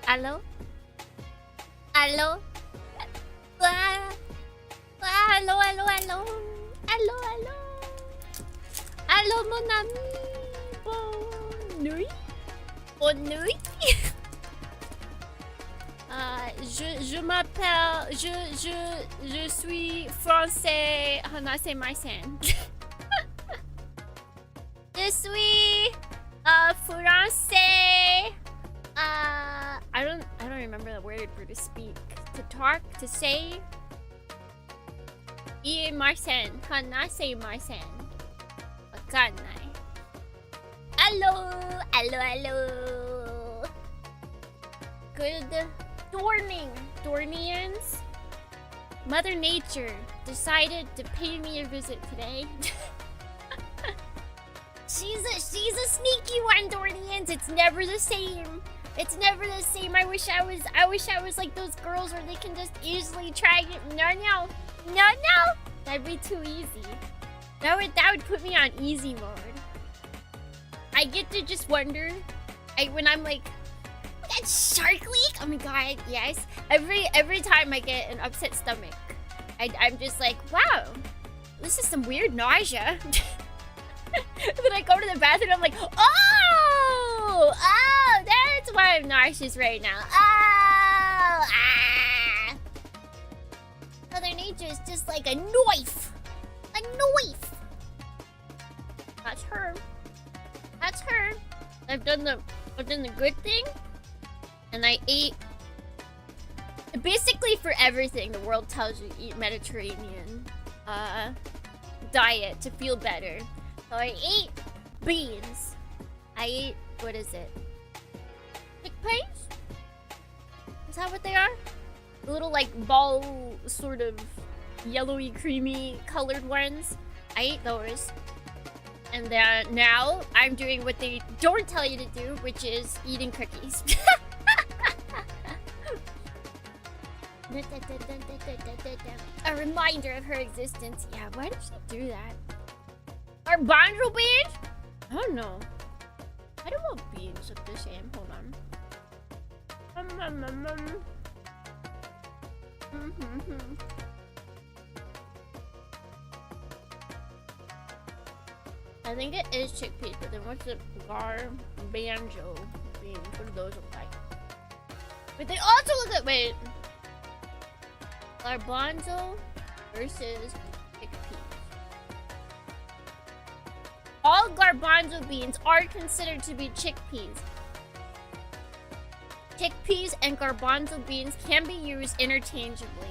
Allô? Allô? Ah, allô, allô, allô? Allô, allô? Allô, mon ami? Bonne nuit? Bonne nuit? Je m'appelle... Je suis français. Hanase Maisen. Je suis... français. I don't remember the word for to speak, to talk, to say. Iimasen, hanase masen. Wakanai. Hello, hello, hello. Good morning, Dornians. Mother Nature decided to pay me a visit today. She's a sneaky one, Dornians. It's never the same. It's never the same. I wish I was like those girls where they can just easily try it. No. That'd be too easy. That would put me on easy mode. I get to just wonder, when I'm like, that Shark League? Oh my god, yes. Every time I get an upset stomach, I'm just like, wow, this is some weird nausea. Then I go to the bathroom, I'm like, oh, that's why I'm nauseous right now. Mother Nature is just like a knife. A knife. That's her. That's her. I've done the good thing. And I ate... Basically for everything, the world tells you eat Mediterranean diet to feel better. So I ate beans. I ate... What is it? Chickpeas? Is that what they are? The little like ball sort of yellowy creamy colored ones. I ate those. And then now I'm doing what they don't tell you to do, which is eating cookies. A reminder of her existence. Yeah, why did she do that? Garbanzo beans? I don't know. I don't know beans look the same. Hold on. I think it is chickpeas, but then what's the garbanzo beans? What do those look like? But they also look like, wait. Garbanzo versus chickpeas. All garbanzo beans are considered to be chickpeas. Chickpeas and garbanzo beans can be used interchangeably.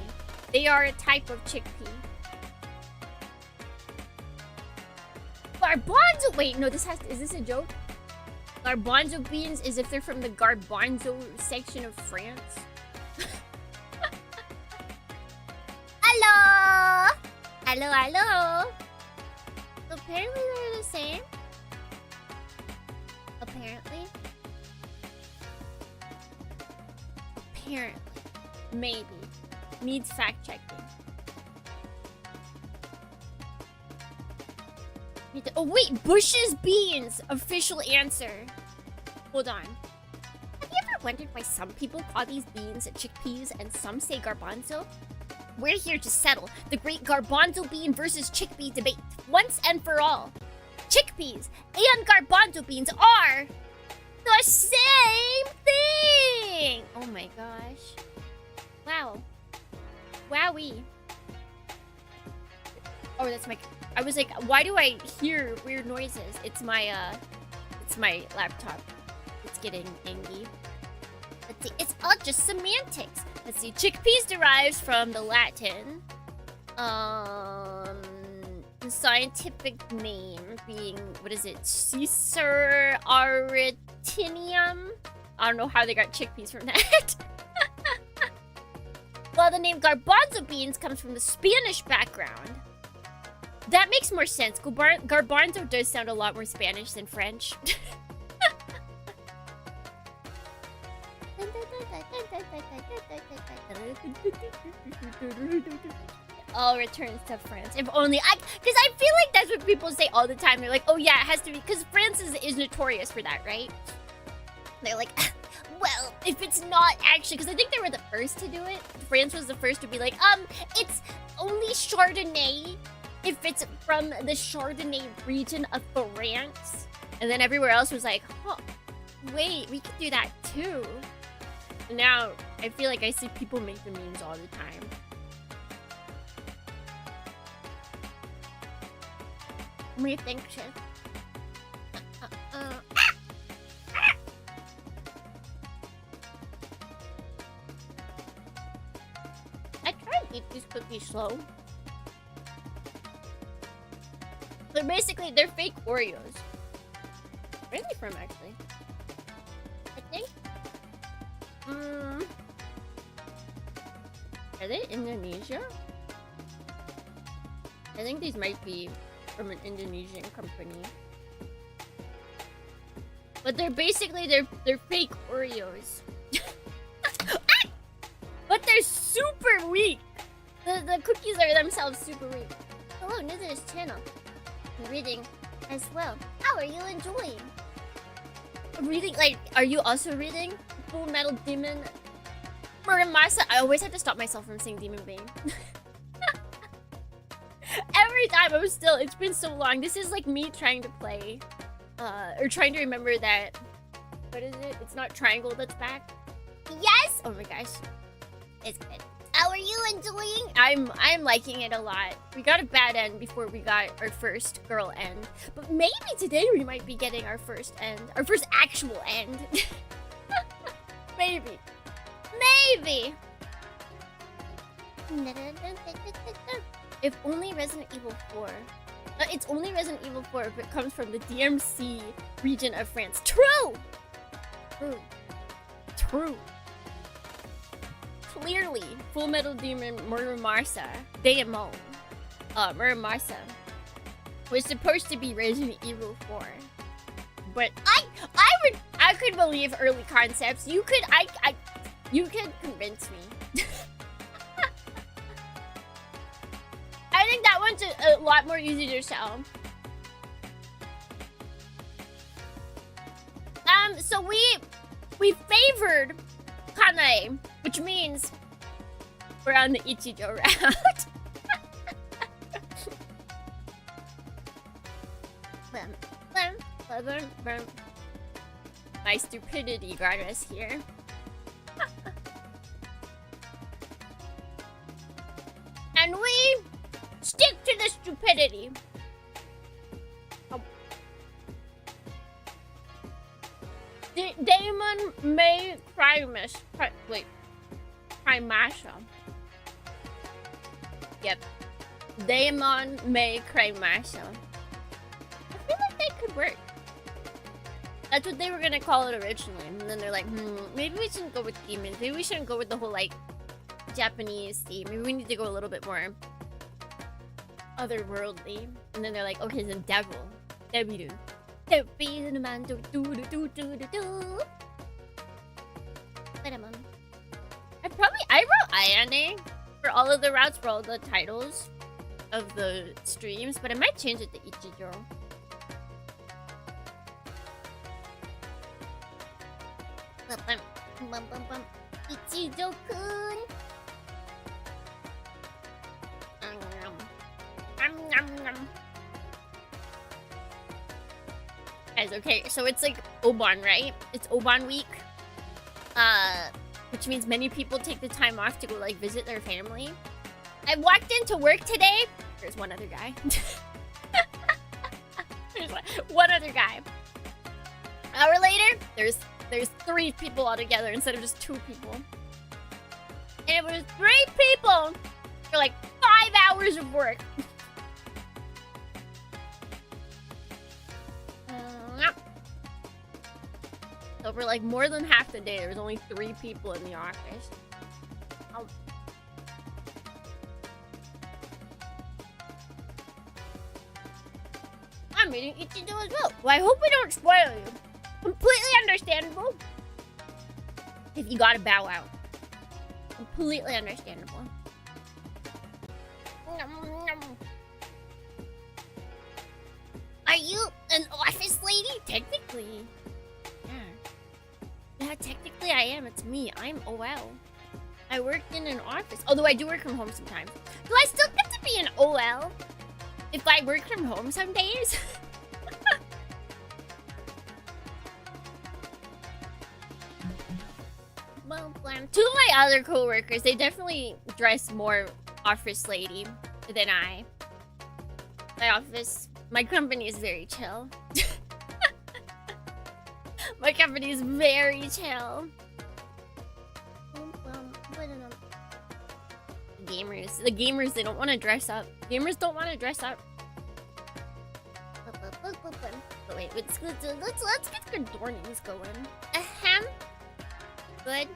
They are a type of chickpea. Garbanzo... Wait, no, is this a joke? Garbanzo beans is if they're from the garbanzo section of France. Hello! Hello. So apparently they're the same. Apparently. Maybe. Needs fact checking. Oh wait, Bush's beans! Official answer. Hold on. Have you ever wondered why some people call these beans chickpeas and some say garbanzo? We're here to settle the great garbanzo bean versus chickpea debate once and for all. Chickpeas and garbanzo beans are the same thing! Oh my gosh. Wow. Wowie. Oh, that's my... I was like, why do I hear weird noises? It's my laptop. It's getting angry. Let's see. It's all just semantics. Let's see. Chickpeas derives from the Latin. The scientific name being, what is it? Caesar aretinium? I don't know how they got chickpeas from that. Well, the name garbanzo beans comes from the Spanish background. That makes more sense. Garbanzo does sound a lot more Spanish than French. All returns to France. If only because I feel like that's what people say all the time. They're like, oh yeah, it has to be, because France is notorious for that, right? They're like, Well, if it's not actually, because I think they were the first to do it. France was the first to be like, it's only Chardonnay if it's from the Chardonnay region of France. And then everywhere else was like, oh, wait, we could do that too. And now I feel like I see people make the memes all the time. What do you think, Chip? I try to eat these cookies slow. But basically, they're fake Oreos. Where are they from, actually? I think. Are they Indonesia? I think these might be from an Indonesian company. But they're basically they're fake Oreos. But they're super weak. The cookies are themselves super weak. Hello, new to this channel. I'm reading as well. How are you enjoying? Reading, like, are you also reading Full Metal Demon Muramasa? I always have to stop myself from saying Demon Bane. Every time it's been so long. This is like me trying to play, or trying to remember that, what is it? It's not Triangle that's back. Yes! Oh my gosh. It's good. How are you enjoying? I'm liking it a lot. We got a bad end before we got our first girl end. But maybe today we might be getting our first end. Our first actual end. Maybe. Maybe. If only Resident Evil 4. It's only Resident Evil 4 if it comes from the DMC region of France. True! True. True. Clearly, Full Metal Demon Muramasa, Daemon, Muramasa, was supposed to be Resident Evil 4. But I could believe early concepts. You could convince me. I think that one's a lot more easy to sell. So we favored Kanae, which means we're on the Ichijo route. My stupidity got us here. And we stick to the stupidity. Daemon may Crimas. Wait. Crimasa. Yep. Daemon may Crimasa. I feel like that could work. That's what they were gonna call it originally. And then they're like, maybe we shouldn't go with demons. Maybe we shouldn't go with the whole, like, Japanese theme. Maybe we need to go a little bit more otherworldly. And then they're like, okay, then devil. Debiru. I wrote Ayane for all of the routes for all the titles of the streams, but I might change it to Ichijo. Ichijo-kun. Guys, okay, so it's like Oban, right? It's Oban week. Which means many people take the time off to go, like, visit their family. I walked into work today. There's one other guy. There's one other guy. An hour later, there's 3 people altogether instead of just 2 people. And it was 3 people for like 5 hours of work. So for like more than half the day, there was only 3 people in the office. Oh. I'm reading Ichijo as well. Well, I hope we don't spoil you. Completely understandable. If you gotta bow out. Completely understandable. Are you an office lady? Technically. Yeah. Technically I am. It's me. I'm OL. I work in an office. Although I do work from home sometimes. Do I still get to be an OL if I work from home some days? Well, two of my other co-workers, they definitely dress more office lady than I. My company is very chill. My company is very chill. The gamers, they don't want to dress up. Gamers don't want to dress up. But wait, let's get good dornings going. Ahem. Good.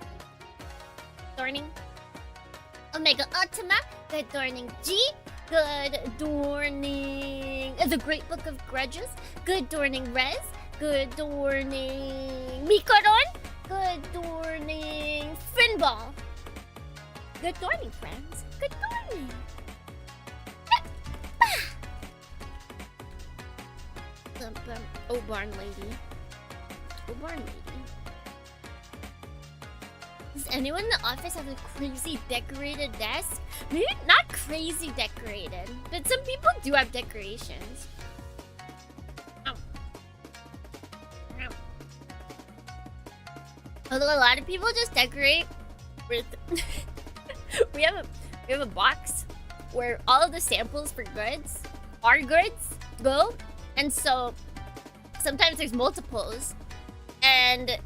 Dorning. Omega Ultima. Good dorning G. Good dorning. The Great Book of Grudges. Good dorning Rez. Good dorning Mikoron. Good dorning Finball. Good dorning, friends. Good dorning. Oh, barn lady. Oh, barn lady. Does anyone in the office have a crazy decorated desk? Maybe not crazy decorated, but some people do have decorations. Oh. Oh. Although a lot of people just decorate with we have a box where all of the samples for goods go, and so sometimes there's multiples, and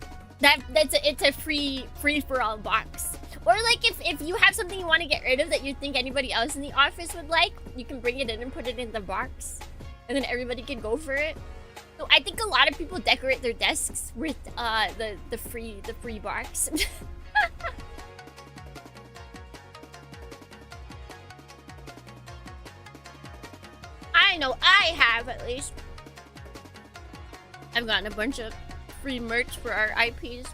it's a free for all box. Or like if you have something you want to get rid of that you think anybody else in the office would like, you can bring it in and put it in the box, and then everybody can go for it. So I think a lot of people decorate their desks with the free box. I know I have, at least. I've gotten a bunch of free merch for our IPs.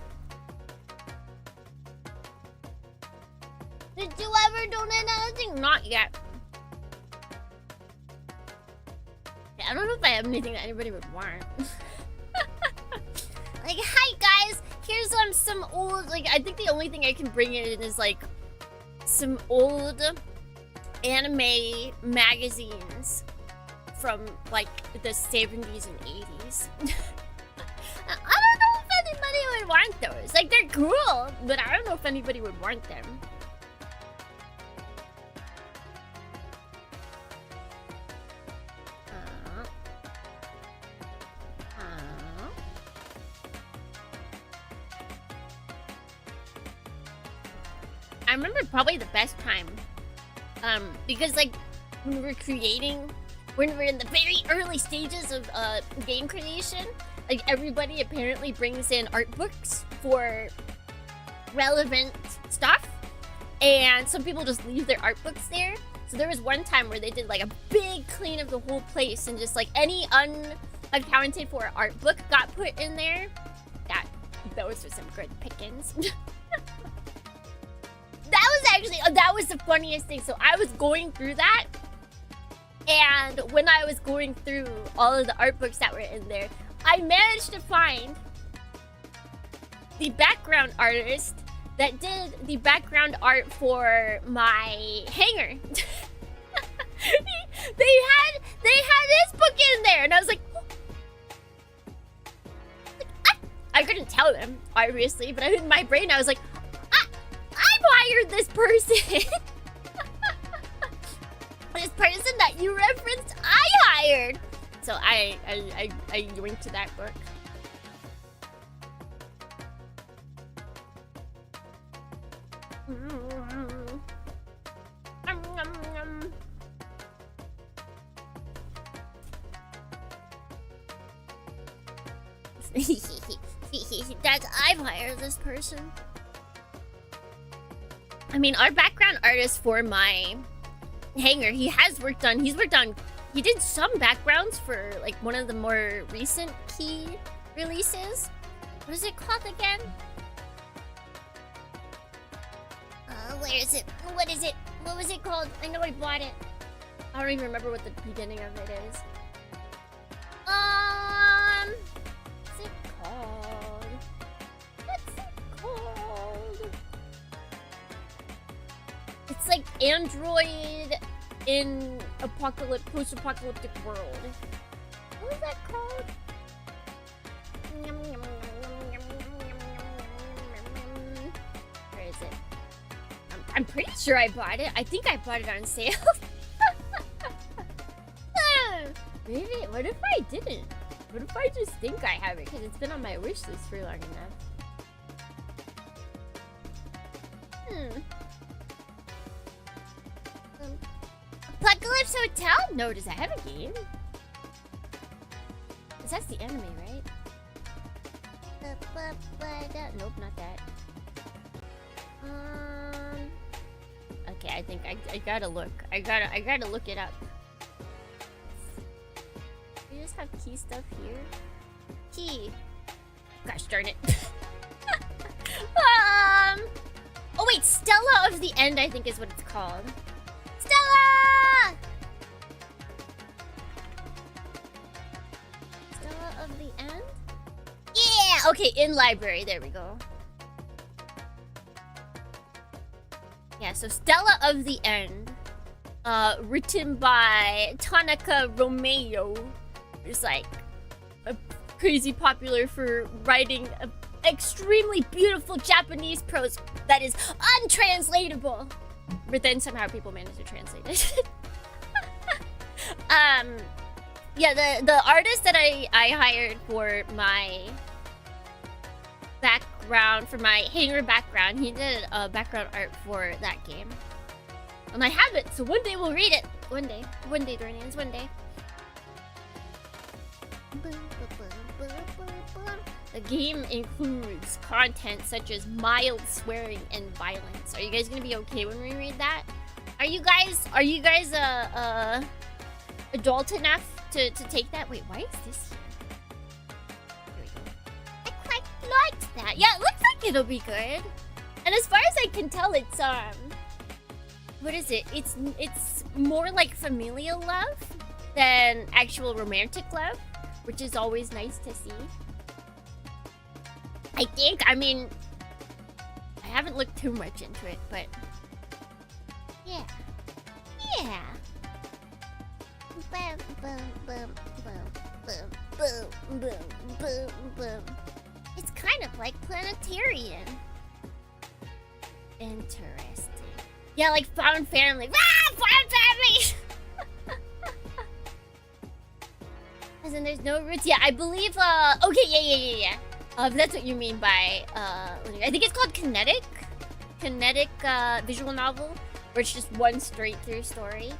Did you ever donate anything? Not yet. Yeah, I don't know if I have anything that anybody would want. Like, hi guys, here's some old, like, I think the only thing I can bring in is like some old anime magazines from like the 70s and 80s. I don't know if anybody would want those. Like, they're cool, but I don't know if anybody would want them. I remember probably the best time, because like when we were in the very early stages of game creation, like everybody apparently brings in art books for relevant stuff, and some people just leave their art books there. So there was one time where they did like a big clean of the whole place, and just like any unaccounted for art book got put in there. Those were some good pickings. That was the funniest thing. So I was going through that, and when I was going through all of the art books that were in there, I managed to find the background artist that did the background art for my hanger. They had this book in there, and I was like, I couldn't tell them, obviously, but in my brain I was like, I've hired this person. This person that you referenced, I hired. So I yoinked to that book. I've hired this person. I mean, our background artist for my hanger, he did some backgrounds for like one of the more recent key releases. What is it called again? Where is it? What is it? What was it called? I know I bought it. I don't even remember what the beginning of it is. What's it called? Let's see. android in post-apocalyptic world. What was that called? Where is it? I'm pretty sure I bought it. I think I bought it on sale. Maybe. What if I didn't? What if I just think I have it because it's been on my wish list for long enough? Apocalypse Hotel? No, does that have a game? Because that's the anime, right? Nope, not that. Okay, I think I gotta look. I gotta look it up. We just have key stuff here. Key. Gosh darn it. Oh wait, Stella of the End, I think is what it's called. Stella! Stella of the End? Yeah! Okay, in library. There we go. Yeah, so Stella of the End. Written by Tanaka Romeo. Who's like crazy popular for writing a extremely beautiful Japanese prose that is untranslatable. But then somehow people manage to translate it. Yeah, the artist that I hired for my background, for my hanger background, he did background art for that game. And I have it, so one day we'll read it. One day, Dornians, one day. The game includes content such as mild swearing and violence. Are you guys gonna be okay when we read that? Are you guys adult enough to take that? Wait, why is this here? There we go. I quite liked that. Yeah, it looks like it'll be good. And as far as I can tell, it's what is it? It's more like familial love than actual romantic love, which is always nice to see. I think, I mean, I haven't looked too much into it, but yeah. Yeah. Boom, boom, boom, boom, boom, boom, boom, boom, boom. It's kind of like Planetarian. Interesting. Yeah, like Found Family. Ah, Found Family! As in there's no roots. Yeah, I believe, okay, yeah. If that's what you mean by, I think it's called Kinetic visual novel, where it's just one straight through story.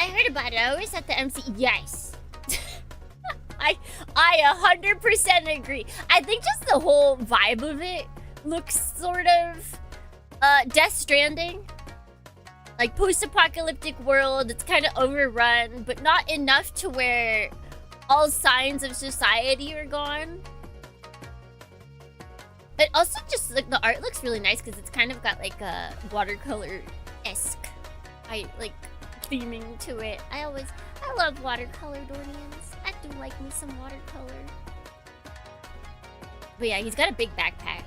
I heard about it. I always thought the MC. Yes, I 100% agree. I think just the whole vibe of it looks sort of Death Stranding, like post-apocalyptic world. It's kind of overrun, but not enough to where all signs of society are gone. But also just like the art looks really nice because it's kind of got like a watercolor-esque theming to it. I love watercolor, Dornians. I do like me some watercolor. But yeah, he's got a big backpack.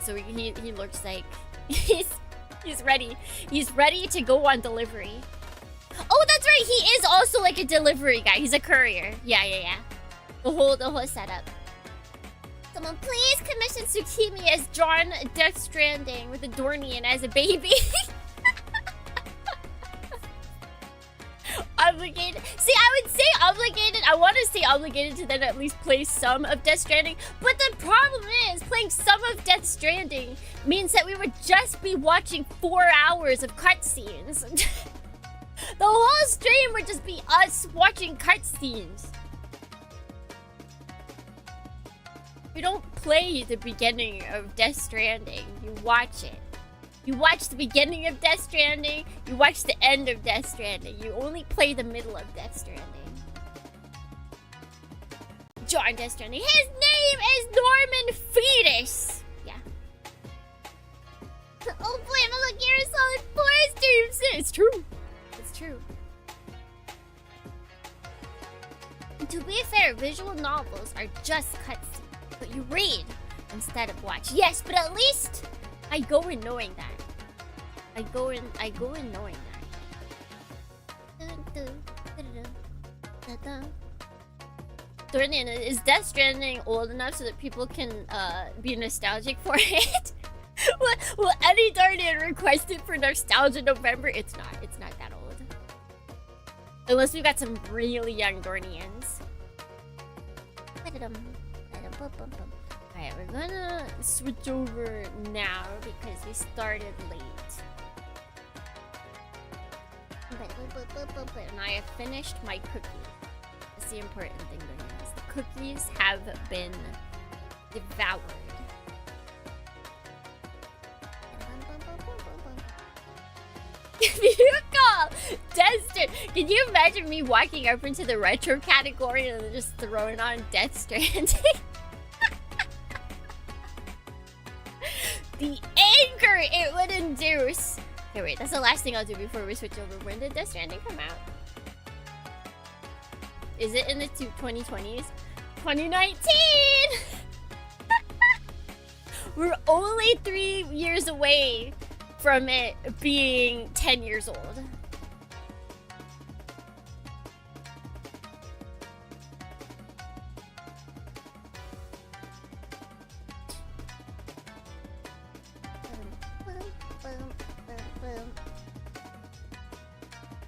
So he looks like he's ready. He's ready to go on delivery. Oh, that's right. He is also like a delivery guy. He's a courier. Yeah. The whole setup. Someone please commission Tsukimi as John Death Stranding with a Dornian as a baby. Obligated. See, I would say obligated. I want to say obligated to then at least play some of Death Stranding. But the problem is, playing some of Death Stranding means that we would just be watching 4 hours of cutscenes. The whole stream would just be us watching cutscenes. You don't play the beginning of Death Stranding, you watch it. You watch the beginning of Death Stranding, you watch the end of Death Stranding. You only play the middle of Death Stranding. John Death Stranding. His name is Norman Fetus! Yeah. Oh boy, I'm a Gear Solid 4 streams! It's true. It's true. And to be fair, visual novels are just cutscenes, but you read instead of watch. Yes, but at least I go in knowing that. I go in knowing that. Dornian, is Death Stranding old enough so that people can be nostalgic for it? Will any Dornian request it for Nostalgia November? It's not that old. Unless we've got some really young Dornians. Alright, we're gonna switch over now because we started late. And I have finished my cookies. That's the important thing, Dornians. The cookies have been devoured. Vehicle! Death. Can you imagine me walking up into the retro category and just throwing on Death Stranding? The anger it would induce. Okay, wait, that's the last thing I'll do before we switch over. When did Death Stranding come out? Is it in the 2020s? 2019! We're only 3 years away from it being 10 years old.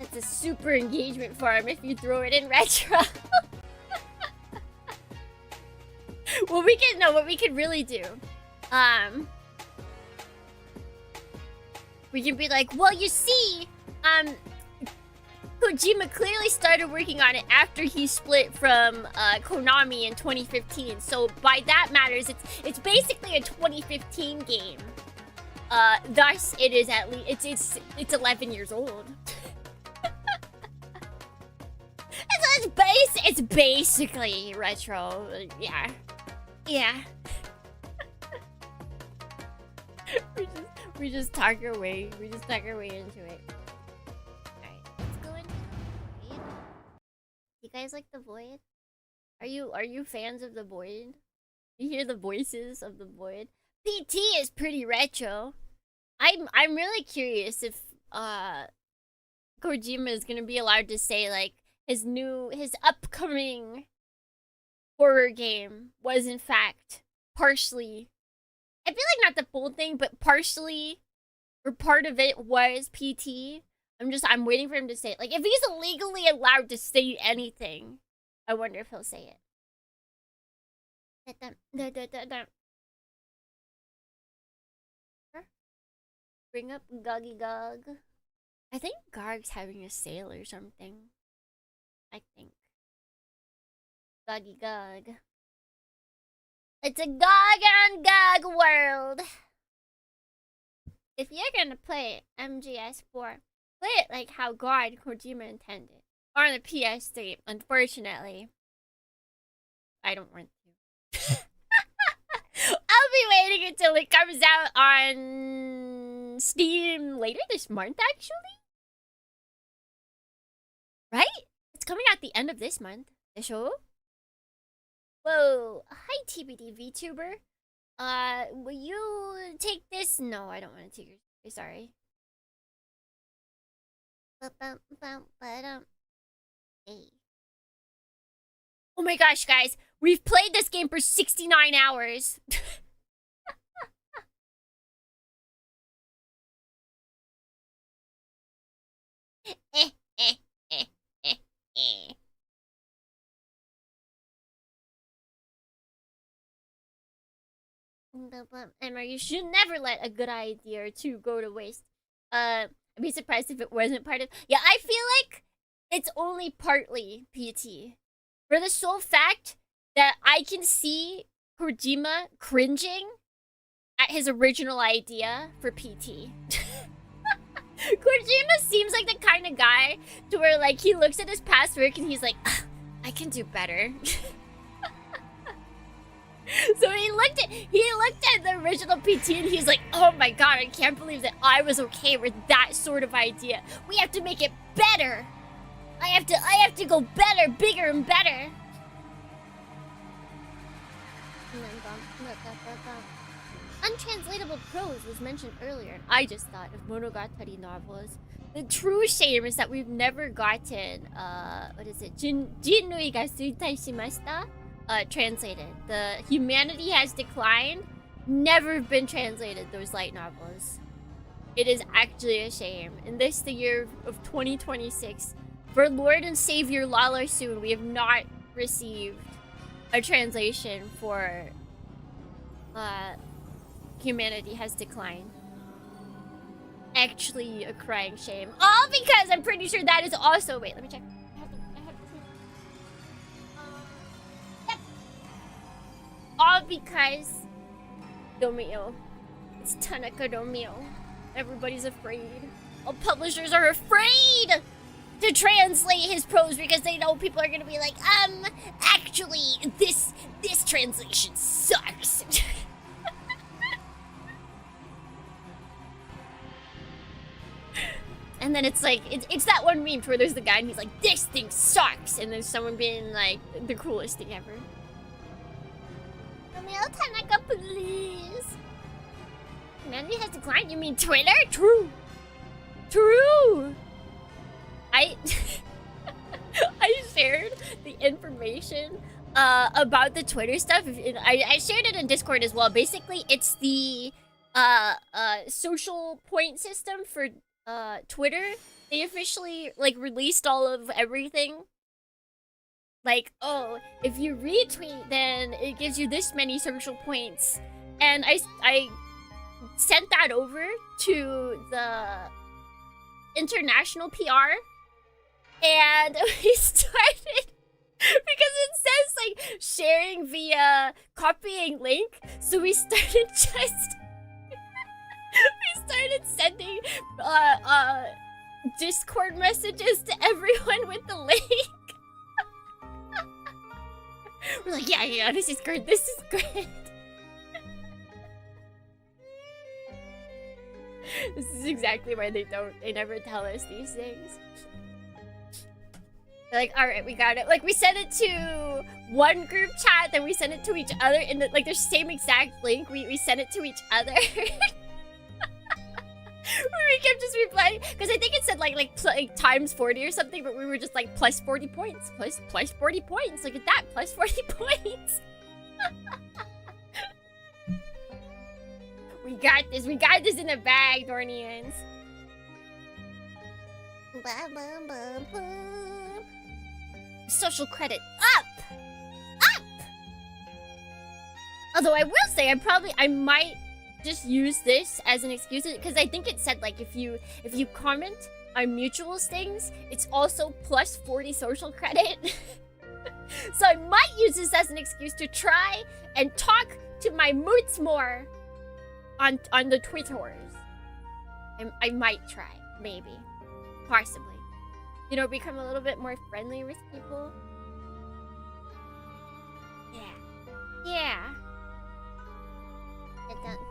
That's a super engagement farm if you throw it in retro. What we could really do. We can be like, well, you see, Kojima clearly started working on it after he split from Konami in 2015. So by that matters, it's basically a 2015 game. Thus, it is at least it's 11 years old. It's basically retro. Yeah. We just talk our way into it. Alright, let's go into the Void. You guys like the Void? Are you fans of the Void? You hear the voices of the Void? PT is pretty retro. I'm really curious if Kojima is gonna be allowed to say like his upcoming horror game was in fact partially, I feel like not the full thing, but partially or part of it was PT. I'm waiting for him to say it. Like if he's legally allowed to say anything, I wonder if he'll say it. Bring up Goggy Gog. I think Garg's having a sale or something. I think. Goggy Gog. It's a Gog on Gog world. If you're gonna play MGS4, play it like how God Kojima intended. Or on the PS3, unfortunately. I don't want to. I'll be waiting until it comes out on Steam later this month, actually. Right? It's coming out the end of this month. The show? Whoa. Hi, TBD VTuber. Will you take this? No, I don't want to take your... Sorry. Hey. Oh my gosh, guys. We've played this game for 69 hours. Emma, you should never let a good idea or two go to waste. I'd be surprised if it wasn't part of... Yeah, I feel like it's only partly PT. For the sole fact that I can see Kojima cringing at his original idea for PT. Kojima seems like the kind of guy to where like he looks at his past work and he's like, I can do better. So he looked at the original PT and he's like, oh my god, I can't believe that I was okay with that sort of idea. We have to make it better. I have to go better, bigger and better. Untranslatable prose was mentioned earlier, and I just thought of Monogatari novels. The true shame is that we've never gotten, what is it? Jinrui ga suitai shimashita? Translated. The humanity has declined. Never been translated, those light novels. It is actually a shame. In this, the year of 2026, for Lord and Savior Lala Soon, we have not received a translation for, humanity has declined. Actually a crying shame. All because I'm pretty sure that is also... Wait, let me check. I have to... Yep. All because... Domio. It's Tanaka Domio. Everybody's afraid. All publishers are afraid to translate his prose because they know people are gonna be like, actually, this translation sucks. And then it's like, it's that one meme where there's the guy and he's like, this thing sucks! And there's someone being like, the coolest thing ever. Romeo Tanaka, please! Humanity has declined? You mean Twitter? True! True! I shared the information about the Twitter stuff. I shared it in Discord as well. Basically, it's the social point system for Twitter. They officially like released all of everything. Like, oh, if you retweet, then it gives you this many social points. And I sent that over to the international PR, and we started because it says like sharing via copying link. So we started just we started sending Discord messages to everyone with the link. We're like, yeah, this is great. This is great. This is exactly why they never tell us these things. They're like, alright, we got it. Like, we sent it to one group chat, then we sent it to each other in the, like, the same exact link. We sent it to each other. We kept just replying, because I think it said like times 40 or something, but we were just like plus 40 points, plus 40 points. Look at that, plus 40 points. We got this in the bag, Dornians. Social credit up! Although I will say, I might just use this as an excuse, because I think it said like if you comment on mutuals things, it's also plus 40 social credit. So I might use this as an excuse to try and talk to my moots more on the Twitters. I might try, maybe, possibly, you know, become a little bit more friendly with people. Yeah.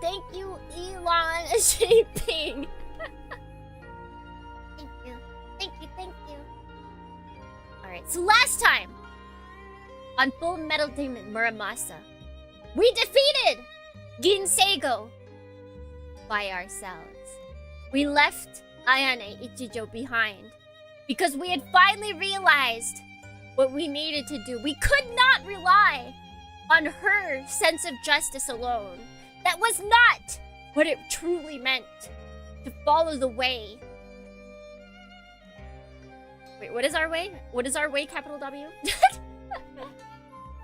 Thank you, Elon Shaping. Thank you. Alright, so last time on Full Metal Daemon Muramasa, we defeated Ginseigo by ourselves. We left Ayane Ichijou behind because we had finally realized what we needed to do. We could not rely on her sense of justice alone. That was not what it truly meant to follow the way. Wait, what is our way? What is our way, capital W?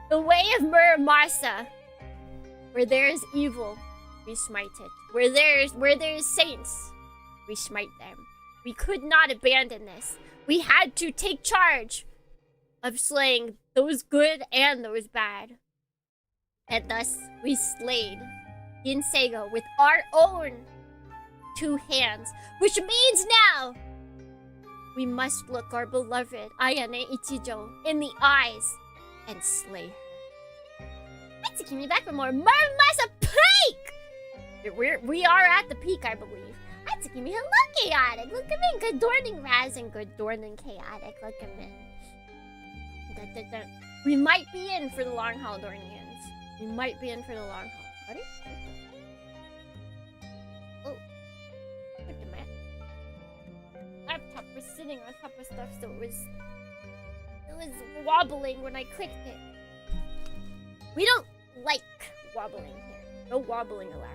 The way of Muramasa. Where there is evil, we smite it. Where there is saints, we smite them. We could not abandon this. We had to take charge of slaying those good and those bad. And thus, we slayed Ginseigo with our own 2 hands. Which means now, we must look our beloved Ayane Ichijou in the eyes and slay her. Thanks for me back for more Muramasa peak! We are at the peak, I believe. That's give me hello chaotic. Look at me, good Dorning Raz and good Dorning chaotic. Look at me. We might be in for the long haul, Dornians. We might be in for the long haul. Buddy? sitting on top of stuff, so it was wobbling when I clicked it. We don't like wobbling here. No wobbling allowed.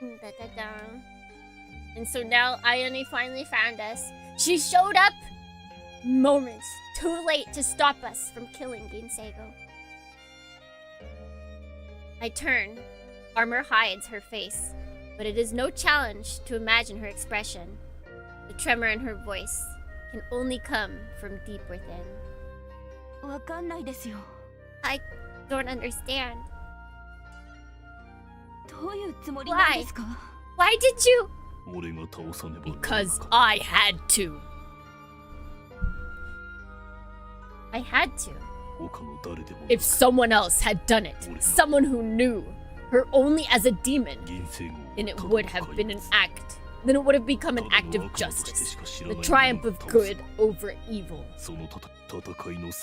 Da-da-da. And so now Ayane finally found us. She showed up moments too late to stop us from killing Ginseigo. I turn. Armor hides her face, but it is no challenge to imagine her expression. The tremor in her voice can only come from deep within. I don't understand. Why? Why did you? Because I had to. I had to. If someone else had done it, someone who knew her only as a demon, then it would have been an act. Then it would have become an act of justice. The triumph of good over evil.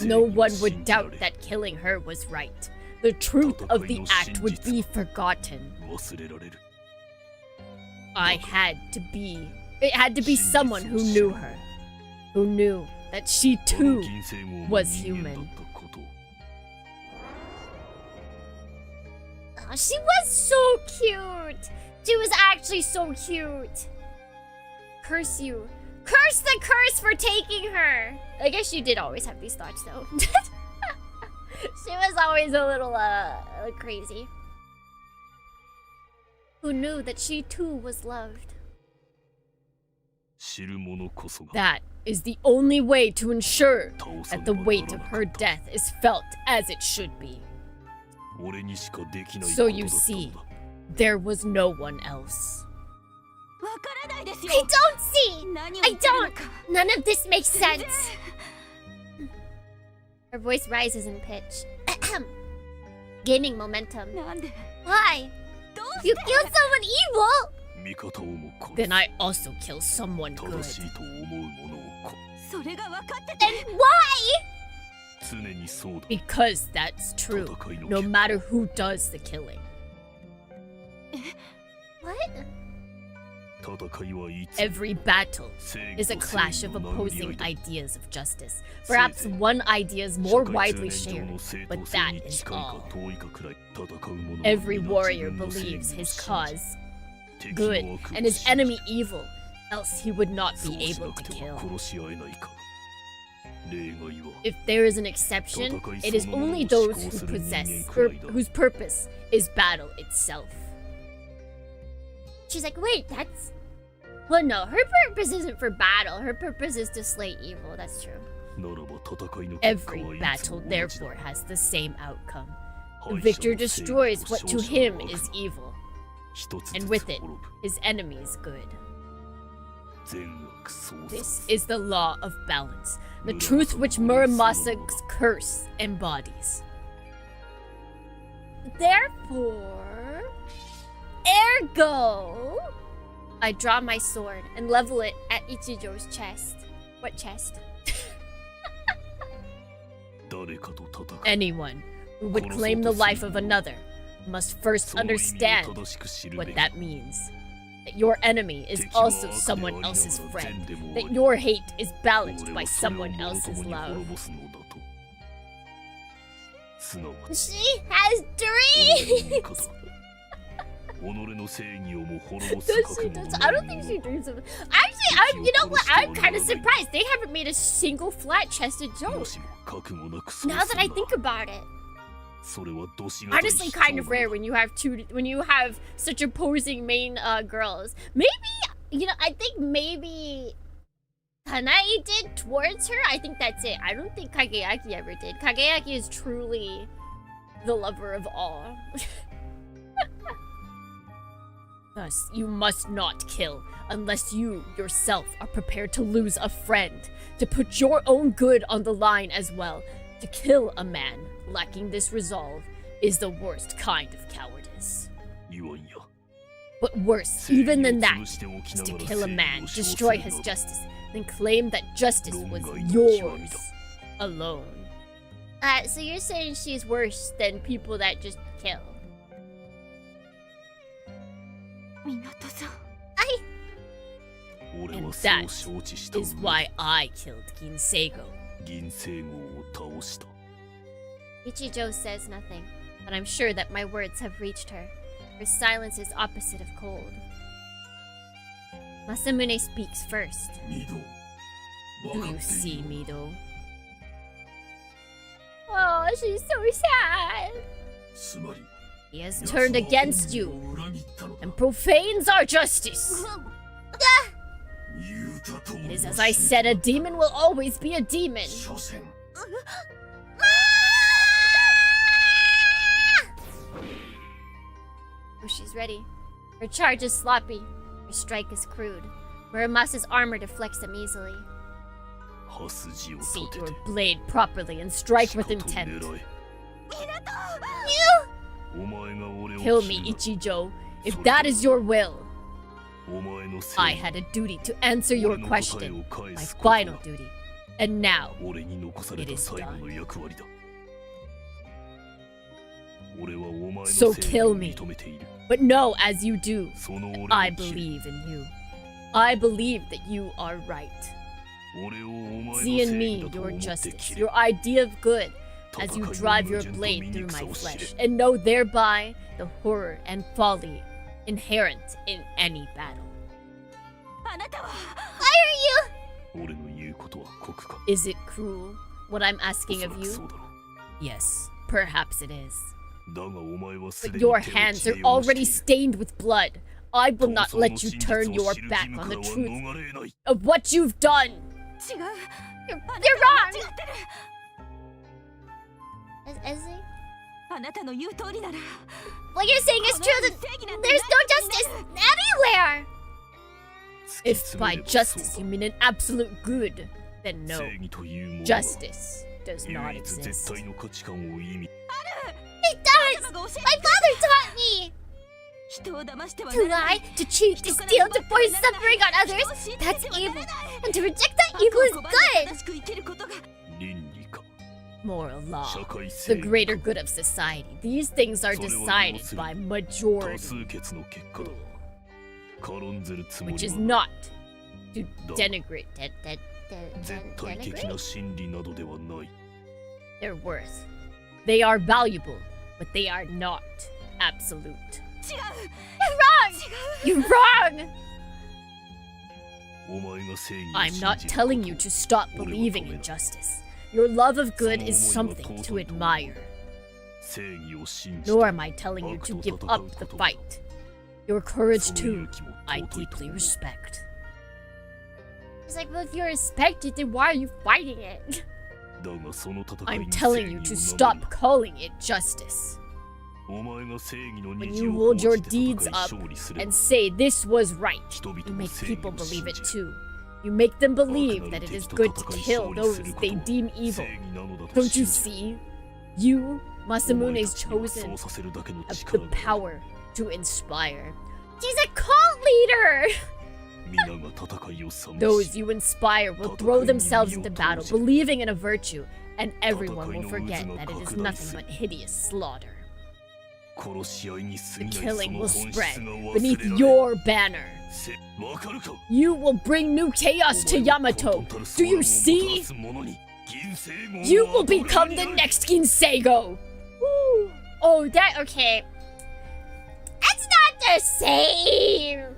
No one would doubt that killing her was right. The truth of the act would be forgotten. It had to be someone who knew her. Who knew that she too was human. Oh, she was so cute! She was actually so cute! Curse you. Curse the curse for taking her! I guess she did always have these thoughts though. She was always a little, crazy. Who knew that she too was loved? That is the only way to ensure that the weight of her death is felt as it should be. So you see, there was no one else. I don't see! I don't! None of this makes sense! Her voice rises in pitch. Gaining momentum. Why? You killed someone evil! Then I also kill someone good. Then why? Because that's true, no matter who does the killing. What? Every battle is a clash of opposing ideas of justice. Perhaps one idea is more widely shared, but that is all. Every warrior believes his cause good and his enemy evil, else he would not be able to kill. If there is an exception, it is only those who possess, or whose purpose is battle itself. She's like, wait, that's... Well, no, her purpose isn't for battle. Her purpose is to slay evil, that's true. Every battle, therefore, has the same outcome. The victor destroys what to him is evil, and with it, his enemy is good. This is the law of balance, the truth which Muramasa's curse embodies. Therefore, ergo, I draw my sword and level it at Ichijou's chest. What chest? Anyone who would claim the life of another must first understand what that means. That your enemy is also someone else's friend. That your hate is balanced by someone else's love. She has dreams! Does she? I don't think she dreams of it. Actually, you know what? I'm kind of surprised. They haven't made a single flat-chested joke. Now that I think about it. Honestly, kind of rare when you have such opposing main girls. Maybe, you know, I think maybe Kanai did towards her. I think that's it. I don't think Kageyaki ever did. Kageyaki is truly the lover of all. Thus, you must not kill unless you yourself are prepared to lose a friend, to put your own good on the line as well. To kill a man lacking this resolve is the worst kind of cowardice. But worse, even than that, is to kill a man, destroy his justice, then claim that justice was yours alone. So you're saying she's worse than people that just kill? And that is why I killed Ginseigo. Ichijou says nothing, but I'm sure that my words have reached her. Her silence is opposite of cold. Masamune speaks first. Do you see, Mido? Oh, she's so sad. He has turned against you and profanes our justice. It is as I said, a demon will always be a demon. Oh, she's ready. Her charge is sloppy. Her strike is crude. Muramasa's armor deflects them easily. Seat your blade properly and strike with intent. Kill me, Ichijou, if that is your will. I had a duty to answer your question, my final duty, and now it is done. So kill me, but know as you do, that I believe in you. I believe that you are right. See in me your justice, your idea of good, as you drive your blade through my flesh, and know thereby the horror and folly inherent in any battle. Why are you? Is it cruel, what I'm asking of you? Yes, perhaps it is. But your hands are already stained with blood. I will not let you turn your back on the truth of what you've done. You're wrong! Is he? What you're saying is true. There's no justice anywhere! If by justice you mean an absolute good, then no. Justice does not exist. It does! My father taught me! To lie, to cheat, to steal, to force suffering on others, that's evil. And to reject that evil is good! Moral law, the greater good of society. These things are decided by majority. Which is not to denigrate their worth. They are valuable, but they are not absolute. You're wrong! You're wrong! I'm not telling you to stop believing in justice. Your love of good is something to admire. Nor am I telling you to give up the fight. Your courage, too, I deeply respect. It's like, well, if you respect it, then why are you fighting it? I'm telling you to stop calling it justice. When you hold your deeds up and say this was right, you make people believe it too. You make them believe that it is good to kill those they deem evil. Don't you see? You, Masamune's chosen, have the power to inspire. She's a cult leader! Those you inspire will throw themselves into battle, believing in a virtue, and everyone will forget that it is nothing but hideous slaughter. The killing will spread beneath your banner. You will bring new chaos to Yamato. Do you see? You will become the next Ginseigo. Oh, that, okay. That's not the same.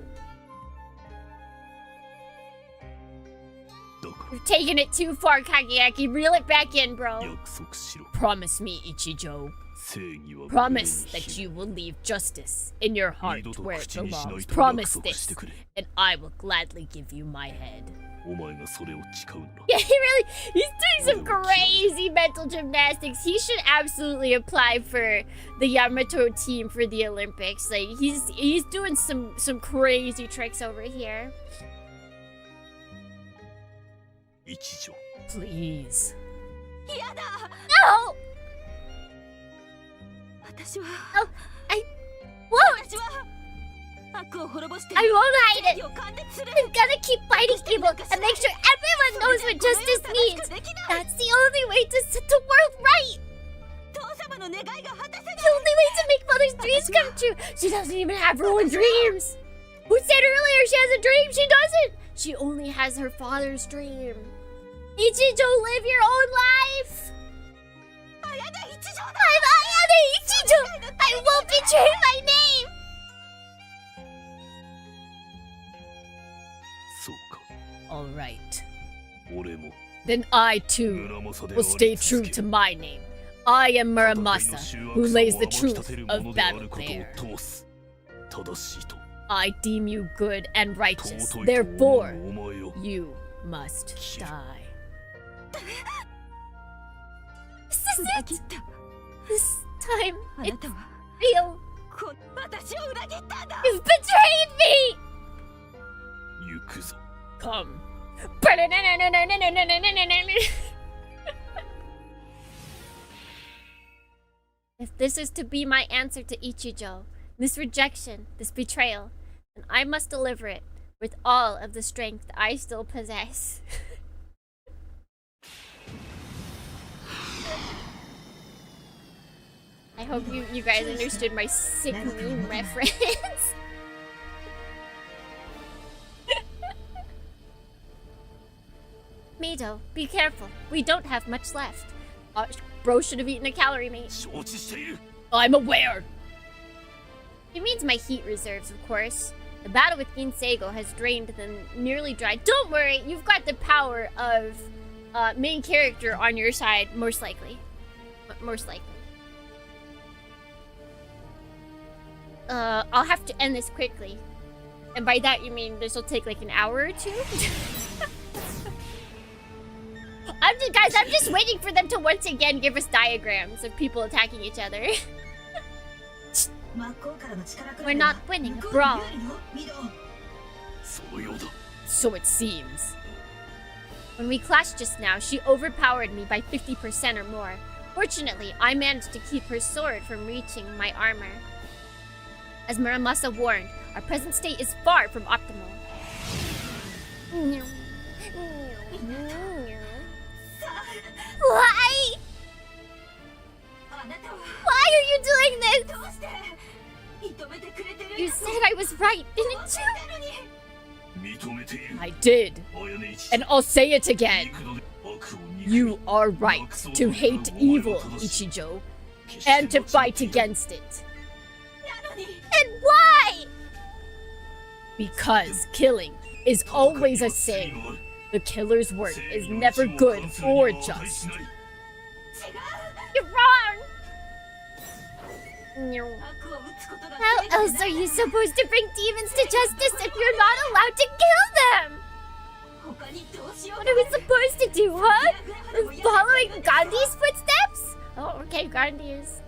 You're taking it too far, Kageyaki. Reel it back in, bro. Promise me, Ichijou. Promise that you will leave justice in your heart where it belongs. Promise this, and I will gladly give you my head. Yeah, he's doing some crazy mental gymnastics. He should absolutely apply for the Yamato team for the Olympics. Like, he's doing some crazy tricks over here. Please. No! Oh, I won't! I won't hide it! I'm gonna keep fighting evil and make sure everyone knows what justice means! That's the only way to set the world right! The only way to make Mother's dreams come true! She doesn't even have her own dreams! Who said earlier she has a dream? She doesn't! She only has her father's dream. Ichijou, live your own life! I'm Ayane Ichijou! I won't betray my name! Alright. Then I too will stay true to my name. I am Muramasa, who lays the truth of battle there. I deem you good and righteous, therefore you must die. This is it! This time, it's real. You've betrayed me! Come. If this is to be my answer to Ichijou, this rejection, this betrayal, then I must deliver it with all of the strength I still possess. I hope you guys understood my sick meme reference. Mito, be careful. We don't have much left. Bro should have eaten a calorie, mate. I'm aware. It means my heat reserves, of course. The battle with Ginseigo has drained them nearly dry. Don't worry, you've got the power of main character on your side, most likely. Most likely. I'll have to end this quickly. And by that you mean this will take like an hour or two? I'm just waiting for them to once again give us diagrams of people attacking each other. We're not winning a brawl. So it seems. When we clashed just now, she overpowered me by 50% or more. Fortunately, I managed to keep her sword from reaching my armor. As Muramasa warned, our present state is far from optimal. Why? Why are you doing this? You said I was right, didn't you? I did. And I'll say it again. You are right to hate evil, Ichijou, and to fight against it. And why? Because killing is always a sin. The killer's work is never good or just. You're wrong! How else are you supposed to bring demons to justice if you're not allowed to kill them? What are we supposed to do, huh? Following Gandhi's footsteps? Oh, okay, Gandhi is...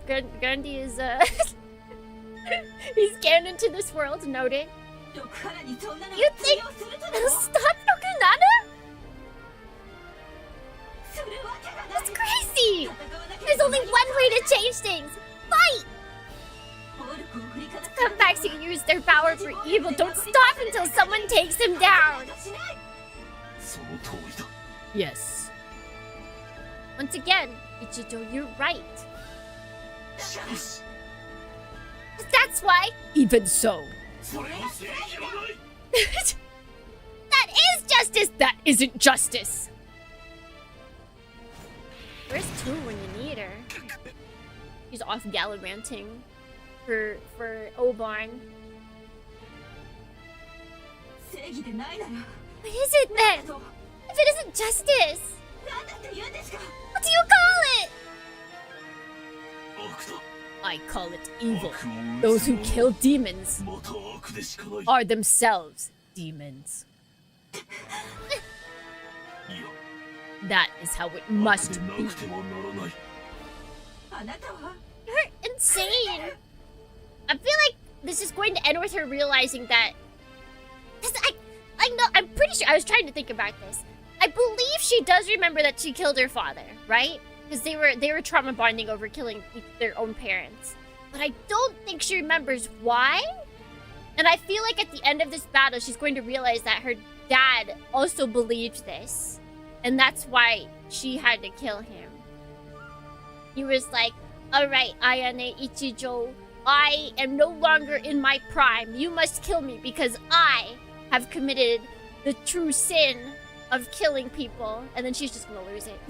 he's scanned into this world, noted. You think it'll stop Tokunada? That's crazy! There's only one way to change things! Fight! Scumbags who use their power for evil don't stop until someone takes them down! Yes. Once again, Ichijou, you're right. That's why... Even so. That is justice! That isn't justice! Where's Tu when you need her? She's off gallivanting for Oban. What is it then? If it isn't justice, what do you call it? I call it evil. Those who kill demons are themselves demons. That is how it must be. You're insane. I feel like this is going to end with her realizing that... I know, I'm pretty sure, I was trying to think about this. I believe she does remember that she killed her father, right? Because they were trauma bonding over killing their own parents. But I don't think she remembers why. And I feel like at the end of this battle, she's going to realize that her dad also believed this. And that's why she had to kill him. He was like, alright, Ayane Ichijou, I am no longer in my prime. You must kill me because I have committed the true sin of killing people. And then she's just gonna lose it.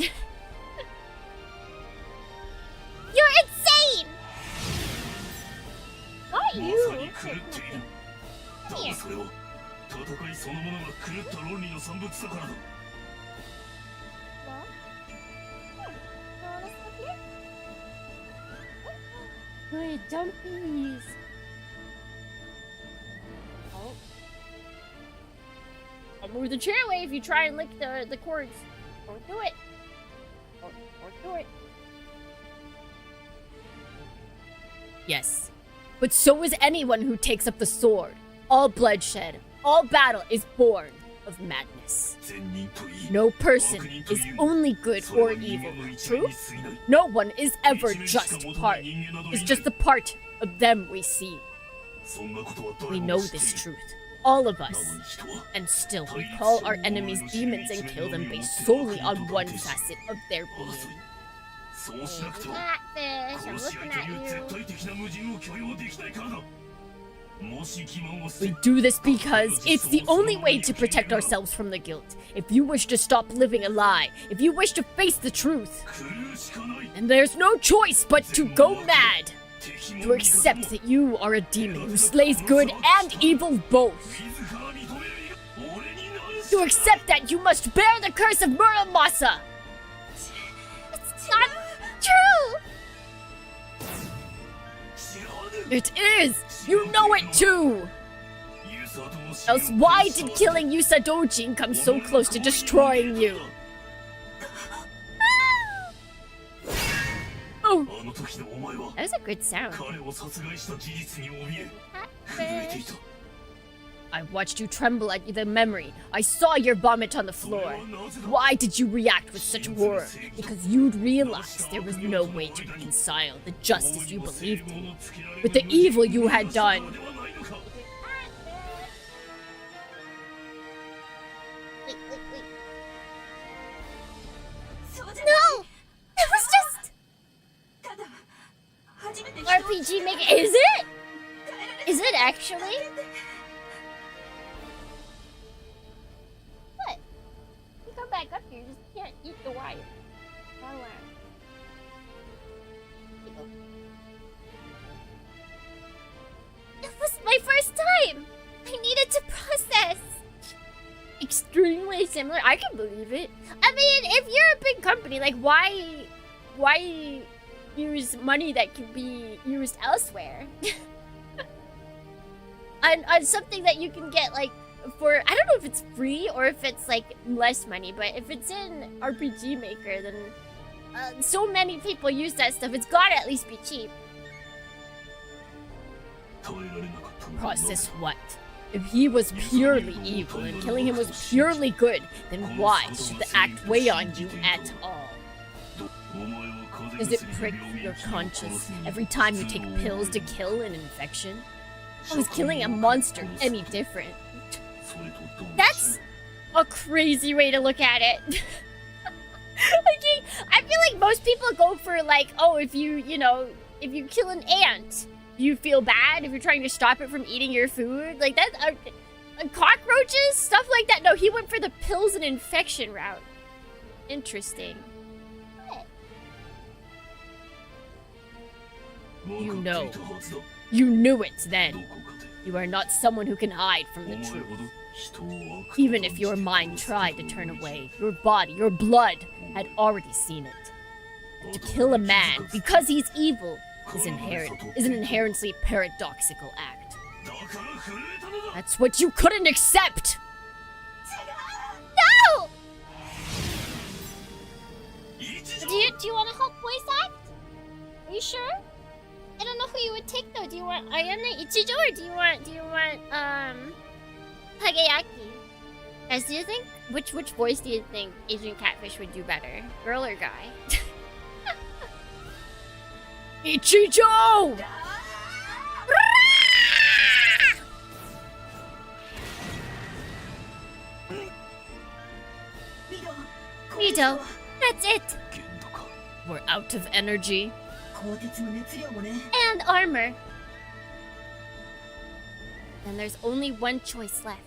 You're insane! Not you. Come here. Good dumpies. Oh. I'll move the chair away if you try and lick the cords. Don't do it. Don't do it. Yes, but so is anyone who takes up the sword. All bloodshed, all battle is born of madness. No person is only good or evil. True? No one is ever just part. It's just the part of them we see. We know this truth, all of us. And still we call our enemies demons and kill them based solely on one facet of their being. Catfish, I'm looking at you. We do this because it's the only way to protect ourselves from the guilt. If you wish to stop living a lie, if you wish to face the truth, and there's no choice but to go mad. To accept that you are a demon who slays good and evil both. To accept that you must bear the curse of Muramasa. It's not true! It is! You know it too! Else why did killing Yusadojin come so close to destroying you? Oh! That was a good sound. Catfish. I watched you tremble at the memory. I saw your vomit on the floor. Why did you react with such horror? Because you'd realized there was no way to reconcile the justice you believed in with the evil you had done. Wait. No! It was just... RPG making... Is it? Is it actually? What? You come back up here, you just can't eat the wire. It was my first time! I needed to process! Extremely similar. I can believe it. I mean, if you're a big company, like, why use money that can be used elsewhere? on something that you can get, like, for, I don't know if it's free or if it's, like, less money, but if it's in RPG Maker, then so many people use that stuff, it's gotta at least be cheap. Process what? If he was purely evil and killing him was purely good, then why should the act weigh on you at all? Does it prick your conscience every time you take pills to kill an infection? How is killing a monster any different? That's a crazy way to look at it. Okay, I feel like most people go for, like, oh, if you kill an ant, you feel bad if you're trying to stop it from eating your food. Like, that, cockroaches, stuff like that. No, he went for the pills and infection route. Interesting. What? You know. You knew it then. You are not someone who can hide from the truth. Even if your mind tried to turn away, your body, your blood, had already seen it. And to kill a man because he's evil is an inherently paradoxical act. That's what you couldn't accept! No! Do you want to help voice act? Are you sure? I don't know who you would take though. Do you want Ayane Ichijou or do you want Hageyaki? Guys, do you think which voice do you think Asian Catfish would do better? Girl or guy? Ichijou! Mido, that's it. We're out of energy. And armor. And there's only one choice left.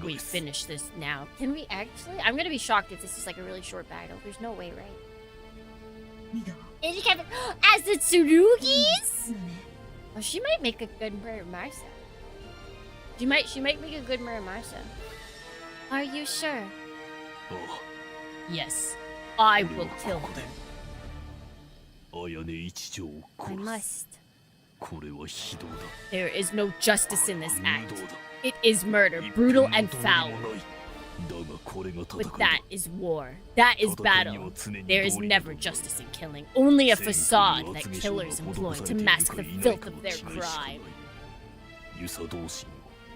We finish this now. Can we actually? I'm gonna be shocked if this is like a really short battle. There's no way, right? As the Tsurugis? Oh, she might make a good Muramasa. She might make a good Muramasa. Are you sure? Yes, I will kill her. I must. There is no justice in this act. It is murder, brutal and foul. But that is war. That is battle. There is never justice in killing. Only a facade that killers employ to mask the filth of their crime.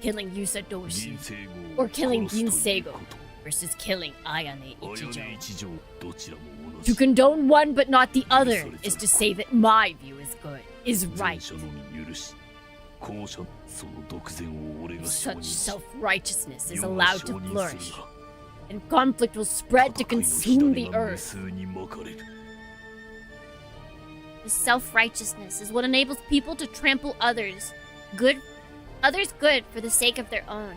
Killing Yusadoshi or killing Ginseigo versus killing Ayane Ichijo. To condone one but not the other is to say that my view is good, is right. Such self-righteousness is allowed to flourish, and conflict will spread to consume the earth. This self-righteousness is what enables people to trample others good for the sake of their own.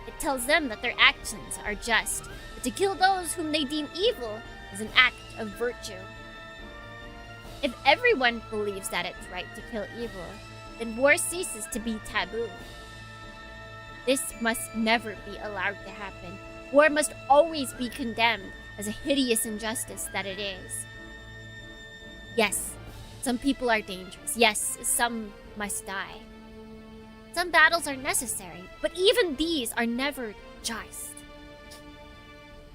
It tells them that their actions are just, but to kill those whom they deem evil is an act of virtue. If everyone believes that it's right to kill evil, then war ceases to be taboo. This must never be allowed to happen. War must always be condemned as a hideous injustice that it is. Yes, some people are dangerous. Yes, some must die. Some battles are necessary, but even these are never just.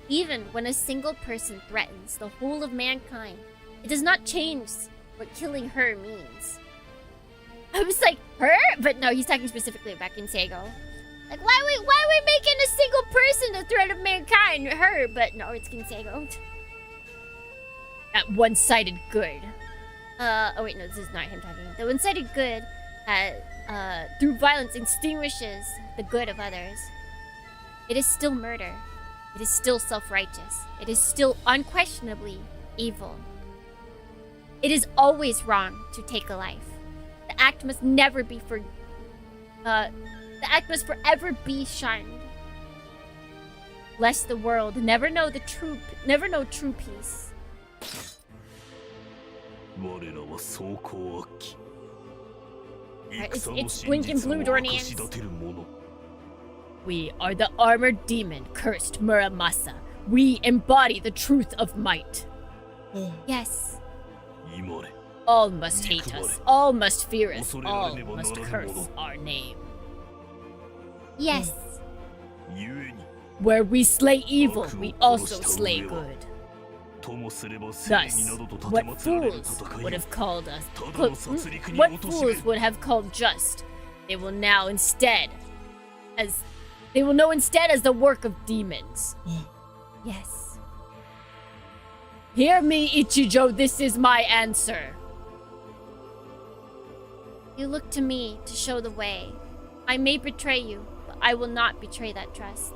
Even when a single person threatens the whole of mankind, it does not change what killing her means. I was like, her? But no, he's talking specifically about Ginseigo. Like, why are we making a single person the threat of mankind? Her, but no, it's Ginseigo. That one-sided good. Oh wait, no, this is not him talking. The one-sided good, through violence extinguishes the good of others. It is still murder. It is still self-righteous. It is still unquestionably evil. It is always wrong to take a life. The act must never be the act must forever be shunned, lest the world never know true peace. It's blinking blue, Dornians. We are the armored demon, cursed Muramasa. We embody the truth of might. Yes. All must hate us. All must fear us. All must curse our name. Yes. Where we slay evil, we also slay good. Thus, what fools would have called us, what fools would have called just, they will know instead as the work of demons. Yes. Hear me, Ichijo, this is my answer. You look to me to show the way. I may betray you, but I will not betray that trust.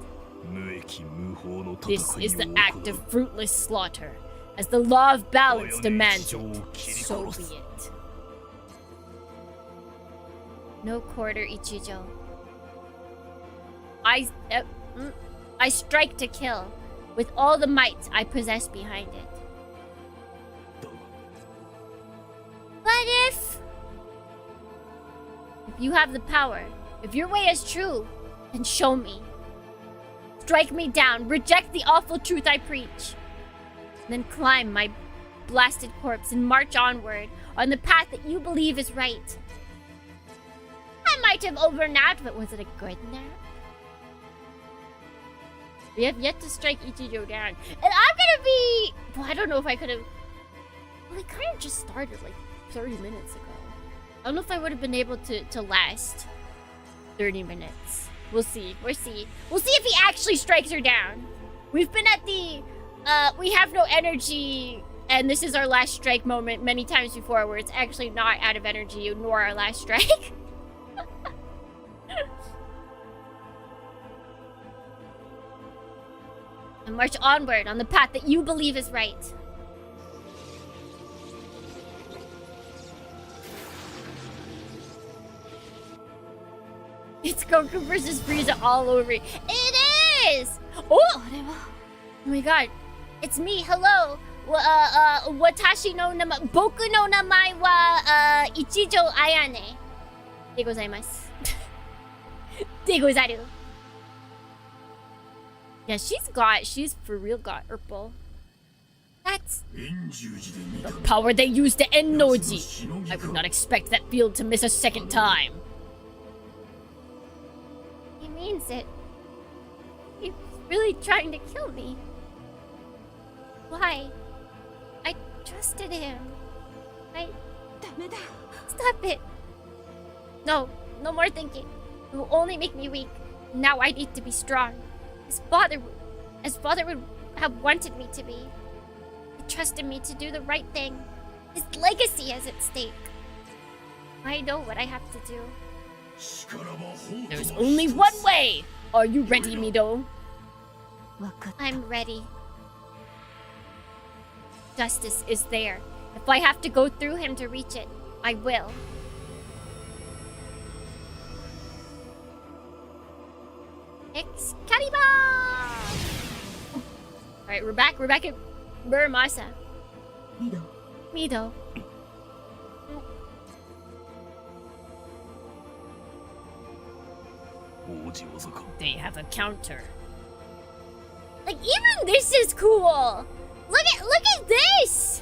This is the act of fruitless slaughter. As the law of balance demands it, so be it. No quarter, Ichijo. I strike to kill, with all the might I possess behind it. But if you have the power, if your way is true, then show me. Strike me down, reject the awful truth I preach. Then climb my blasted corpse and march onward on the path that you believe is right. I might have overnapped, but was it a good nap? We have yet to strike Ichijo down. And I'm gonna be... Well, I don't know if I could have... Well, it kind of just started like 30 minutes ago. I don't know if I would have been able to last 30 minutes. We'll see. We'll see. We'll see if he actually strikes her down. We've been at the... we have no energy, and this is our last strike moment many times before where it's actually not out of energy, nor our last strike. And march onward on the path that you believe is right. It's Goku versus Frieza all over. It is! Oh my god. It's me, hello. Watashi no nama, boku no namae wa Ichijo Ayane. De gozaimasu. De gozaru. Yeah, she's for real got Urple. That's the power they used to end Noji. I would not expect that field to miss a second time. He means it. He's really trying to kill me. Why? I trusted him. Stop it. No more thinking. It will only make me weak. Now I need to be strong. As father would have wanted me to be. He trusted me to do the right thing. His legacy is at stake. I know what I have to do. There's only one way! Are you ready, Mido? I'm ready. Justice is there. If I have to go through him to reach it, I will. Excalibur! Alright, we're back at Muramasa. Mido. They have a counter. Like, even this is cool! Look at this!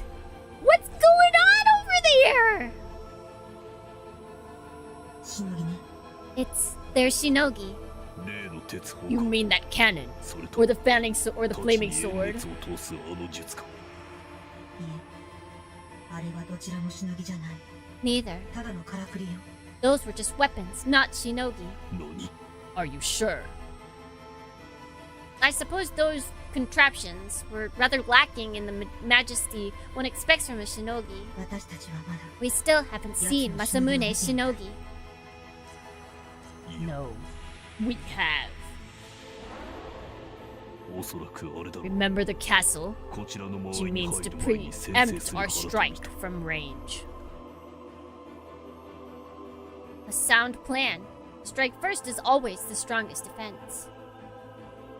What's going on over there? It's their Shinogi. You mean that cannon? Or the flaming sword? Neither. Those were just weapons, not Shinogi. Are you sure? I suppose those contraptions were rather lacking in the majesty one expects from a Shinogi. We still haven't seen Masamune's Shinogi. No, we have. Remember the castle? She means to preempt our strike from range. A sound plan. Strike first is always the strongest defense.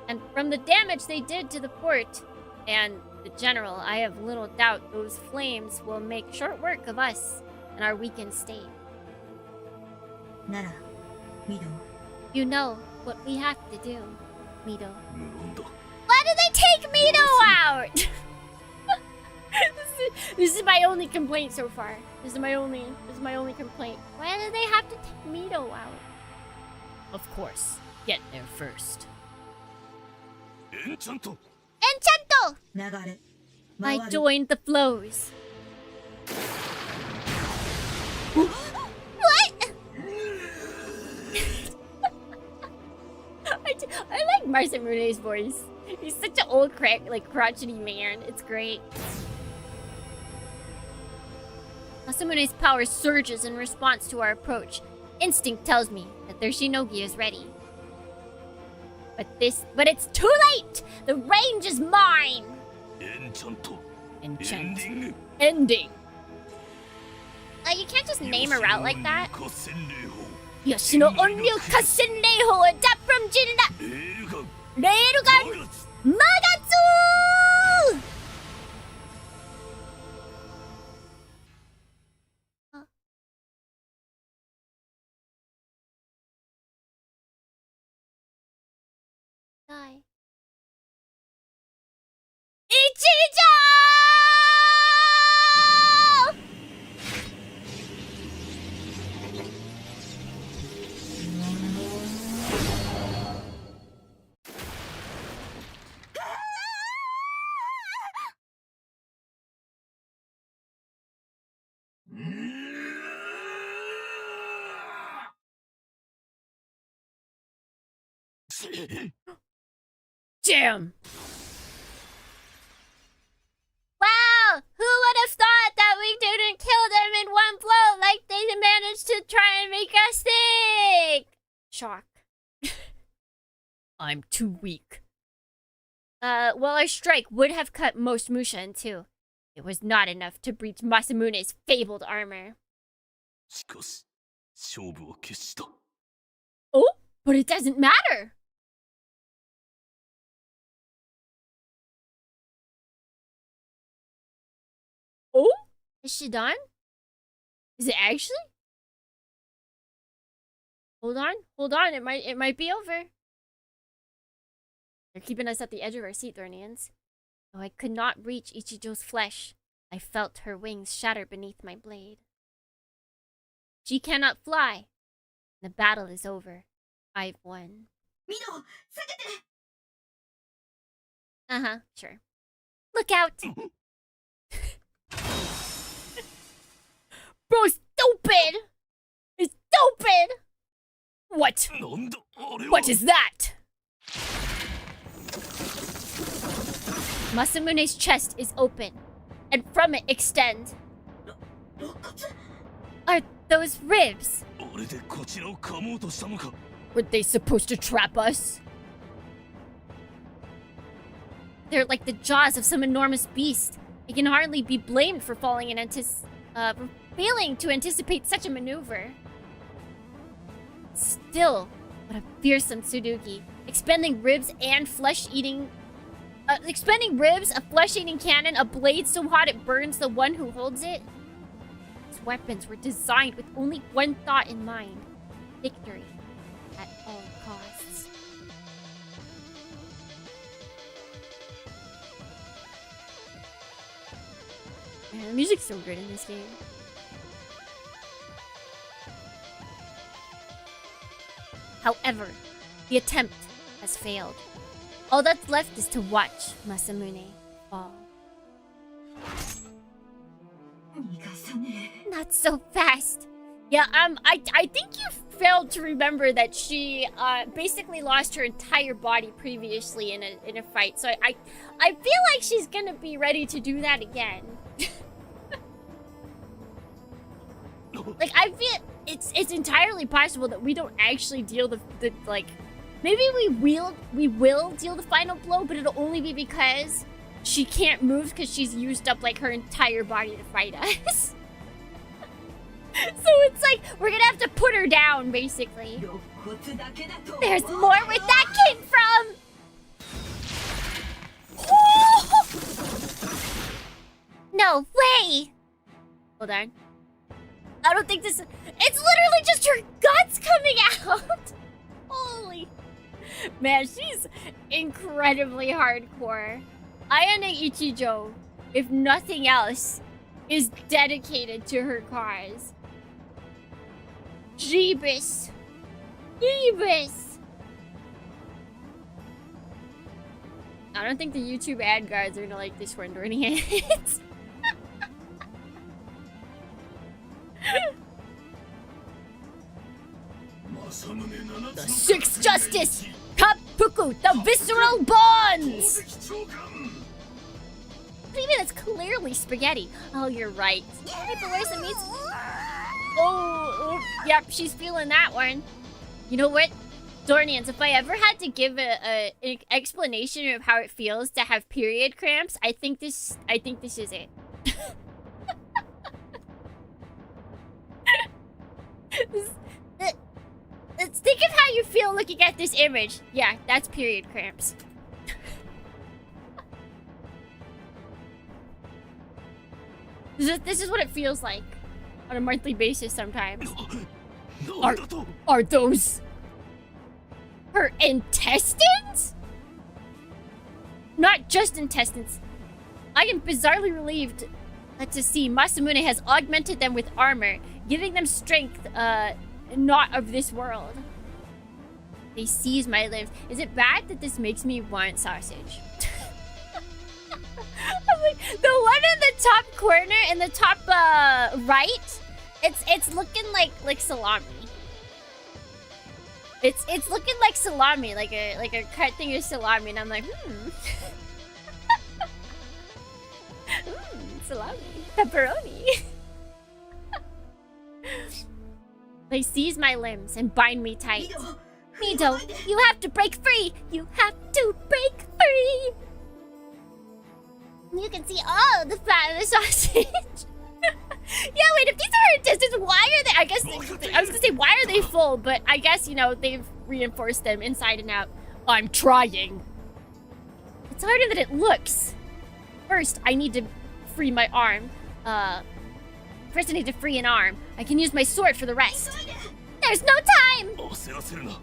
And from the damage they did to the fort and the general, I have little doubt those flames will make short work of us and our weakened state. You know what we have to do, Mido. Why did they take Mido out? This is my only complaint so far. This is my only complaint. Why did they have to take Mido out? Of course, get there first. Enchanto! I joined the flows. What? I like Masamune's voice. He's such an old crotchety man. It's great. Masamune's power surges in response to our approach. Instinct tells me that their Shinogi is ready. But it's too late! The range is mine! Enchant. Ending. You can't just name a route like that. Yoshino Onryu Kasenreiho, adapt from Jinda! Railgun Magatsu! Die. Ichijou! Jam! Wow! Who would have thought that we didn't kill them in one blow like they managed to try and make us think? Shock. I'm too weak. Well, our strike would have cut most Musha in two. It was not enough to breach Masamune's fabled armor. Oh? But it doesn't matter. Oh? Is she done? Is it actually? Hold on. Hold on. It might be over. They're keeping us at the edge of our seat, Thornians. Though I could not reach Ichijou's flesh, I felt her wings shatter beneath my blade. She cannot fly. The battle is over. I've won. Uh-huh, sure. Look out! Bro, stupid! It's stupid! What? What is that? Masamune's chest is open, and from it extend. Are those ribs? Were they supposed to trap us? They're like the jaws of some enormous beast. It can hardly be blamed for failing to anticipate such a maneuver. Still, what a fearsome Tsurugi. Expending ribs, a flesh-eating cannon, a blade so hot it burns the one who holds it. These weapons were designed with only one thought in mind: victory at all costs. Man, the music's so good in this game. However, the attempt has failed. All that's left is to watch Masamune fall. Not so fast. Yeah, I think you failed to remember that she basically lost her entire body previously in a fight. So I feel like she's gonna be ready to do that again. Like, I feel it's entirely possible that we don't actually deal the like, maybe we will deal the final blow, but it'll only be because she can't move because she's used up like her entire body to fight us. So it's like we're gonna have to put her down, basically. There's more where that came from. No way. Hold on. I don't think this... It's literally just her guts coming out! Holy... Man, she's incredibly hardcore. Ayane Ichijou, if nothing else, is dedicated to her cause. Jeebus. Jeebus. I don't think the YouTube ad guards are gonna like this one, during it. The sixth justice! Kappuku, the visceral bonds! What do you mean? It's clearly spaghetti. Oh, you're right. Hey, but where's the meat? Oh, yep, she's feeling that one. You know what? Dornians, if I ever had to give an explanation of how it feels to have period cramps, I think this is it. Let's think of how you feel looking at this image. Yeah, that's period cramps. This is what it feels like on a monthly basis sometimes. Are those her intestines? Not just intestines. I am bizarrely relieved to see Masamune has augmented them with armor, giving them strength, not of this world. They seize my limbs. Is it bad that this makes me want sausage? Like, the one in the top corner, in the top right, it's looking like salami. It's looking like salami, like a cut thing of salami, and I'm like, salami, pepperoni. They seize my limbs and bind me tight. Mido, you have to break free! You have to break free! You can see all the fat of the sausage. Yeah, wait, if these are intestines, why are they? I guess, I was gonna say, why are they full? But I guess, you know, they've reinforced them inside and out. I'm trying. It's harder than it looks. First, I need to free my arm. First I need to free an arm. I can use my sword for the rest. There's no time!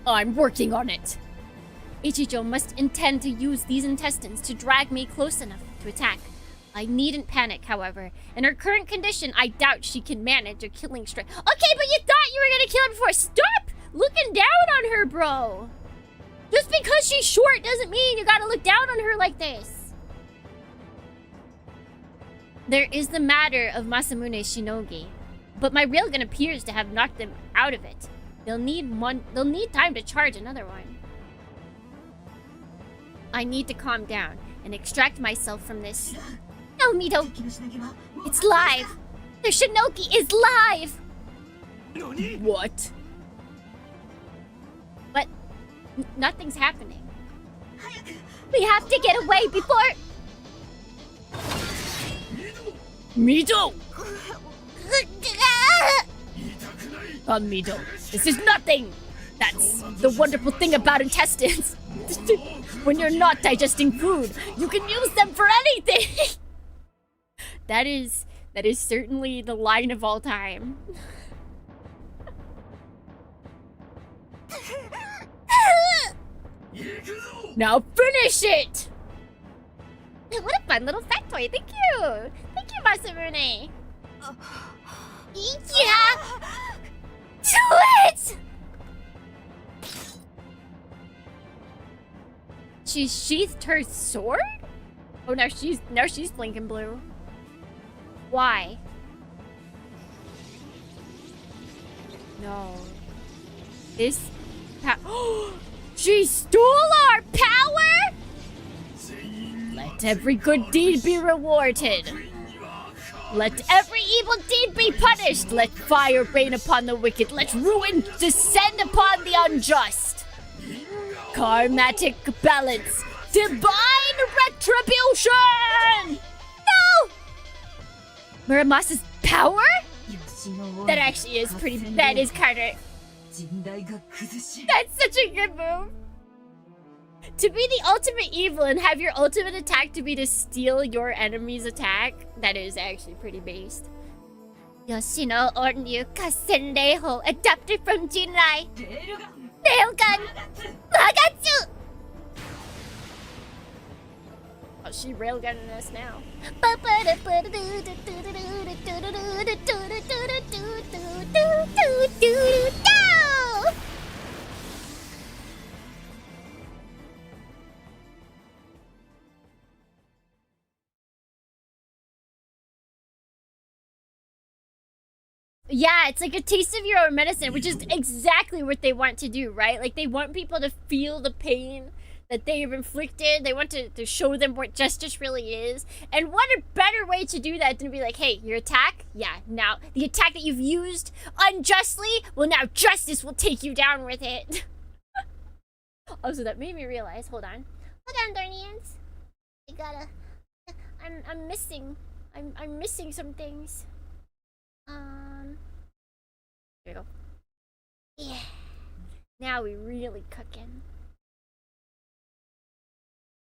I'm working on it. Ichijo must intend to use these intestines to drag me close enough to attack. I needn't panic, however. In her current condition, I doubt she can manage a killing strike. Okay, but you thought you were gonna kill her before. Stop looking down on her, bro. Just because she's short doesn't mean you gotta look down on her like this. There is the matter of Masamune's shinogi, but my railgun appears to have knocked them out of it. They'll need time to charge another one. I need to calm down and extract myself from this. No, Mito. It's live. The shinogi is live. What? But nothing's happening. We have to get away before... Mito! Mito, this is nothing! That's the wonderful thing about intestines. When you're not digesting food, you can use them for anything! That is certainly the line of all time. Now finish it! What a fun little factoid. Thank you! Thank you, Masamune! Yeah! Do it! She sheathed her sword? Oh, now she's blinking blue. Why? No. This she stole our power? Let every good deed be rewarded. Let every evil deed be punished. Let fire rain upon the wicked. Let ruin descend upon the unjust. Karmatic balance. Divine retribution! No! Muramasa's power? That actually is pretty... That is kind of... That's such a good move. To be the ultimate evil and have your ultimate attack to be to steal your enemy's attack, that is actually pretty based. Yoshino Ornyu Kasenreiho, adapted from Jinrai. Railgun! Magatsu! Oh, she railgunning us now. Yeah, it's like a taste of your own medicine, which is exactly what they want to do, right? Like, they want people to feel the pain that they have inflicted. They want to show them what justice really is. And what a better way to do that than to be like, hey, your attack? Yeah, now, the attack that you've used unjustly, well, now justice will take you down with it. Also, that made me realize, hold on, Darnians. I gotta, I'm missing some things. Here we go. Yeah. Now we really cooking.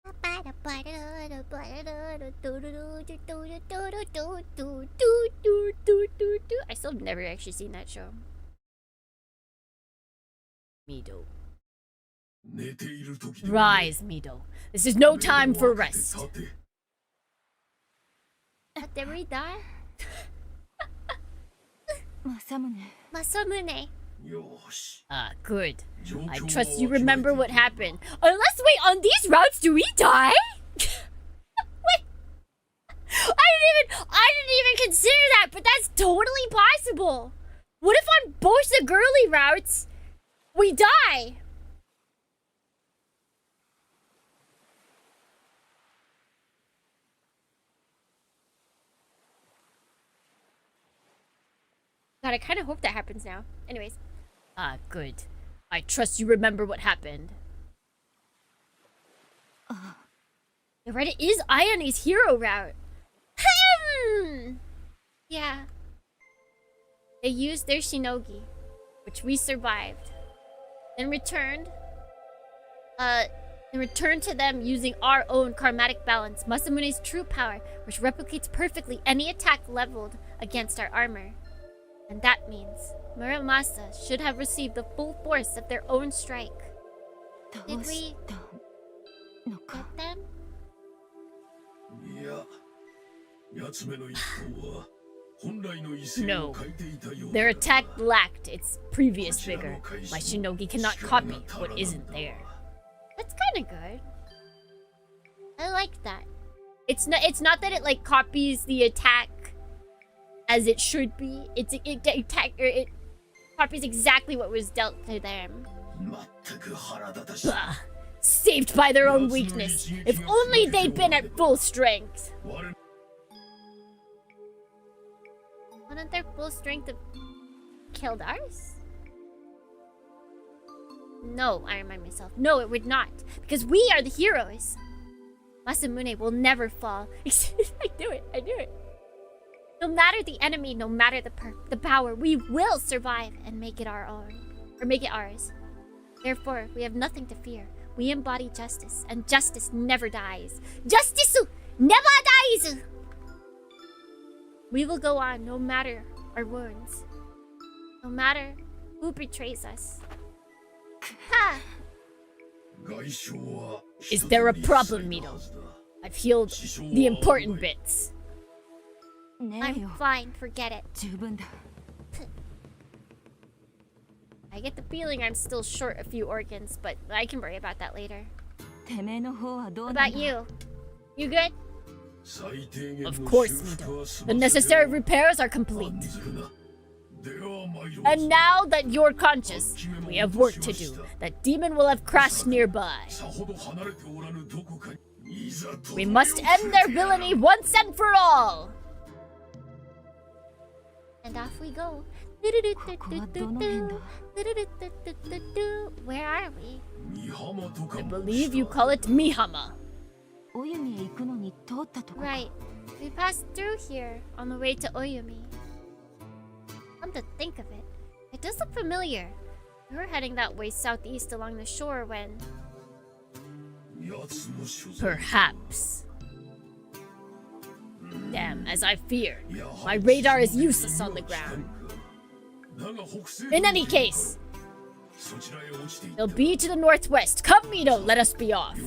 I still have never actually seen that show. Mido. Rise, Mido. This is no time for rest. Did we die? Masamune. Ah, good. I trust you remember what happened. Unless, wait, on these routes, do we die? Wait. I didn't even consider that, but that's totally possible. What if on both the girly routes, we die? God, I kind of hope that happens now. Anyways. Ah, good. I trust you remember what happened. You're right, it is Ayane's hero route. Yeah. They used their shinogi, which we survived. Then returned to them using our own karmatic balance, Masamune's true power, which replicates perfectly any attack leveled against our armor. And that means Muramasa should have received the full force of their own strike. Did we get them? No. Their attack lacked its previous vigor. My shinogi cannot copy what isn't there. That's kind of good. I like that. It's not that it like copies the attack as it should be. It copies exactly what was dealt to them. Bah. Saved by their own weakness. If only they'd been at full strength. Wouldn't their full strength have killed ours? No, I remind myself. No, it would not. Because we are the heroes. Masamune will never fall. I do it. No matter the enemy, no matter the power, we will survive and make it our own. Or make it ours. Therefore, we have nothing to fear. We embody justice, and justice never dies. Justice never dies! We will go on no matter our wounds. No matter who betrays us. Ha! Is there a problem, Mito? I've healed the important bits. I'm fine, forget it. I get the feeling I'm still short a few organs, but I can worry about that later. What about you? You good? Of course, Mito. The necessary repairs are complete. And now that you're conscious, we have work to do. That demon will have crashed nearby. We must end their villainy once and for all. And off we go. Where are we? I believe you call it Mihama. Right. We passed through here on the way to Oyumi. Come to think of it, it does look familiar. We were heading that way southeast along the shore when... Perhaps. Damn, as I feared. My radar is useless on the ground. In any case, they'll be to the northwest. Come, Mito, let us be off.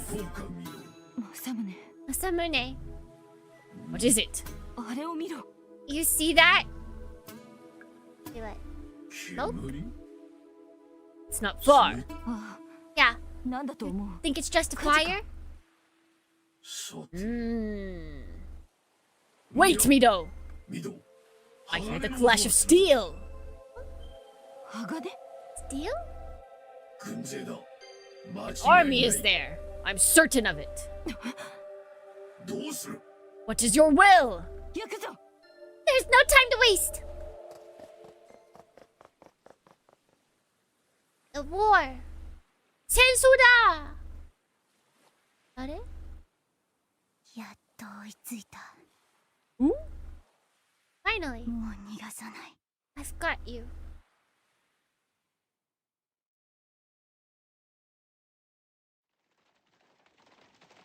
Masamune, What is it? you see that? See what? Nope. It's not far. Yeah. Think it's just a fire? Wait, Mito! I hear the clash of steel. Steel? An army is there. I'm certain of it. What is your will? There's no time to waste! The war! 戦争だ! あれ? やっと追いついた。 Finally, もう逃がさない。 I've got you.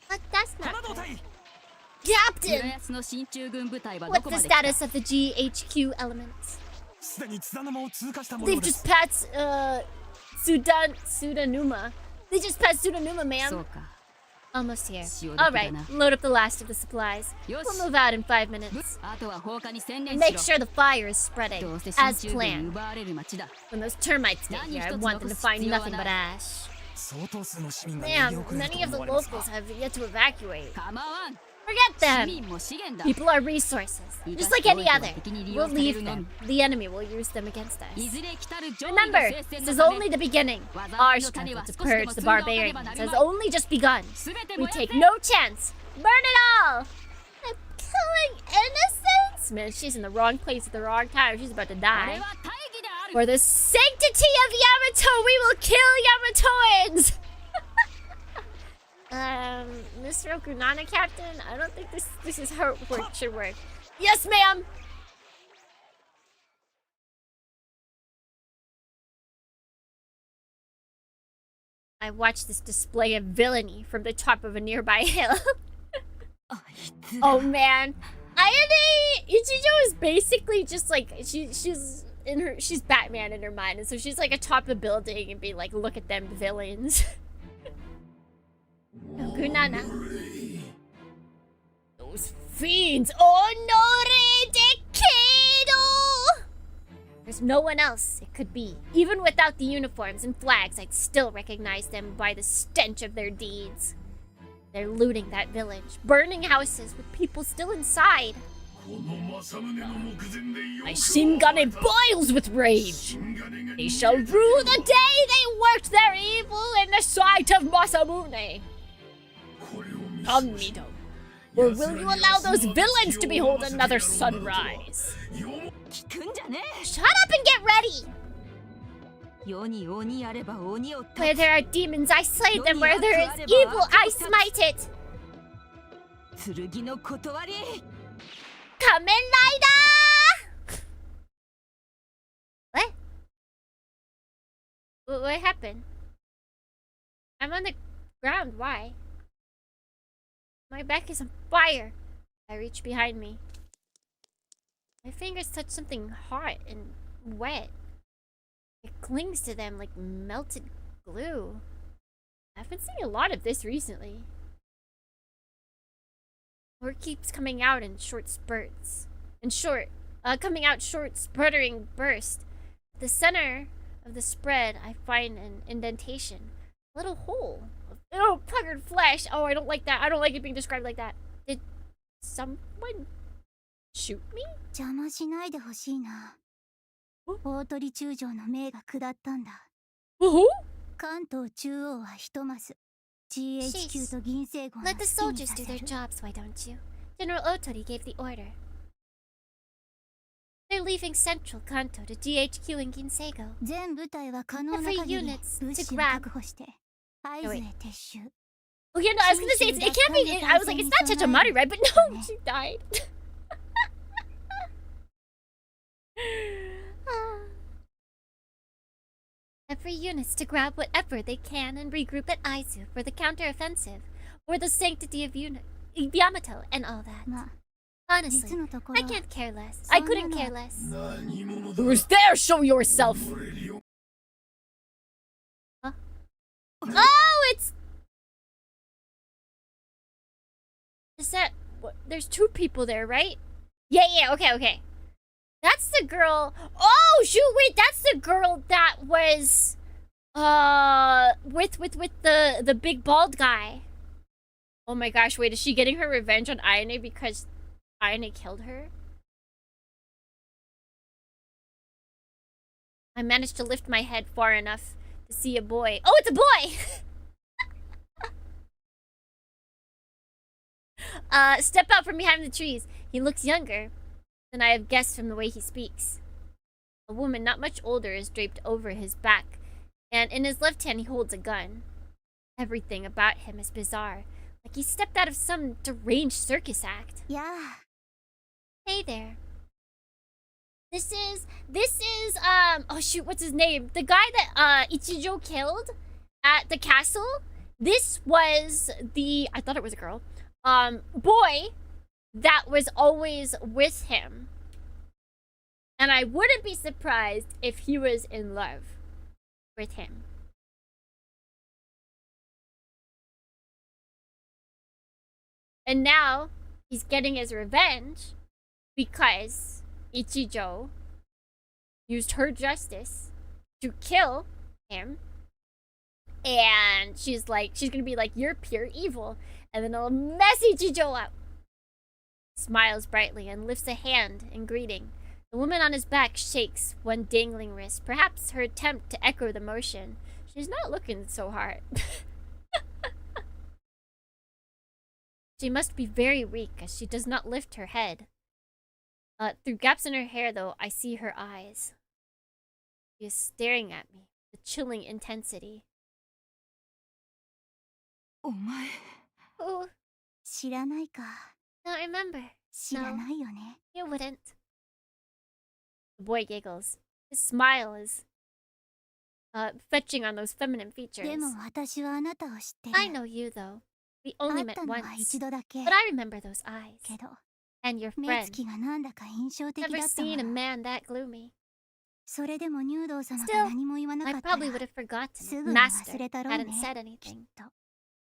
But that's not good. Captain! What's the status of the GHQ elements? They've just passed, Sudanuma. They just passed Sudanuma, ma'am. Almost here. Alright, load up the last of the supplies. We'll move out in 5 minutes. Make sure the fire is spreading, as planned. When those termites get here, I want them to find nothing but ash. Man, many of the locals have yet to evacuate. Forget them! People are resources, just like any other. We'll leave them. The enemy will use them against us. Remember, this is only the beginning. Our struggle to purge the barbarians has only just begun. We take no chance. Burn it all! I'm killing innocents? Man, she's in the wrong place at the wrong time. She's about to die. For the sanctity of Yamato, we will kill Yamatoans! Mr. Okunana, Captain? I don't think this is how it should work. Yes, ma'am! I watched this display of villainy from the top of a nearby hill. Oh man. Ichijou is basically just like she's Batman in her mind, and so she's like atop a building and being like, look at them villains. Kunana. Those fiends! Honore Dekedo! There's no one else it could be. Even without the uniforms and flags, I'd still recognize them by the stench of their deeds. They're looting that village, burning houses with people still inside. My Shingane boils with rage. They shall rue the day they worked their evil in the sight of Masamune. Come, Mido. Or will you allow those villains to behold another sunrise? Shut up and get ready! Where there are demons, I slay them. Where there is evil, I smite it. Kamen Rider! What? What happened? I'm on the ground, why? My back is on fire. I reach behind me. My fingers touch something hot and wet. It clings to them like melted glue. I've been seeing a lot of this recently. Or it keeps coming out in short spurts. Coming out short, spluttering bursts. At the center of the spread, I find an indentation. A little hole. Oh, puckered flesh. Oh, I don't like that. I don't like it being described like that. Did someone shoot me? 邪魔しないでほしいな。大鳥中将の命が下ったんだ。Who? 関東中央はひとまず GHQ と銀星号の Let the 好きに soldiers さ do せ their る。 jobs, why don't you? General Otori gave the order. They're leaving Central Kanto to GHQ in Ginseigo. 全部隊は可能な Every 限り units 物 to 資を grab. 確保して合図へ撤収。 Oh yeah, no, I was gonna say it can't be. I was like, it's not Chachamaru, right? But no, she died. Every units to grab whatever they can and regroup at Aizu for the counteroffensive, or the sanctity of Yamato and all that. まあ Honestly, 実のとこ I ろ can't care less. I couldn't care less. Who's there? Show yourself! Huh? Oh, it's... Is that... What? There's two people there, right? Yeah, okay. That's the girl... Oh, shoot, wait, that's the girl that was... With the big bald guy. Oh my gosh, wait, is she getting her revenge on Ayane because Ayane killed her? I managed to lift my head far enough to see a boy. Oh, it's a boy! Step out from behind the trees. He looks younger than I have guessed from the way he speaks. A woman not much older is draped over his back, and in his left hand he holds a gun. Everything about him is bizarre, like he stepped out of some deranged circus act. やあ Hey there. This is oh shoot, what's his name? The guy that Ichijo killed at the castle. This was I thought it was a girl. Boy that was always with him. And I wouldn't be surprised if he was in love with him. And now he's getting his revenge because Ichijo used her justice to kill him. And she's gonna be like, you're pure evil. And then it'll mess Ichijo up. Smiles brightly and lifts a hand in greeting. The woman on his back shakes one dangling wrist, perhaps her attempt to echo the motion. She's not looking so hard. She must be very weak as she does not lift her head. Through gaps in her hair, though, I see her eyes. She is staring at me with chilling intensity. お前 Oh, 知らないか don't remember. 知らないよね You wouldn't. The boy giggles. His smile is fetching on those feminine features. でも私はあなたを知ってる。 I know you though. We only 会っ met たのは once. 一度だけ。 But I remember those eyes. けど、 And your 目 friend. つきがなんだか印象的だ Never ったも seen a の。 man that gloomy. それでも入道様 Still, が何も言わなか I ったら probably would have forgotten す if ぐに Master 忘れたろう hadn't ね。 said きっ anything. と。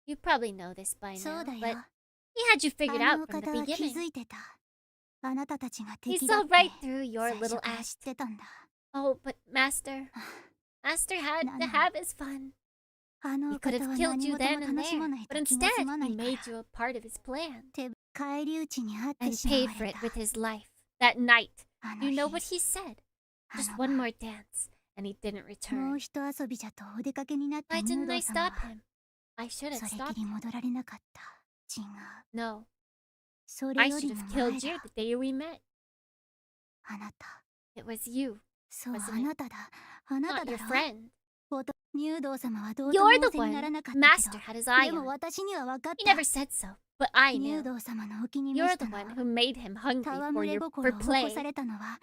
You probably know this by そう now, だ but よ。 he had you あ figured の out from 方 the は気 beginning. づいてた。あなたたちが He 敵だ saw って right through your 最初 little から知 act. ってたんだ。 Oh, but Master had to have his fun. あの He お could 方 have は killed 何 you 事 then も and 楽しま there, ない but と気が instead 済まな he いか made ら。 you a part of his plan. て返り討ちにあって And しまわ paid れ for it た。 with his life. That night, あの you 日 know what he said? あ Just の one 晩 more dance, and he didn't も return. う一遊びじゃとお出かけになった Why 入 didn't 道 I 様 stop は him? I should have それ stopped きり him. 戻られなかった。違う。 No, それ I よ should りも have 前 killed you だ。 the day we met. あなた。 It was you, そう、 wasn't あ it? なただ。あなた not だ your ろ。 friend. 入道様はどうと You're も the 仰せになら one なかったけ Master ど、 had his eye でも on. 私には分かっ He た。 never said so, but I 入 knew. 道様のお気に召 You're した the の one は、 who made him hungry 戯 for れ your 心 for を起こ play. されたのは、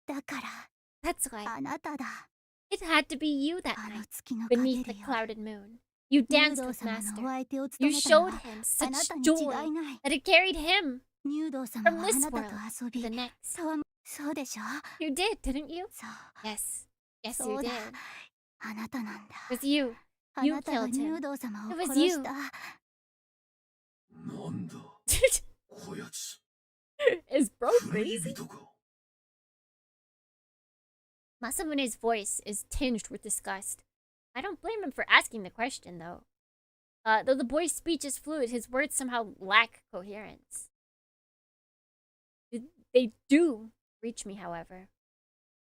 だから、 That's why あなただ。 it had to be you that あの night 月の beneath 陰 the でよ。 clouded moon. You 入 danced 道 with 様の Master. お相手を You 務めたの showed は、 him あ such なたに joy 違いない。 that it carried him 入道様 from はあ this なた world と遊 to び、 the next. そうでしょ。 You did, didn't you? そう、 Yes. Yes, そ you うだ。 did. あなたなんだ。 It was you. あ You なたが killed 入 him. 道様を It was 殺 you. した。なんだこやつ Is bro 古い crazy? 人か Masamune's voice is tinged with disgust. I don't blame him for asking the question, though. Though the boy's speech is fluid, his words somehow lack coherence. They do reach me, however.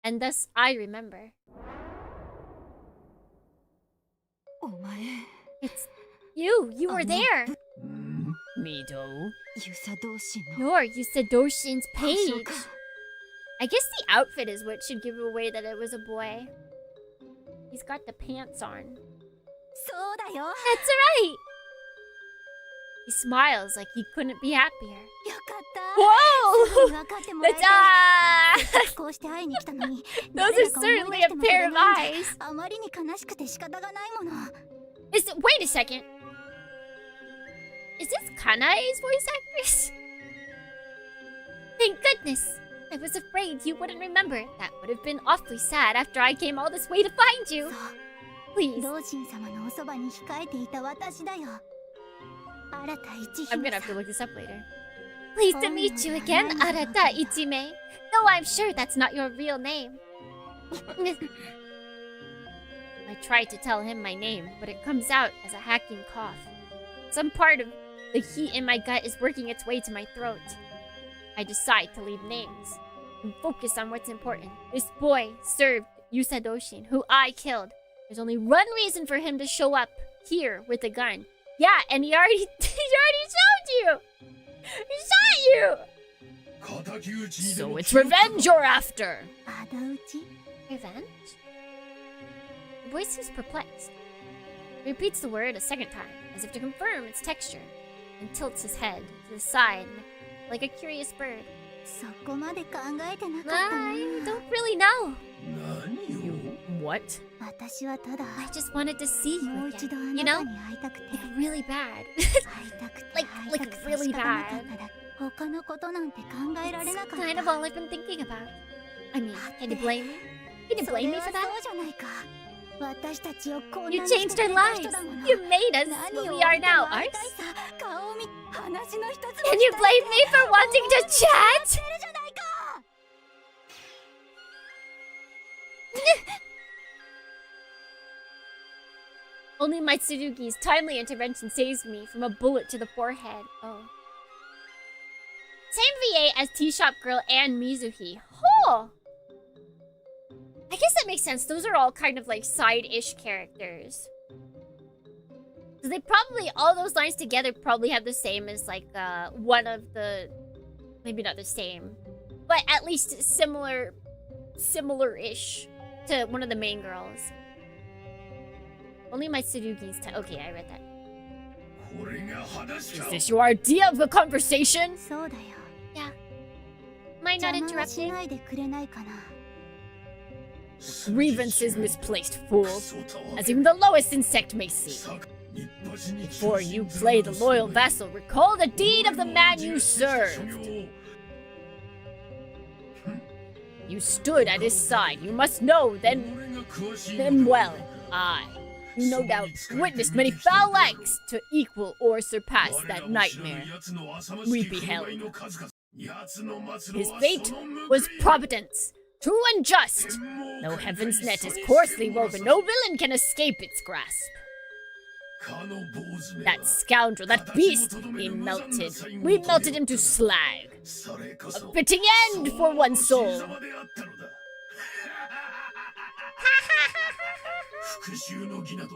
And thus I remember. お前、 It's you! You were there! うん Mido? 遊佐同士の。 You're Yusadoshin's あ、そう page! か。 I guess the outfit is what should give away that it was a boy. He's got the pants on. そうだよ。 That's right! He smiles like he couldn't be happier. よかった。 Whoa! 分かってもらえて。 Ah! こうして会いに来たのに。 Those 誰 are だか思い certainly 出 a してもく pair れ of ないんだ。 eyes. あまりに悲しくて仕方がないもの。 Wait a second. Is this Kanae's voice actress? Thank goodness. I was afraid you wouldn't remember. That would have been awfully sad after I came all this way to find you. そう。 Please. 同心様のおそばに控えていた私だよ。新た一 I'm 姫 gonna さ have to ん。 look this up later. Pleased to meet you again, Arata Ichime. Though I'm sure that's not your real name. I tried to tell him my name, but it comes out as a hacking cough. Some part of the heat in my gut is working its way to my throat. I decide to leave names and focus on what's important. This boy served Yusadoshin, who I killed. There's only one reason for him to show up here with a gun. Yeah, and he already showed you. He shot you. 敵討ちにで So も it's 決まった revenge you're after. 仇討ち。 Revenge? The boy seems perplexed. He repeats the word a second time, as if to confirm its texture, and tilts his head to the side like a curious bird. そこまで考えてなかった I な。 don't really know. 何を What? 私はただ I just wanted to see you もう一 again. 度あ You なた know? に会いたくて Like really bad. 会いたくて Like- 会い like たくて really 仕方なかった bad. だ。他のことなんて考えられな It's かった。 kind of all I've been thinking about. I mean, can you blame me? Can you そ blame れ me は for そ that? うじゃないか。私たちをこんな You にして changed く our れた lives. 人だもの。 You made us 何 what を we are 相手 now. も会い Ours? たいさ。顔を見、話の一つも Can you blame me for wanting to chat? してるじゃないか。 Only my Tsurugi's timely intervention saves me from a bullet to the forehead. Oh. Same VA as Tea Shop Girl and Mizuhi. Oh! I guess that makes sense. Those are all kind of like side-ish characters. So they probably, all those lines together probably have the same as like one of the, maybe not the same, but at least similar-ish to one of the main girls. Only my Tsurugi's okay, I read that. これが話 Is か this your idea of a conversation? そうだよ。 Am I not 邪魔はし interrupting? ないでくれないかな。Grievance is misplaced, fool, as even the lowest insect may see. Before you play the loyal vassal, recall the deed of the man you served. You stood at his side. You must know then well. You no doubt witnessed many foul acts to equal or surpass that nightmare we beheld. His fate was providence, true and just. Though heaven's net is coarsely woven, no villain can escape its grasp. That scoundrel, that beast, we melted him to slag. A fitting end for one soul.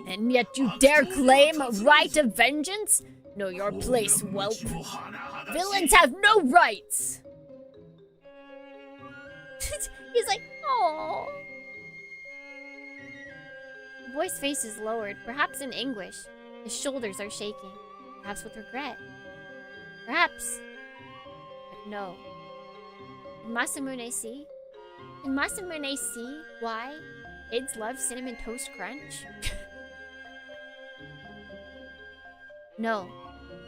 And yet you dare claim a right of vengeance? Know your place, whelp. Villains have no rights. He's like, oh. The boy's face is lowered, perhaps in anguish. His shoulders are shaking, perhaps with regret. Perhaps. But no. Can Masamune see? Can Masamune see why kids love Cinnamon Toast Crunch? No.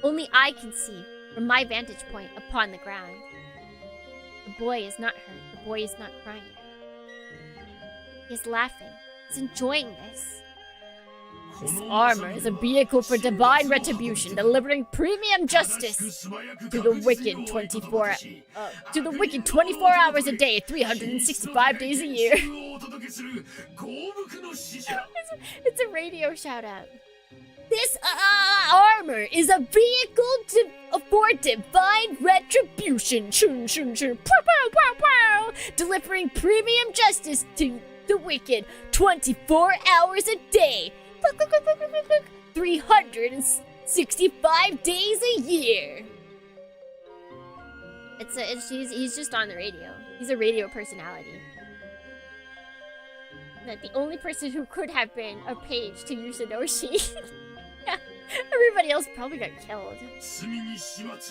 Only I can see, from my vantage point, upon the ground. The boy is not hurt. The boy is not crying. He is laughing. He's enjoying this. This armor is a vehicle for divine retribution, delivering premium justice to the wicked 24 hours a day, 365 days a year. It's a radio shout out. This armor is a vehicle for divine retribution. Shun, shun, shun. Pow, pow, pow, pow. Delivering premium justice to the wicked 24 hours a day. 365 days a year. He's just on the radio. He's a radio personality. That the only person who could have been a page to Yusanoshi. Everybody else probably got killed.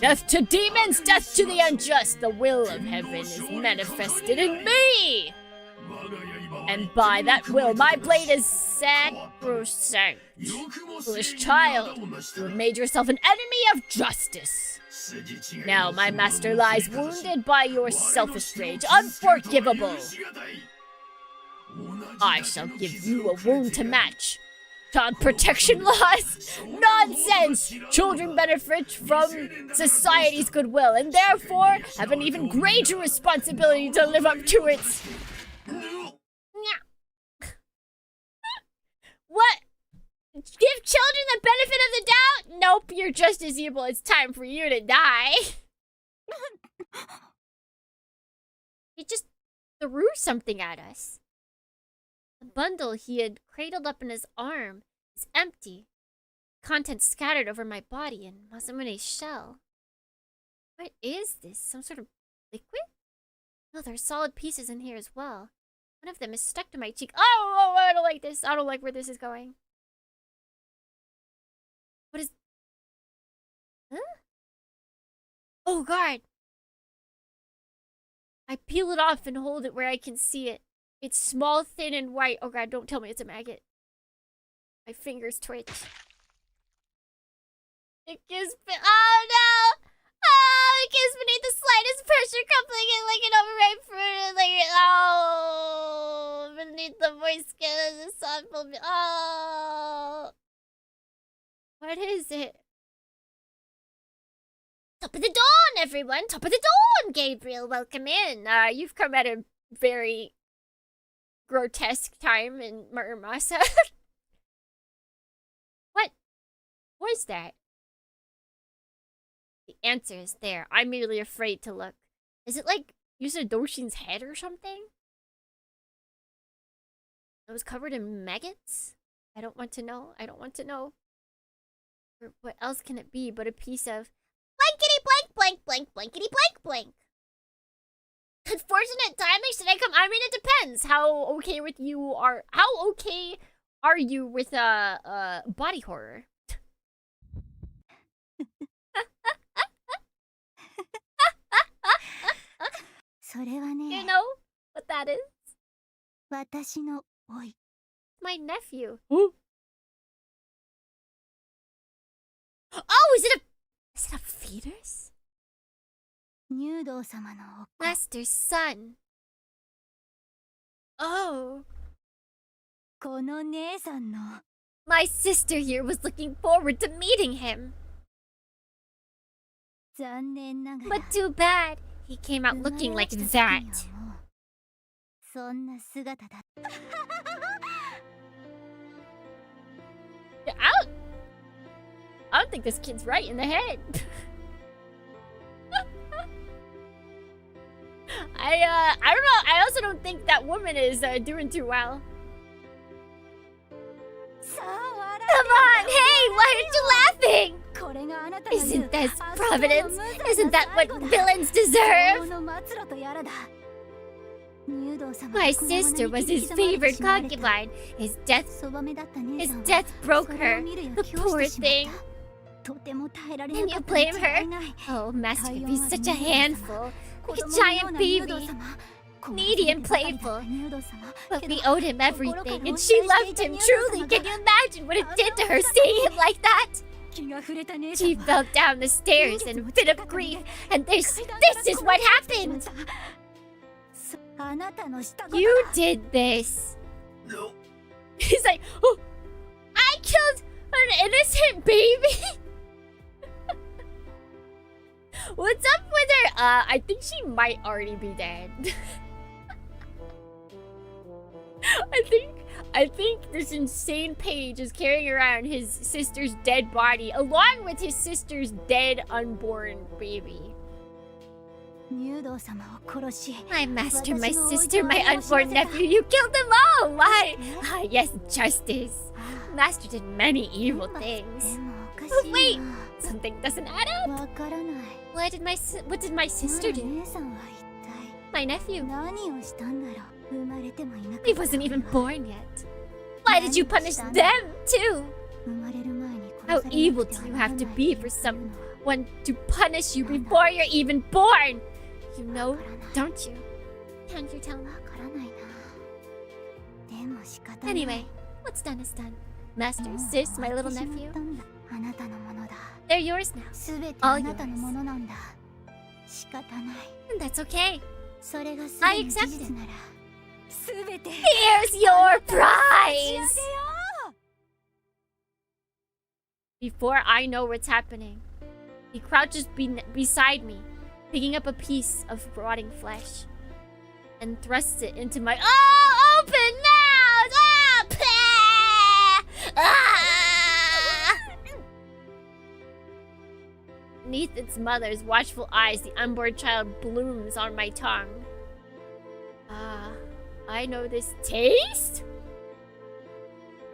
Death to demons, death to the unjust. The will of heaven is manifested in me. And by that will, my blade is sacrosanct. Foolish child, you have made yourself an enemy of justice. Now my master lies wounded by your selfish rage, unforgivable. I shall give you a wound to match. Child protection laws? Nonsense! Children benefit from society's goodwill and therefore have an even greater responsibility to live up to its... What? Give children the benefit of the doubt? Nope, you're just as evil. It's time for you to die. He just threw something at us. The bundle he had cradled up in his arm is empty. Contents scattered over my body and Masamune's shell. What is this? Some sort of liquid? No, there are solid pieces in here as well. One of them is stuck to my cheek. Oh, I don't like this. I don't like where this is going. What is... Huh? Oh, God. I peel it off and hold it where I can see it. It's small, thin, and white. Oh, God, don't tell me it's a maggot. My fingers twitch. It gives... Oh, no! Oh, it gives beneath the slightest pressure, coupling it like an overripe fruit. Like, oh, beneath the moist skin of the soft pulp. Oh. What is it? Top of the dawn, everyone! Top of the dawn, Gabriel! Welcome in. You've come at a very grotesque time in Muramasa. What was that? The answer is there. I'm merely afraid to look. Is it like Yusadoshin's head or something? It was covered in maggots? I don't want to know. I don't want to know. Or what else can it be but a piece of blankety blank blank blank blankety blank blank? Unfortunate timing. Should I come? I mean, it depends. How okay with you are? How okay are you with body horror? You know what that is? 私の老い。 My nephew. Ooh. Oh, is it a fetus? 入道様のお子。 Master's son. Oh. この姉さんの My sister here was looking forward to meeting him. 残念ながら But too bad. He came out looking like 生まれ落ちた that. 時にはもうそんな姿だ。 Yeah, I don't think this kid's right in the head. I don't know. I also don't think that woman is doing too well. さあ笑 Come on, hey, why aren't you laughing? う。これがあなたの言う Isn't that あ Providence? そこの無残 Isn't な that what 最後だ。 villains 法 deserve? の末路とやらだ。入道様 My がこのまま sister に was 切り his 刻まれて favorite しまわれた。 concubine. His death そばめだった姉 his さんは death broke それを her. 見るや The 気をし poor てしまっ thing. た。とても耐えられ Can な you かったに blame 違い her? ない。 Oh, Master could 体 be 温は such a 入道様。 handful. 子 Like a 供のよう giant な入道 baby. 様。 Needy and playful. 入道様。 But けど we owed him everything, and she loved him truly. Can you imagine what it did to her seeing him like that? 気が触れた姉 She 様。 fell down the stairs in a fit of grief, and this is what happened. あなたのしたこと。 You did this. No. He's like, oh, I killed an innocent baby. what's up with her? I think she might already be dead. I think this insane page is carrying around his sister's dead body along with his sister's dead unborn baby. 入道様を殺し。 My master, my sister, my unborn nephew, you killed them all! Why? Ah, yes, justice. Master did many evil で things. もおかしい Wait. な。 Something doesn't add up. わからない。 What did what did my sister なら do? 姉さんは一 My nephew. 体何をしたんだろう。生まれてもいなかった。 He wasn't even born yet. Why did you punish them too? 生まれる前に How 殺されな evil くて do は you なら have ない to って be いう for のは someone to punish you before you're even born? You know, don't you? Can't you tell me? わからないな。でも仕方ない。 Anyway, what's done is done. Master, もう sis, my 終わ little ってしまっ nephew. たんだ。あなたのものだ。 They're yours now. すべて All あなたのものなんだ。仕方ない。 And that's okay. それがす I べて accept 事実なら。すべて。 Here's your prize! Before I know what's happening, he crouches beside me, picking up a piece of rotting flesh and thrusts it into my Open mouth! Ah! Ah! Beneath its mother's watchful eyes, the unborn child blooms on my tongue. Ah, I know this taste?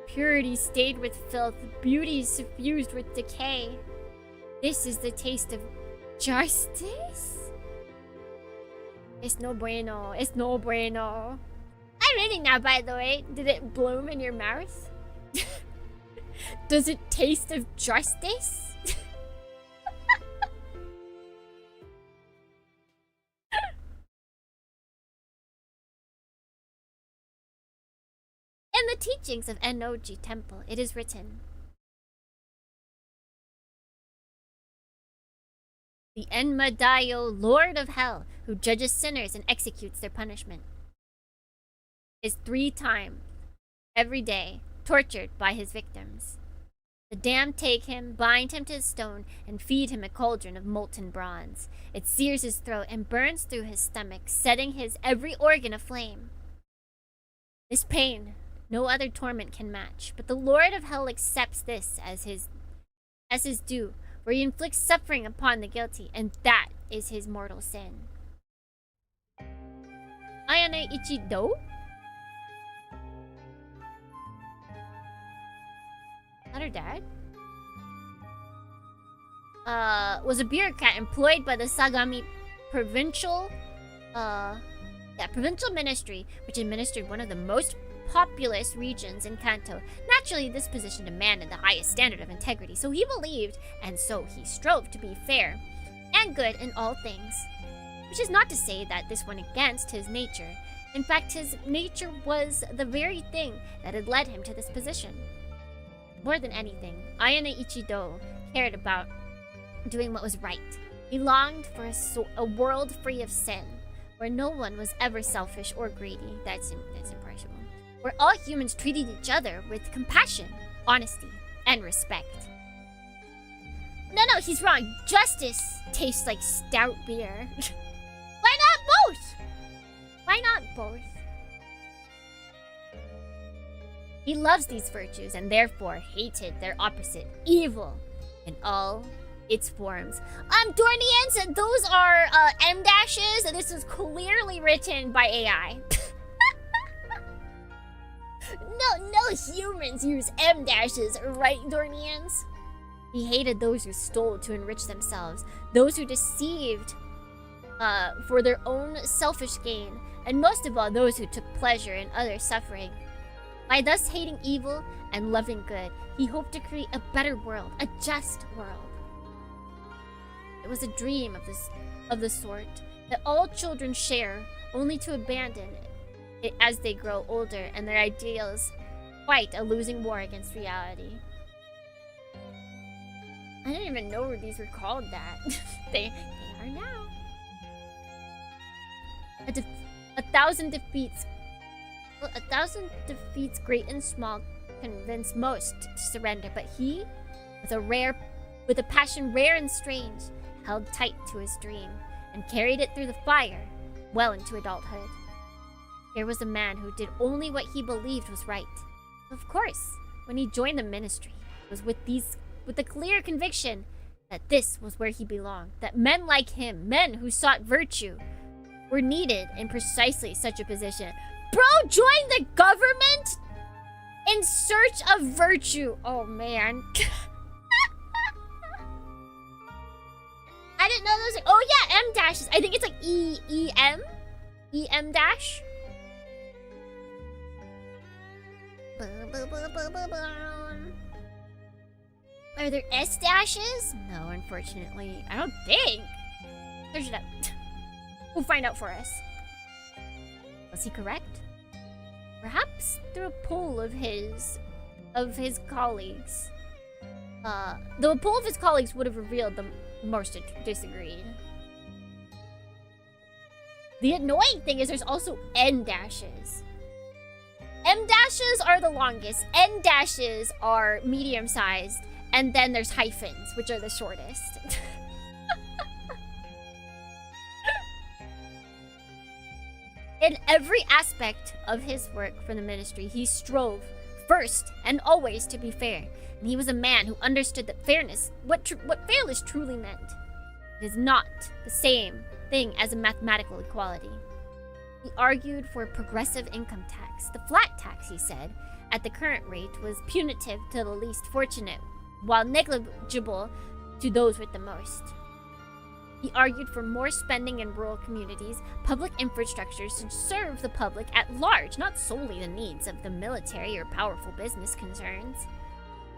Purity stained with filth, beauty suffused with decay. This is the taste of justice? Es no bueno, es no bueno. I'm ready now, by the way. Did it bloom in your mouth? Does it taste of justice? In the teachings of Ennoji Temple, it is written, The Enmadayo, Lord of Hell, who judges sinners and executes their punishment, is 3 times every day tortured by his victims. The damned take him, bind him to a stone, and feed him a cauldron of molten bronze. It sears his throat and burns through his stomach, setting his every organ aflame. This pain no other torment can match, but the Lord of Hell accepts this as his due, where he inflicts suffering upon the guilty, and that is his mortal sin. Ayane Ichijo? Not her dad? Was a bureaucrat employed by the Sagami provincial ministry, which administered one of the most populous regions in Kanto. Naturally, this position demanded the highest standard of integrity, so he believed, and so he strove to be fair and good in all things. Which is not to say that this went against his nature. In fact, his nature was the very thing that had led him to this position. More than anything, Ayane Ichijo cared about doing what was right. He longed for a world free of sin, where no one was ever selfish or greedy. That's impartial. Where all humans treated each other with compassion, honesty, and respect. No, he's wrong. Justice tastes like stout beer. Why not both? Why not both? He loves these virtues and therefore hated their opposite, evil, in all its forms. Dornians, those are M dashes, and this is clearly written by AI. No humans use M dashes, right, Dornians? He hated those who stole to enrich themselves, those who deceived for their own selfish gain, and most of all, those who took pleasure in others' suffering. By thus hating evil and loving good, he hoped to create a better world, a just world. It was a dream of the sort that all children share, only to abandon it as they grow older and their ideals fight a losing war against reality. I didn't even know these were called that. They are now. A thousand defeats great and small convince most to surrender, but he, with a passion rare and strange, held tight to his dream and carried it through the fire well into adulthood. Here was a man who did only what he believed was right. Of course, when he joined the ministry, it was with the clear conviction that this was where he belonged, that men like him, men who sought virtue, were needed in precisely such a position. Bro joined the government in search of virtue. Oh man. I didn't know those. Oh yeah, M dashes. I think it's like EM dash. Are there S dashes? No, unfortunately. I don't think. Search it up. We'll find out for us. Was he correct? Perhaps through a poll of his colleagues. Though a poll of his colleagues would have revealed the most disagreed. The annoying thing is there's also N dashes. M dashes are the longest. N dashes are medium-sized. And then there's hyphens, which are the shortest. In every aspect of his work for the ministry, he strove first and always to be fair. And he was a man who understood that fairness, what fairness truly meant. It is not the same thing as a mathematical equality. He argued for a progressive income tax. The flat tax, he said, at the current rate was punitive to the least fortunate, while negligible to those with the most. He argued for more spending in rural communities, public infrastructures to serve the public at large, not solely the needs of the military or powerful business concerns.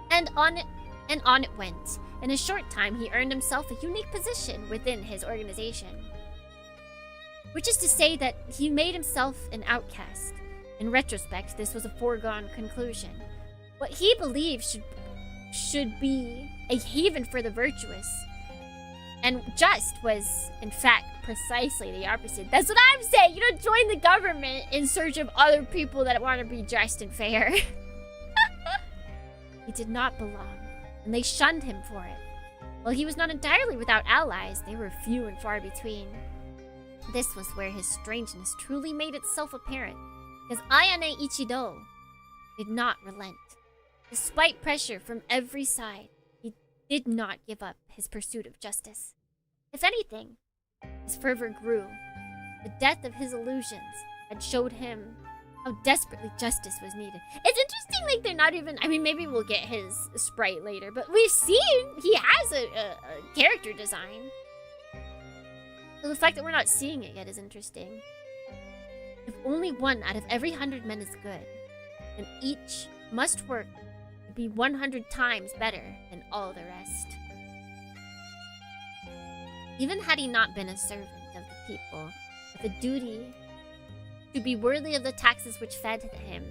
And on it went. In a short time, he earned himself a unique position within his organization. Which is to say that he made himself an outcast. In retrospect, this was a foregone conclusion. What he believed should be a haven for the virtuous and just was, in fact, precisely the opposite. That's what I'm saying. You don't join the government in search of other people that want to be just and fair. He did not belong, and they shunned him for it. While he was not entirely without allies, they were few and far between. This was where his strangeness truly made itself apparent, because Ayane Ichijo did not relent. Despite pressure from every side, he did not give up his pursuit of justice. If anything, his fervor grew. The death of his illusions had showed him how desperately justice was needed. It's interesting, like, they're not even... I mean, maybe we'll get his sprite later, but we've seen he has a character design. So the fact that we're not seeing it yet is interesting. If only one out of every 100 men is good, then each must work to be 100 times better than all the rest. Even had he not been a servant of the people, with a duty to be worthy of the taxes which fed him,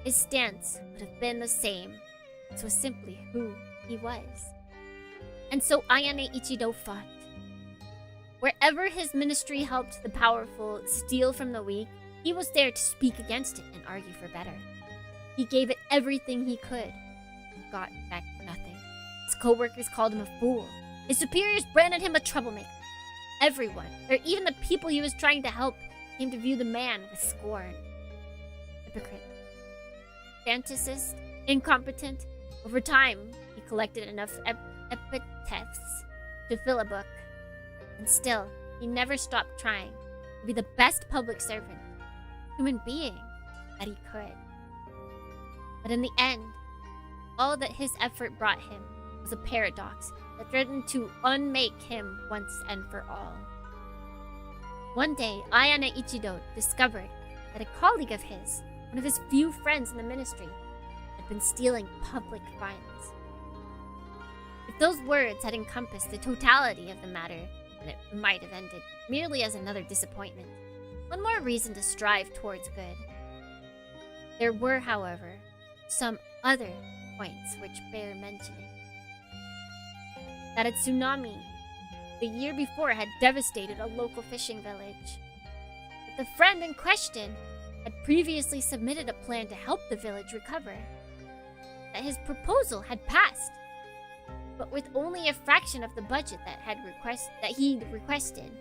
his stance would have been the same. This was simply who he was. And so Ayane Ichido fought. Wherever his ministry helped the powerful steal from the weak, he was there to speak against it and argue for better. He gave it everything he could and got back nothing. His co-workers called him a fool. His superiors branded him a troublemaker. Everyone, or even the people he was trying to help, came to view the man with scorn. Hypocrite. Fantasist. Incompetent. Over time, he collected enough epithets to fill a book. And still, he never stopped trying to be the best public servant, human being, that he could. But in the end, all that his effort brought him was a paradox that threatened to unmake him once and for all. One day, Ayane Ichido discovered that a colleague of his, one of his few friends in the ministry, had been stealing public funds. If those words had encompassed the totality of the matter, then it might have ended merely as another disappointment. One more reason to strive towards good. There were, however, some other points which bear mentioning. That a tsunami the year before had devastated a local fishing village. That the friend in question had previously submitted a plan to help the village recover. That his proposal had passed, but with only a fraction of the budget that he'd requested.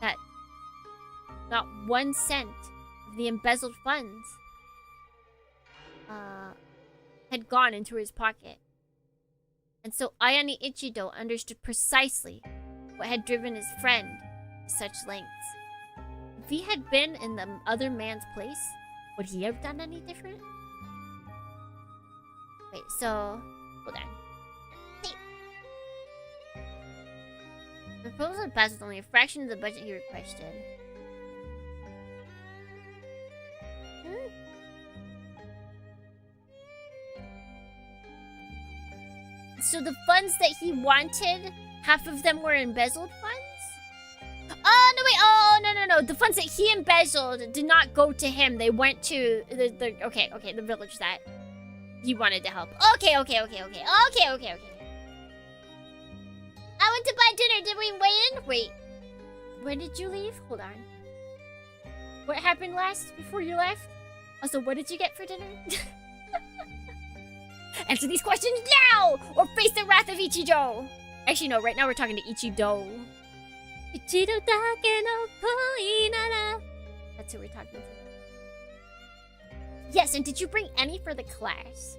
That not 1 cent of the embezzled funds had gone into his pocket. And so Ayane Ichido understood precisely what had driven his friend to such lengths. If he had been in the other man's place, would he have done any different? Wait, so hold on. The proposal passed with only a fraction of the budget he requested. So the funds that he wanted, half of them were embezzled funds? Oh, no, wait. Oh, no. The funds that he embezzled did not go to him. They went to the village that he wanted to help. Okay. I went to buy dinner. Did we win? Wait. Where did you leave? Hold on. What happened last before you left? Also, what did you get for dinner? Answer these questions now, or face the wrath of Ichijo. Actually, no. Right now we're talking to Ichido. Ichido dake no koi nara. That's who we're talking to. Yes, and did you bring any for the class?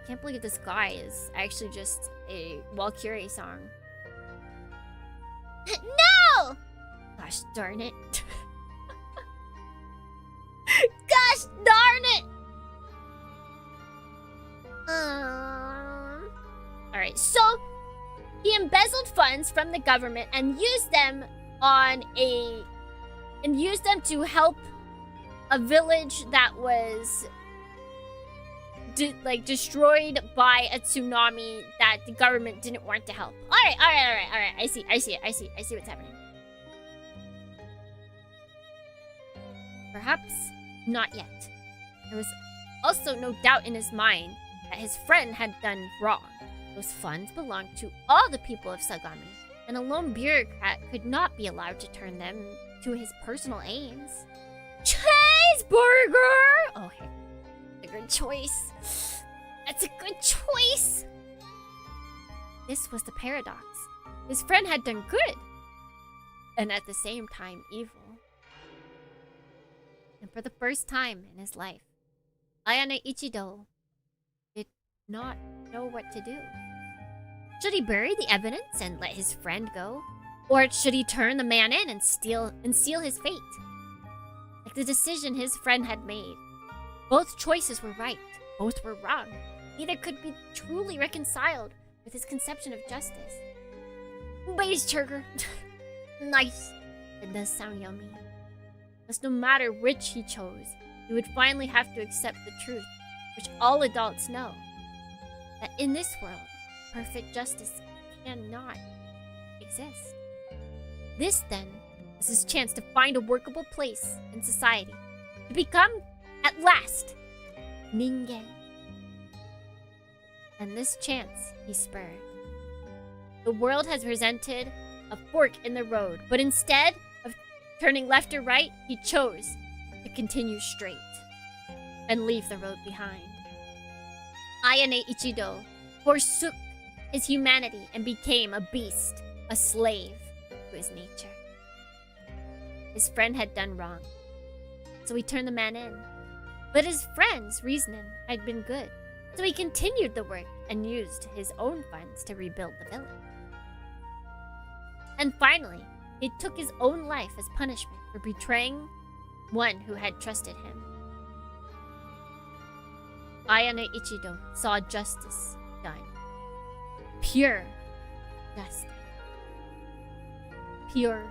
Can't believe this guy is actually just a Valkyrie song. No! Gosh darn it. Gosh darn it! Alright, so he embezzled funds from the government and used them to help a village that was destroyed by a tsunami that the government didn't want to help. Alright. I see what's happening. Perhaps not yet. There was also no doubt in his mind that his friend had done wrong. Those funds belonged to all the people of Sagami, and a lone bureaucrat could not be allowed to turn them to his personal aims. Cheeseburger! Oh, hey. A good choice. That's a good choice! This was the paradox. His friend had done good, and at the same time evil. And for the first time in his life, Ayane Ichido did not know what to do. Should he bury the evidence and let his friend go? Or should he turn the man in and seal his fate? Like the decision his friend had made. Both choices were right, both were wrong. Neither could be truly reconciled with his conception of justice. Base Churger. Nice. It does sound yummy. As no matter which he chose, he would finally have to accept the truth, which all adults know. That in this world, perfect justice cannot exist. This, then, is his chance to find a workable place in society, to become, at last, ningen. And this chance he spurred. The world has presented a fork in the road, but instead of turning left or right, he chose to continue straight and leave the road behind. Ayane Ichijo forsook his humanity and became a beast, a slave to his nature. His friend had done wrong, so he turned the man in. But his friend's reasoning had been good, so he continued the work and used his own funds to rebuild the village. And finally, he took his own life as punishment for betraying one who had trusted him. Ayane Ichijo saw justice done. Pure justice. Pure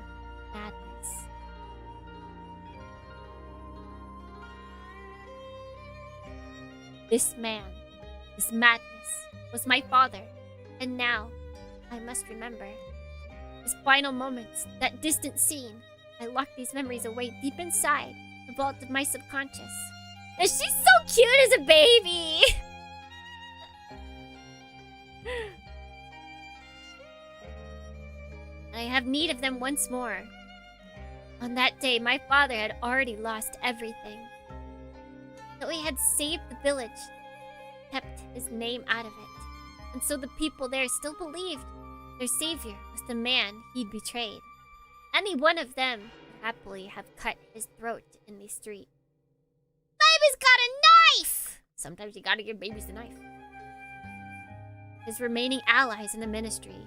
madness. This man, this madness, was my father, and now I must remember. His final moments, that distant scene, I locked these memories away deep inside the vault of my subconscious. And she's so cute as a baby! I have need of them once more. On that day, my father had already lost everything. Though he had saved the village, kept his name out of it. And so the people there still believed their savior was the man he'd betrayed. Any one of them would happily have cut his throat in the street. Baby's got a knife! Sometimes you gotta give babies the knife. His remaining allies in the ministry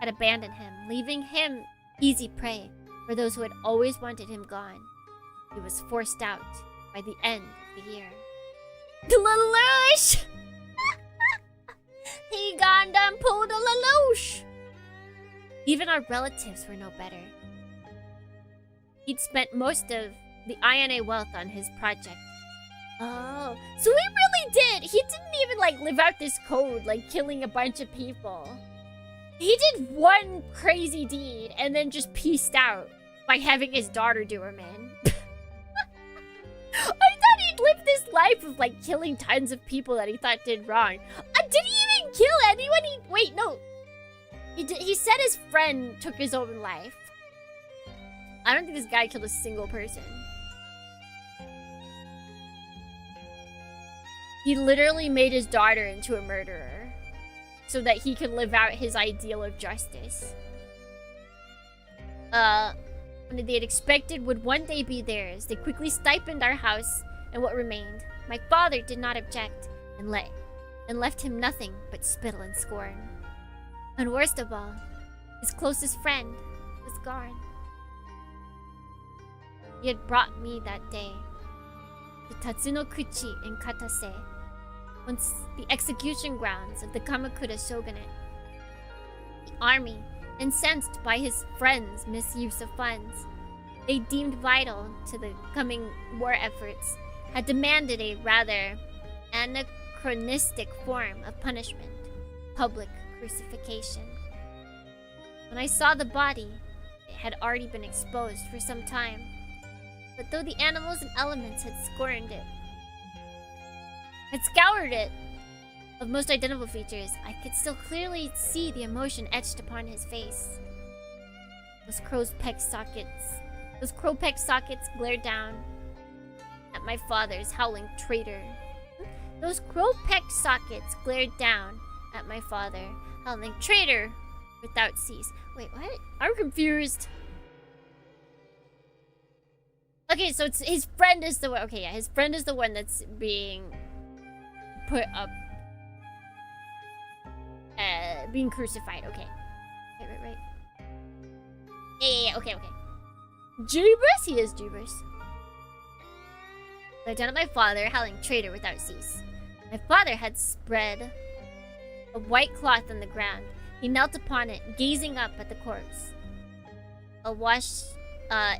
had abandoned him, leaving him easy prey for those who had always wanted him gone. He was forced out by the end of the year. Lelouch! He gone done pulled a lelouch! Even our relatives were no better. He'd spent most of the Ayane wealth on his project. Oh, so he really did! He didn't even, live out this code, killing a bunch of people. He did one crazy deed and then just pieced out by having his daughter do him in. I thought he'd lived this life of, killing tons of people that he thought did wrong. Did he even kill anyone? Wait, no. He said his friend took his own life. I don't think this guy killed a single person. He literally made his daughter into a murderer so that he could live out his ideal of justice. What they had expected would one day be theirs. They quickly stipend our house and what remained. My father did not object and left him nothing but spittle and scorn. And worst of all, his closest friend was gone. He had brought me that day to Tatsunokuchi in Katase, once the execution grounds of the Kamakura shogunate. The army, incensed by his friends' misuse of funds they deemed vital to the coming war efforts, had demanded a rather anachronistic form of punishment, public crucifixion. When I saw the body, it had already been exposed for some time. But though the animals and elements had scoured it of most identical features, I could still clearly see the emotion etched upon his face. Those crow-pecked sockets glared down at my father's howling traitor. Those crow-pecked sockets glared down at my father, howling traitor without cease. Wait, what? I'm confused. Okay, so it's his friend is the one. Okay, yeah, his friend is the one that's being put up, being crucified. Okay, right. Yeah. Okay. Jeebus, he is Jeebus. I down at my father, howling traitor without cease. My father had spread a white cloth on the ground. He knelt upon it, gazing up at the corpse, awash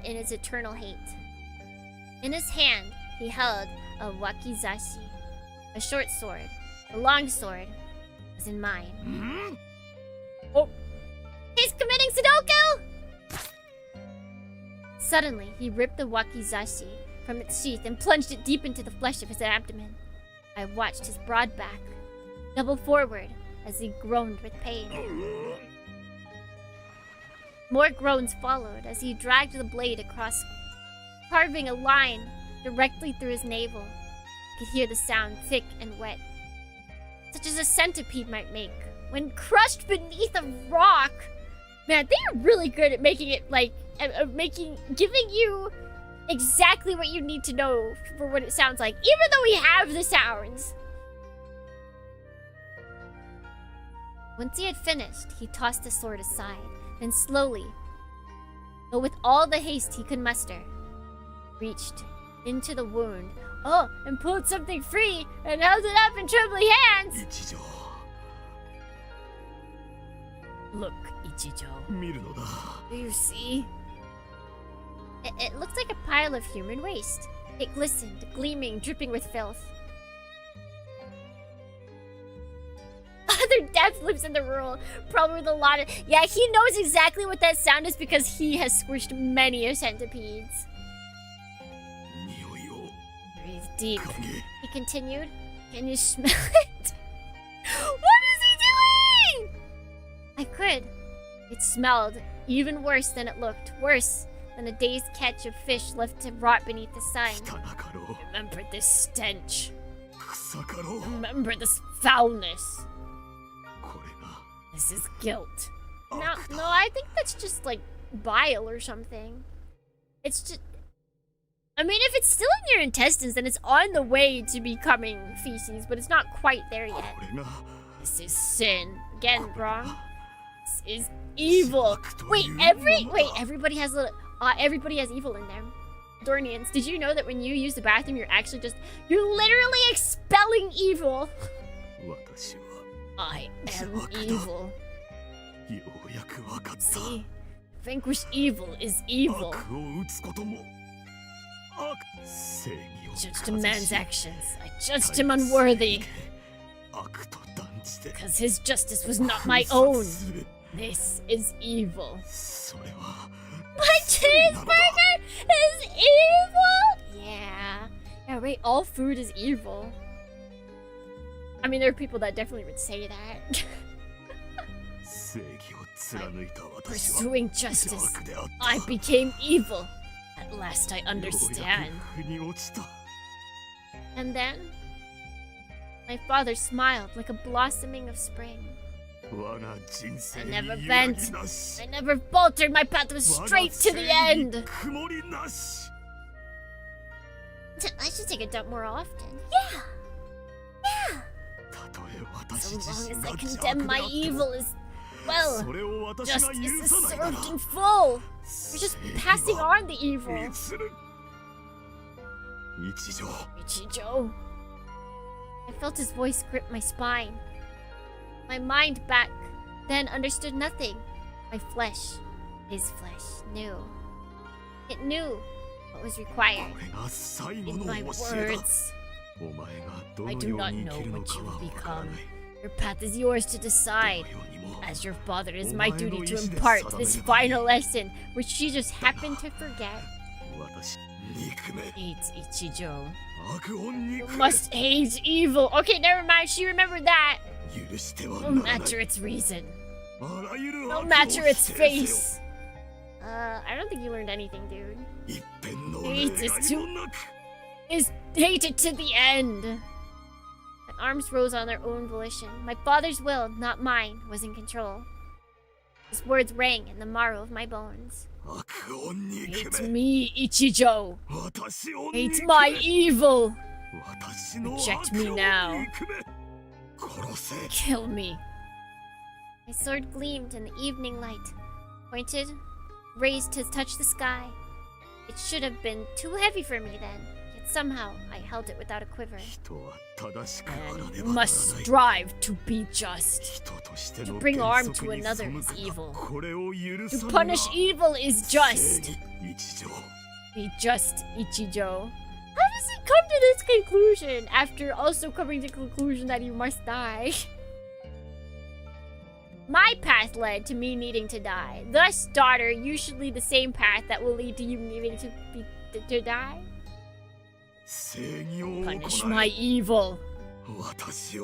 in its eternal hate. In his hand, he held a wakizashi, a short sword. A long sword was in mine. Oh, he's committing Sudoku! Suddenly, he ripped the wakizashi from its sheath and plunged it deep into the flesh of his abdomen. I watched his broad back double forward as he groaned with pain. More groans followed as he dragged the blade across, carving a line directly through his navel. I could hear the sound thick and wet, such as a centipede might make when crushed beneath a rock. Man, they are really good at making it giving you exactly what you need to know for what it sounds like, even though we have the sounds. Once he had finished, he tossed the sword aside, then slowly, but with all the haste he could muster, reached into the wound, and pulled something free and held it up in trembling hands. Ichijou. Look, Ichijo. Do you see? It looks like a pile of human waste. It glistened, gleaming, dripping with filth. Other death lives in the rule, probably with a lot of... Yeah, he knows exactly what that sound is because he has squished many a centipedes. Breathe deep. He continued. Can you smell it? What is he doing? I could. It smelled even worse than it looked. Worse than a day's catch of fish left to rot beneath the sun. Remember this stench. Remember this foulness. This is guilt. No, I think that's just like bile or something. It's just... I mean, if it's still in your intestines, then it's on the way to becoming feces, but it's not quite there yet. This is sin. Again, wrong. This is evil. Wait, everybody has everybody has evil in them. Dornians, did you know that when you use the bathroom, you're literally expelling evil? I am evil. See? Vanquish evil is evil. Judged a man's actions. I judged him unworthy. Because his justice was not my own. This is evil. My cheeseburger is evil? Yeah. Yeah, right, all food is evil. I mean, there are people that definitely would say that. Pursuing justice, I became evil. At last I understand. And then, my father smiled like a blossoming of spring. I never bent. I never faltered. My path was straight to the end. I should take a dump more often. Yeah. Yeah. So long as I condemn my evil as well, justice is served in full. You're just passing on the evil. Ichijou. I felt his voice grip my spine. My mind back then understood nothing. My flesh, his flesh, knew. It knew what was required. In my words, I do not know what you will become. Your path is yours to decide. As your father, it is my duty to impart this final lesson, which she just happened to forget. Hate Ichijou. You must hate evil. Okay, never mind. She remembered that. No matter its reason. No matter its face. I don't think you learned anything, dude. Hate it to the end. My arms rose on their own volition. My father's will, not mine, was in control. His words rang in the marrow of my bones. Hate me, Ichijou. Hate my evil. Reject me now. Kill me. My sword gleamed in the evening light, pointed, raised to touch the sky. It should have been too heavy for me then, yet somehow I held it without a quiver. Man must strive to be just. To bring harm to another is evil. To punish evil is just. Be just, Ichijou. How does he come to this conclusion after also coming to the conclusion that he must die? My path led to me needing to die. Thus, daughter, usually the same path that will lead to you needing to die. Punish my evil.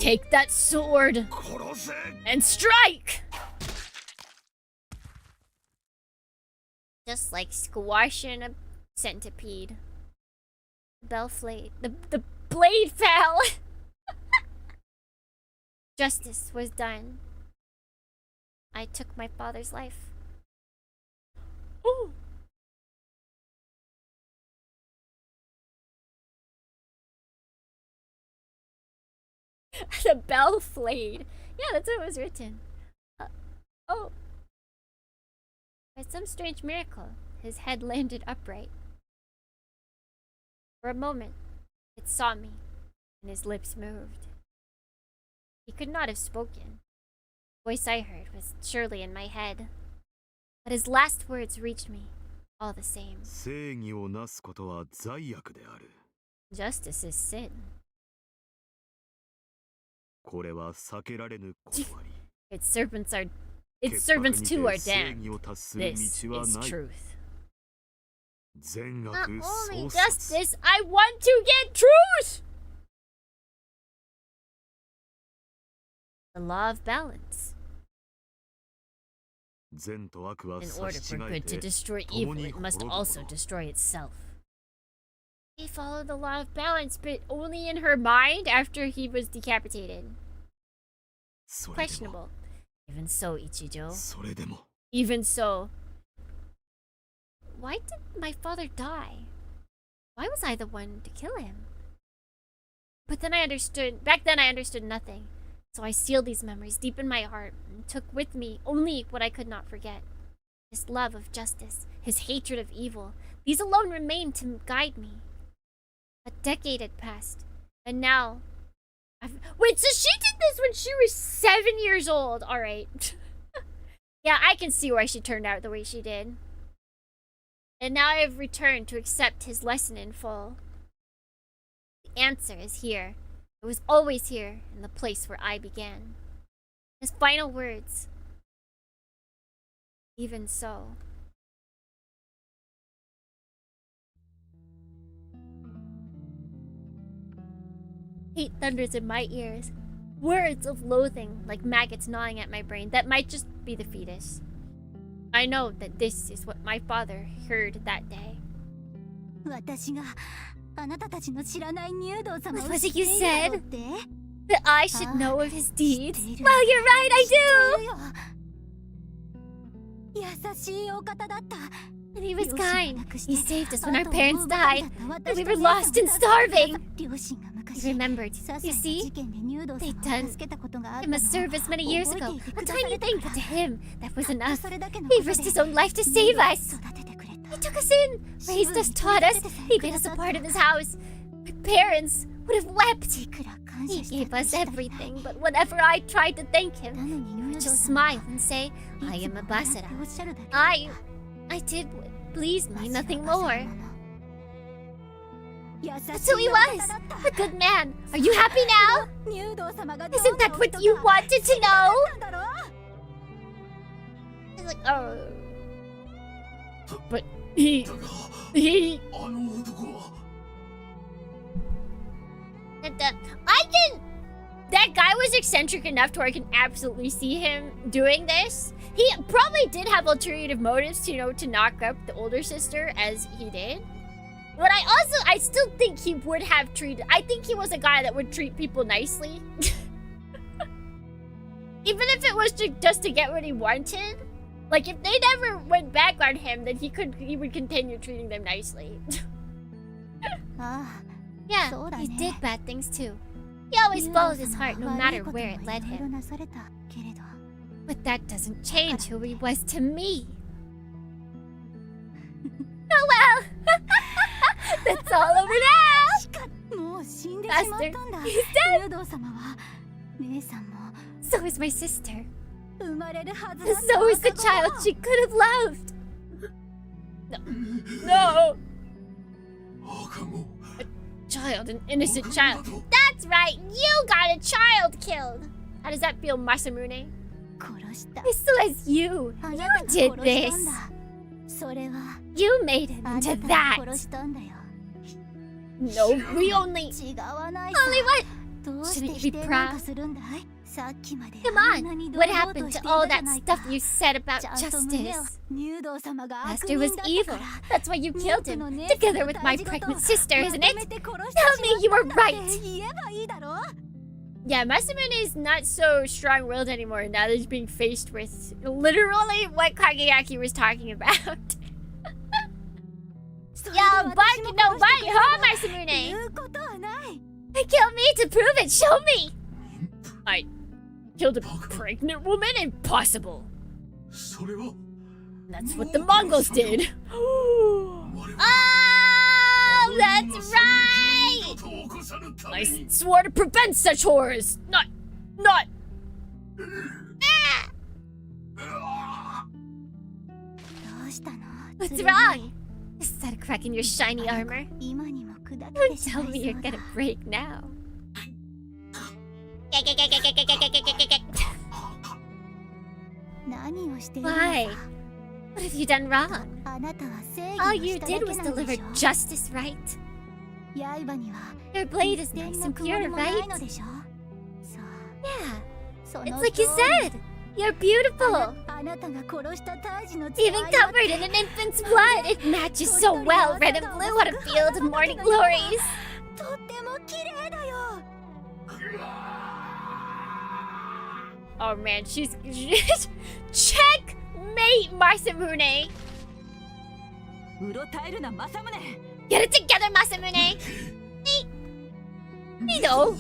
Take that sword and strike! Just like squashing a centipede. The blade fell! Justice was done. I took my father's life. Ooh. The bell flayed. Yeah, that's what was written. Oh. By some strange miracle, his head landed upright. For a moment, it saw me, and his lips moved. He could not have spoken. The voice I heard was surely in my head. But his last words reached me, all the same. Justice is sin. Its servants too are damned. This is truth. Not only justice, I want to get truth! The law of balance. In order for good to destroy evil, it must also destroy itself. He followed the law of balance, but only in her mind after he was decapitated. Questionable. Even so, Ichijo. Even so. Why did my father die? Why was I the one to kill him? But then back then I understood nothing. So I sealed these memories deep in my heart and took with me only what I could not forget. His love of justice, his hatred of evil, these alone remained to guide me. A decade had passed, and now wait, so she did this when she was 7 years old. Alright. Yeah, I can see why she turned out the way she did. And now I have returned to accept his lesson in full. The answer is here. It was always here, in the place where I began. His final words. Even so. Hate thunders in my ears. Words of loathing, like maggots gnawing at my brain, that might just be the fetus. I know that this is what my father heard that day. What was it you said? That I should know of his deeds? Well, you're right, I do! And he was kind. He saved us when our parents died. And we were lost and starving. He remembered. You see? They'd done him a service many years ago. A tiny thing, but to him, that was enough. He risked his own life to save us. He took us in, raised us, taught us. He made us a part of his house. My parents would have wept. He gave us everything, but whenever I tried to thank him, he would just smile and say, I am a Basara. I did what pleased me, nothing more. That's who he was! A good man! Are you happy now? Isn't that what you wanted to know? He's like, oh. But he... That guy was eccentric enough to where I can absolutely see him doing this. He probably did have ulterior motives to, to knock up the older sister as he did. But I still think he would have I think he was a guy that would treat people nicely. Even if it was just to get what he wanted. Like, if they never went back on him, then he would continue treating them nicely. Yeah, he did bad things too. He always followed his heart no matter where it led him. But that doesn't change who he was to me. Oh well! That's all over now! Master, he's dead! So is my sister. So is the child she could have loved. No! A child, an innocent child. That's right, you got a child killed! How does that feel, Masamune? 殺 This was you. あ You なたが did 殺した this. んだそれは You made him あな into たが that. 殺したんだよ No, we only. 違わないさ Only what? どうして Shouldn't you 否 be 定なんか proud? するんだいさっきまで Come あんなに on. 堂 What 々と happened し to てい all たじゃ that ないか stuff you said about ちゃんと胸を justice? 入道様が悪 Master 人 was だった evil. から That's why you ミ killed ルクの him, 姉さん together の with my 大事事 pregnant sister, ま isn't と it? めて殺して Tell me you were しまったんだって right. 言えばいいだろ Yeah, Masamune is not so strong-willed anymore now that he's being faced with literally what Kageyaki was talking about. それで私 But も no, 殺 but してくれ huh, たら Masamune? 言うことはない Kill me to prove it. Show me. I killed a pregnant woman. Impossible. それは That's what the Mongols did. 我々 Oh, that's right. 二度と起こさぬた I めに swore to prevent such horrors. Not. どうしたの What's 剣 wrong? Is that a crack in your shiny armor? 今にも砕け Don't てし tell まい me そ you're うだ gonna break now. 何をしているの Why? さ What have you done wrong? あなたは正 All 義を you した did だけ was なんで deliver しょ justice, right? 刃には Your blade 一 is 点 nice の and 曇り pure, もない right? のでしょそう Yeah, そ it's の like 通 you り said. You're beautiful. あなたが殺した胎児の Even covered in an infant's blood, it matches so well. Red and blue on a field of morning glories. とっても綺麗だよ Oh man, she's checkmate, Masamune. うろたえるな政宗 Get it together, Masamune. Nido.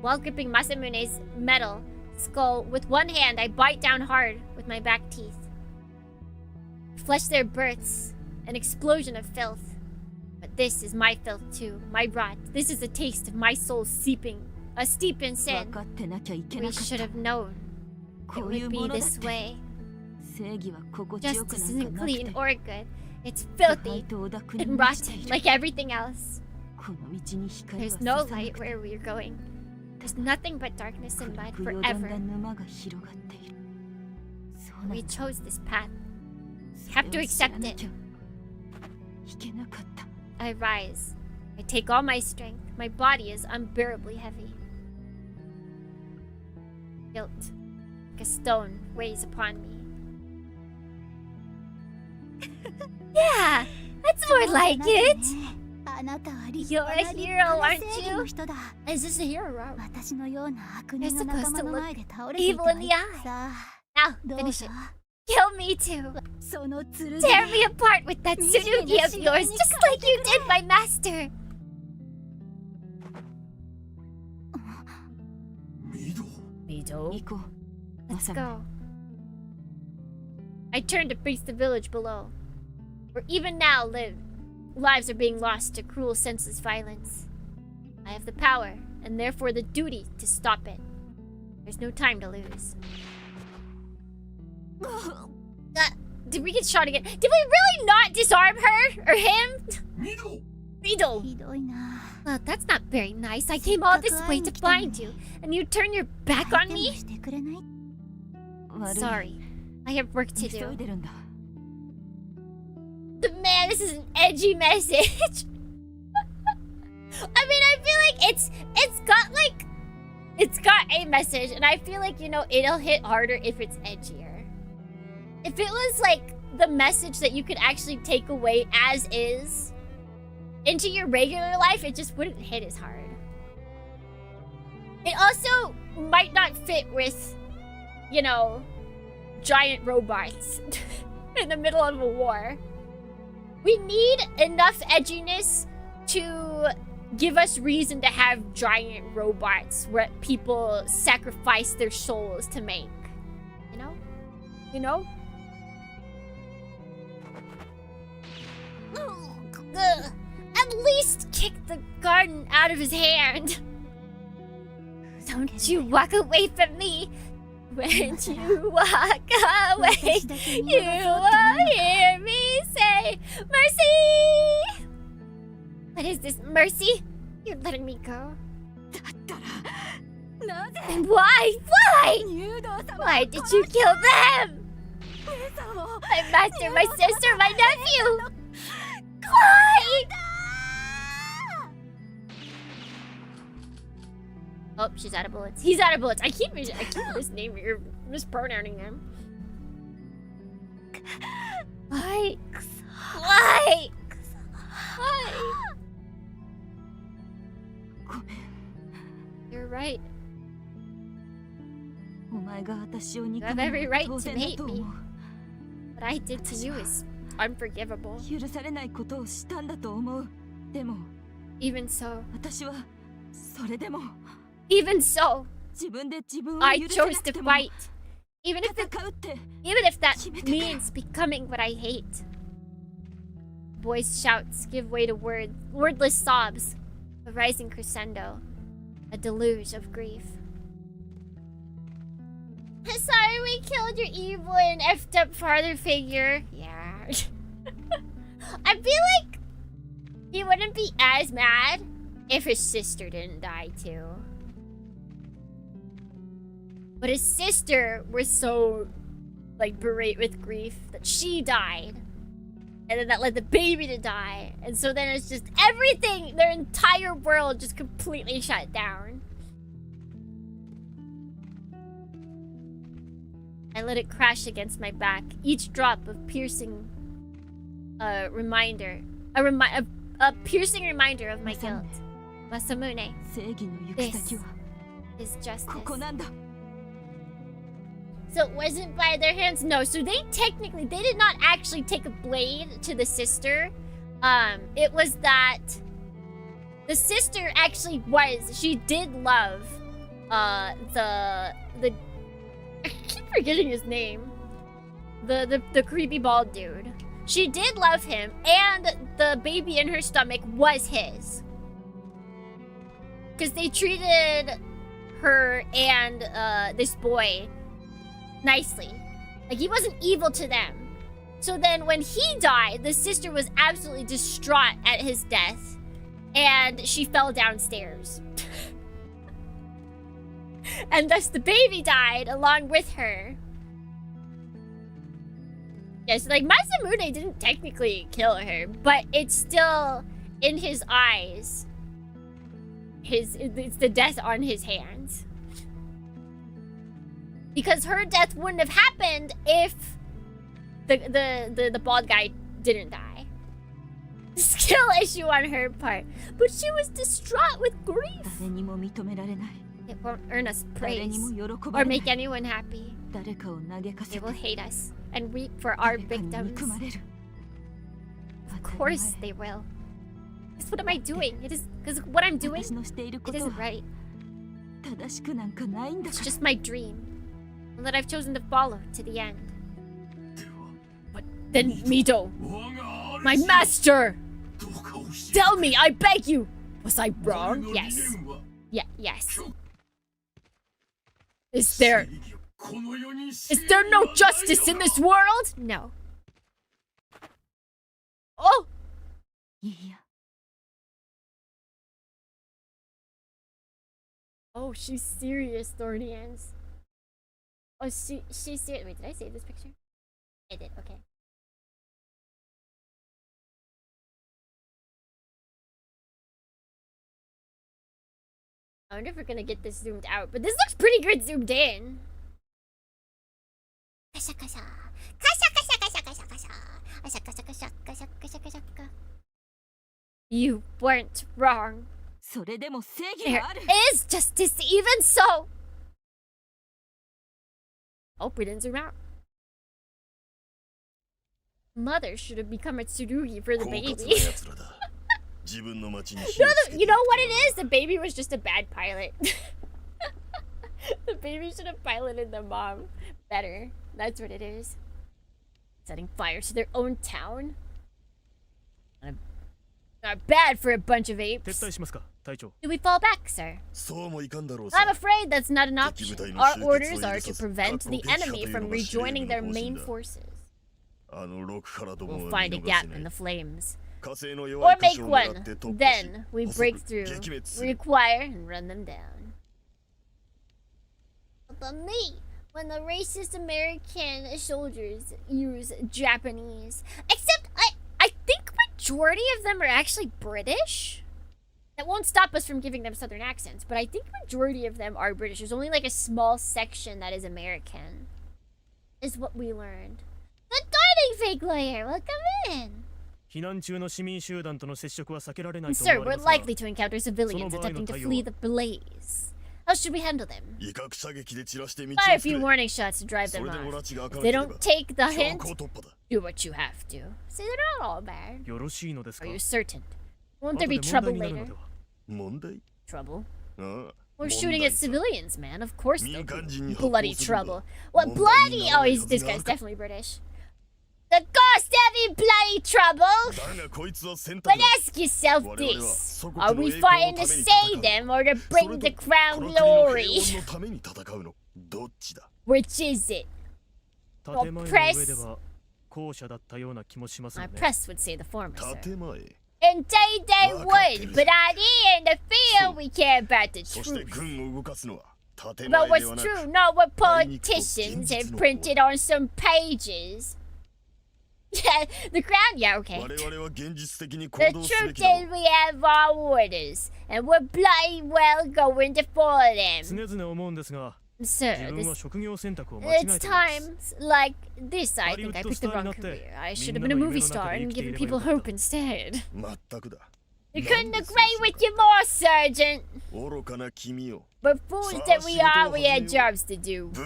While gripping Masamune's metal skull with one hand, I bite down hard with my back teeth. Flesh there bursts, an explosion of filth. But this is my filth too, my rot. This is a taste of my soul steep in sin. 分かってなきゃいけ We なかっ should た have known こ it ういう would も be のだっ this て way. 正義は心地よく Justice なんか isn't なく clean て or good. It's 腐敗 filthy とお濁に and 満ちて rotten いる like everything else. この道に光は There's 差 no さな light くて where we're going. There's nothing but darkness and mud 黒くよどん forever. だ沼が広がっているそうなん We だ chose this path. そ have to れを知ら accept な it. きゃいけなかった I rise. I take all my strength. My body is unbearably heavy. Guilt, like a stone, weighs upon me. Yeah, that's more like it. あなたは立 You're 派 a な立 hero, 派な aren't 正義 you? の人だ Is this a hero? 私のような悪 You're 人の supposed 仲間 to の look 前で倒れていて evil は in the い eye. さあ Now, どう finish ぞ it. Kill me too. その剣 Tear me apart with that tsurugi of yours, just like you did my master. ミド Mido, 行こう let's 政宗 go. I turn to face the village below, where even now lives are being lost to cruel, senseless violence. I have the power, and therefore the duty, to stop it. There's no time to lose. Did we get shot again? Did we really not disarm her? Or him? ミド Mido! ひどいな Well, that's not very nice. I came all this way to find you, and you turn your back 相 on 手も me? してくれない悪い Sorry. I have work to 急い do. でるんだ But man, this is an edgy message. I mean, I feel like it's got a message, and I feel like, you know, it'll hit harder if it's edgier. If it was like the message that you could actually take away as is into your regular life, it just wouldn't hit as hard. It also might not fit with, you know, giant robots in the middle of a war. We need enough edginess to give us reason to have giant robots where people sacrifice their souls to make. You know? You know? Ugh. At least kick the garden out of his hand. Don't you walk away from me. When you walk away, you will hear me say, Mercy! What is this, mercy? You're letting me go. だったら Then why? Why? Why did you kill them? My master, my sister, my nephew! Why? Oh, she's out of bullets. He's out of bullets. I keep misnaming or mispronouncing him. Why? Why? Why? You're right. You have every right to hate me. What I did to you is unforgivable. Even so, I chose to fight. Even if that means becoming what I hate. Boys' shouts give way to wordless sobs, a rising crescendo, a deluge of grief. Sorry we killed your evil and effed up father figure. Yeah. I feel like he wouldn't be as mad if his sister didn't die too. But his sister was so, like, berate with grief that she died. And then that led the baby to die. And so then it's just everything, their entire world just completely shut down. I let it crash against my back. Each drop of piercing reminder. A piercing reminder of my guilt. Masamune, this is justice. So it wasn't by their hands? No, so they did not actually take a blade to the sister. It was that the sister actually she did love the I keep forgetting his name. The creepy bald dude. She did love him, and the baby in her stomach was his. Because they treated her and this boy nicely. Like, he wasn't evil to them. So then when he died, the sister was absolutely distraught at his death. And she fell downstairs. And thus the baby died along with her. Yeah, so like Masamune didn't technically kill her, but it's still in his eyes. It's the death on his hands. Because her death wouldn't have happened if the bald guy didn't die. Skill issue on her part. But she was distraught with grief. It won't earn us praise or make anyone happy. They will hate us and weep for our victims. Of course they will. Because what am I doing? Because what I'm doing, it isn't right. It's just my dream. One that I've chosen to follow to the end. But then, Mido, my master! Tell me, I beg you! Was I wrong? Yes. Yes. Is there no justice in this world? No. Oh! Oh, she's serious, Thornians. Oh, she's serious. Wait, did I save this picture? I did, okay. I wonder if we're gonna get this zoomed out, but this looks pretty good zoomed in. You weren't wrong. There is justice even so. Oh, we didn't zoom out. Mother should have become a Tsurugi for the baby. You know what it is? The baby was just a bad pilot. The baby should have piloted the mom better. That's what it is. Setting fire to their own town. Not bad for a bunch of apes. Do we fall back, sir? I'm afraid that's not an option. Our orders are to prevent the enemy from rejoining their main forces. We'll find a gap in the flames. Or make one. Then we break through, require, and run them down. But me, when the racist American soldiers use Japanese, except I think majority of them are actually British. That won't stop us from giving them southern accents, but I think majority of them are British. There's only like a small section that is American, is what we learned. The dining fake lawyer, welcome in. Sir, we're likely to encounter civilians attempting to flee the blaze. How should we handle them? Fire a few warning shots to drive them off. If they don't take the hint, do what you have to. See, they're not all bad. Are you certain? Won't there be trouble later? Trouble? We're shooting at civilians, man. Of course there'll be bloody trouble. What bloody? Oh, this guy's definitely British. The ghost having bloody trouble? But ask yourself this. Are we fighting to save them or to bring the crown glory? Which is it? Well, press would say the former, sir. Indeed they would, but out here in the field we care about the truth. About what's true, not what politicians have printed on some pages. Yeah, the crown, yeah, okay. The truth is we have our orders, and we're bloody well going to follow them. Sir, it's times like this I think I picked the wrong career. I should have been a movie star and given people hope instead. I couldn't agree with you more, Sergeant. But fools that we had jobs to do. So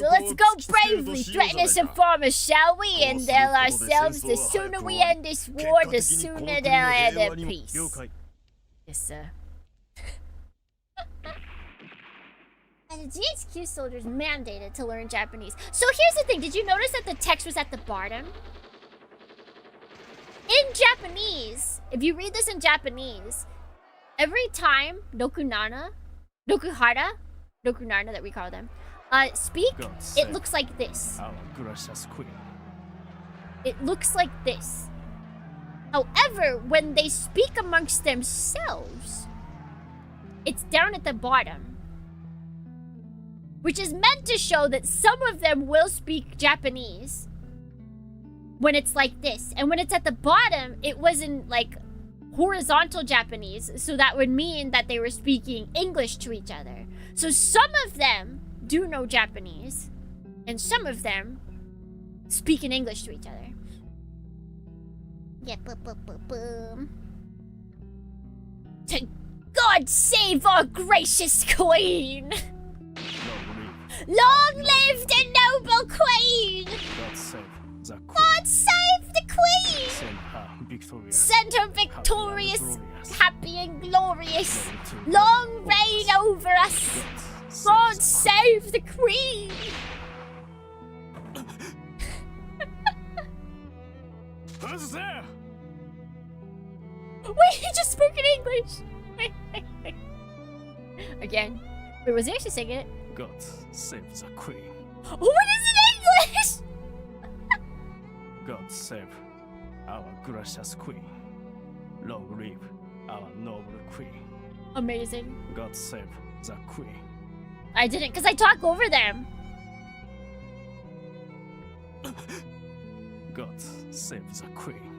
let's go bravely threaten some farmers, shall we? And tell ourselves the sooner we end this war, the sooner they'll have their peace. Yes, sir. And the GHQ soldiers mandated to learn Japanese. So here's the thing, did you notice that the text was at the bottom? In Japanese, if you read this in Japanese, every time Nokunana that we call them, speak, it looks like this. It looks like this. However, when they speak amongst themselves, it's down at the bottom. Which is meant to show that some of them will speak Japanese when it's like this. And when it's at the bottom, it was in like horizontal Japanese. So that would mean that they were speaking English to each other. So some of them do know Japanese. And some of them speak in English to each other. Yeah, boom. To God save our gracious queen! Long live the noble queen! God save the queen! Send her victorious, happy and glorious. Long reign over us. God save the queen! Who's there? Wait, he just spoke in English! Again. Wait, was he actually singing it? God save the queen. What is in English? God save our gracious queen. Long live our noble queen. Amazing. God save the queen. I didn't, because I talk over them. God save the queen.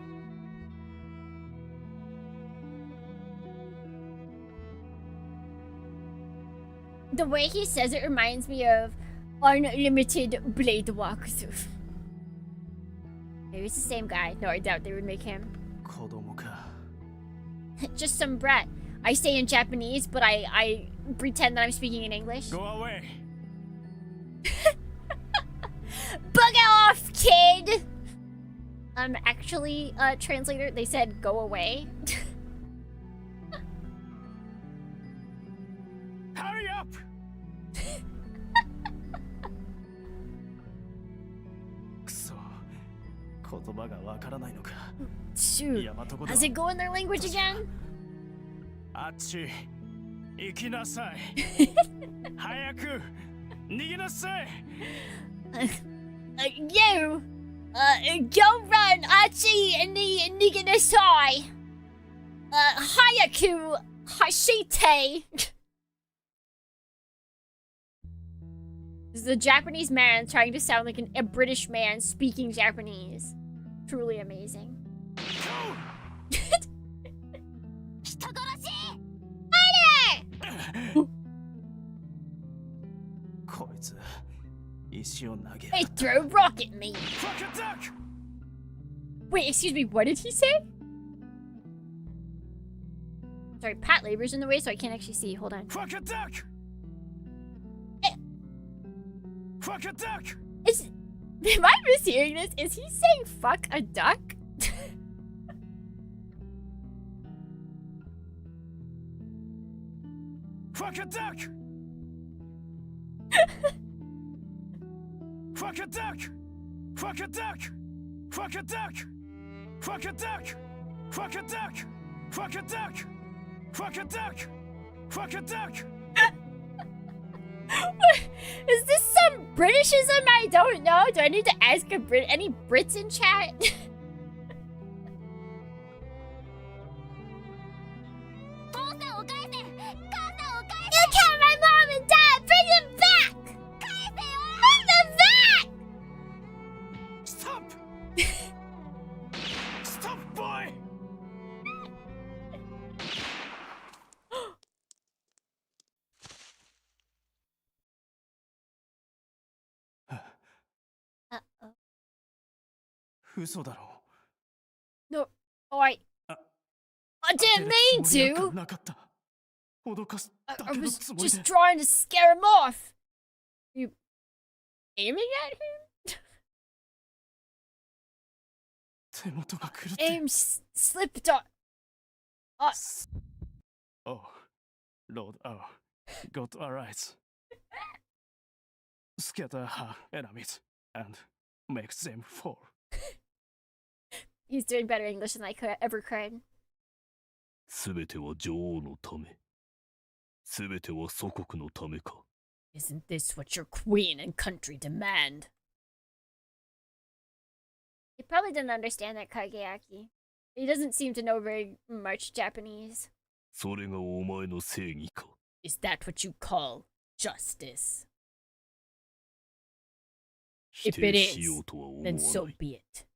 The way he says it reminds me of Unlimited Blade Walkthrough. Maybe it's the same guy. No, I doubt they would make him. Just some brat. I say in Japanese, but I pretend that I'm speaking in English. Go away. Bugger off, kid! Actually, translator, they said go away. Hurry up! Shoot. How's it go in their language again? You! Go run! Achi niganasai! Hayaku hashite! This is a Japanese man trying to sound like a British man speaking Japanese. Truly amazing. Hey, throw a rock at me. Fuck. Wait, excuse me, what did he say? Sorry, Pat Labor's in the way, so I can't actually see. Hold on. Fuck a duck. Fuck a duck. Am I mishearing this? Is he saying fuck a duck? Fuck a duck. Fuck a duck. Fuck a duck. Fuck a duck. Fuck a duck. Fuck a duck. Fuck a duck. Fuck a duck. Fuck a duck. Is this some Britishism I don't know? Do I need to ask any Brits in chat? You killed my mom and dad! Bring them back! Bring them back! Stop. Stop, boy. Uh-oh. 嘘だろ No, I didn't mean to! なかった脅かす I だけの was つもりで just trying to scare him off! You aiming at him? 手元が狂って Aim slipped on... Oh, Lord, oh, got our eyes. Scatter her enemies and make them fall. He's doing better English than I ever could. すべては女王のため。すべては祖国のためか。 Isn't this what your queen and country demand? He probably didn't understand that Kageaki. He doesn't seem to know very much Japanese. それがお前の正義か。 Is that what you call justice? 否 If it 定しよ is, うとは思わ then so ない be it.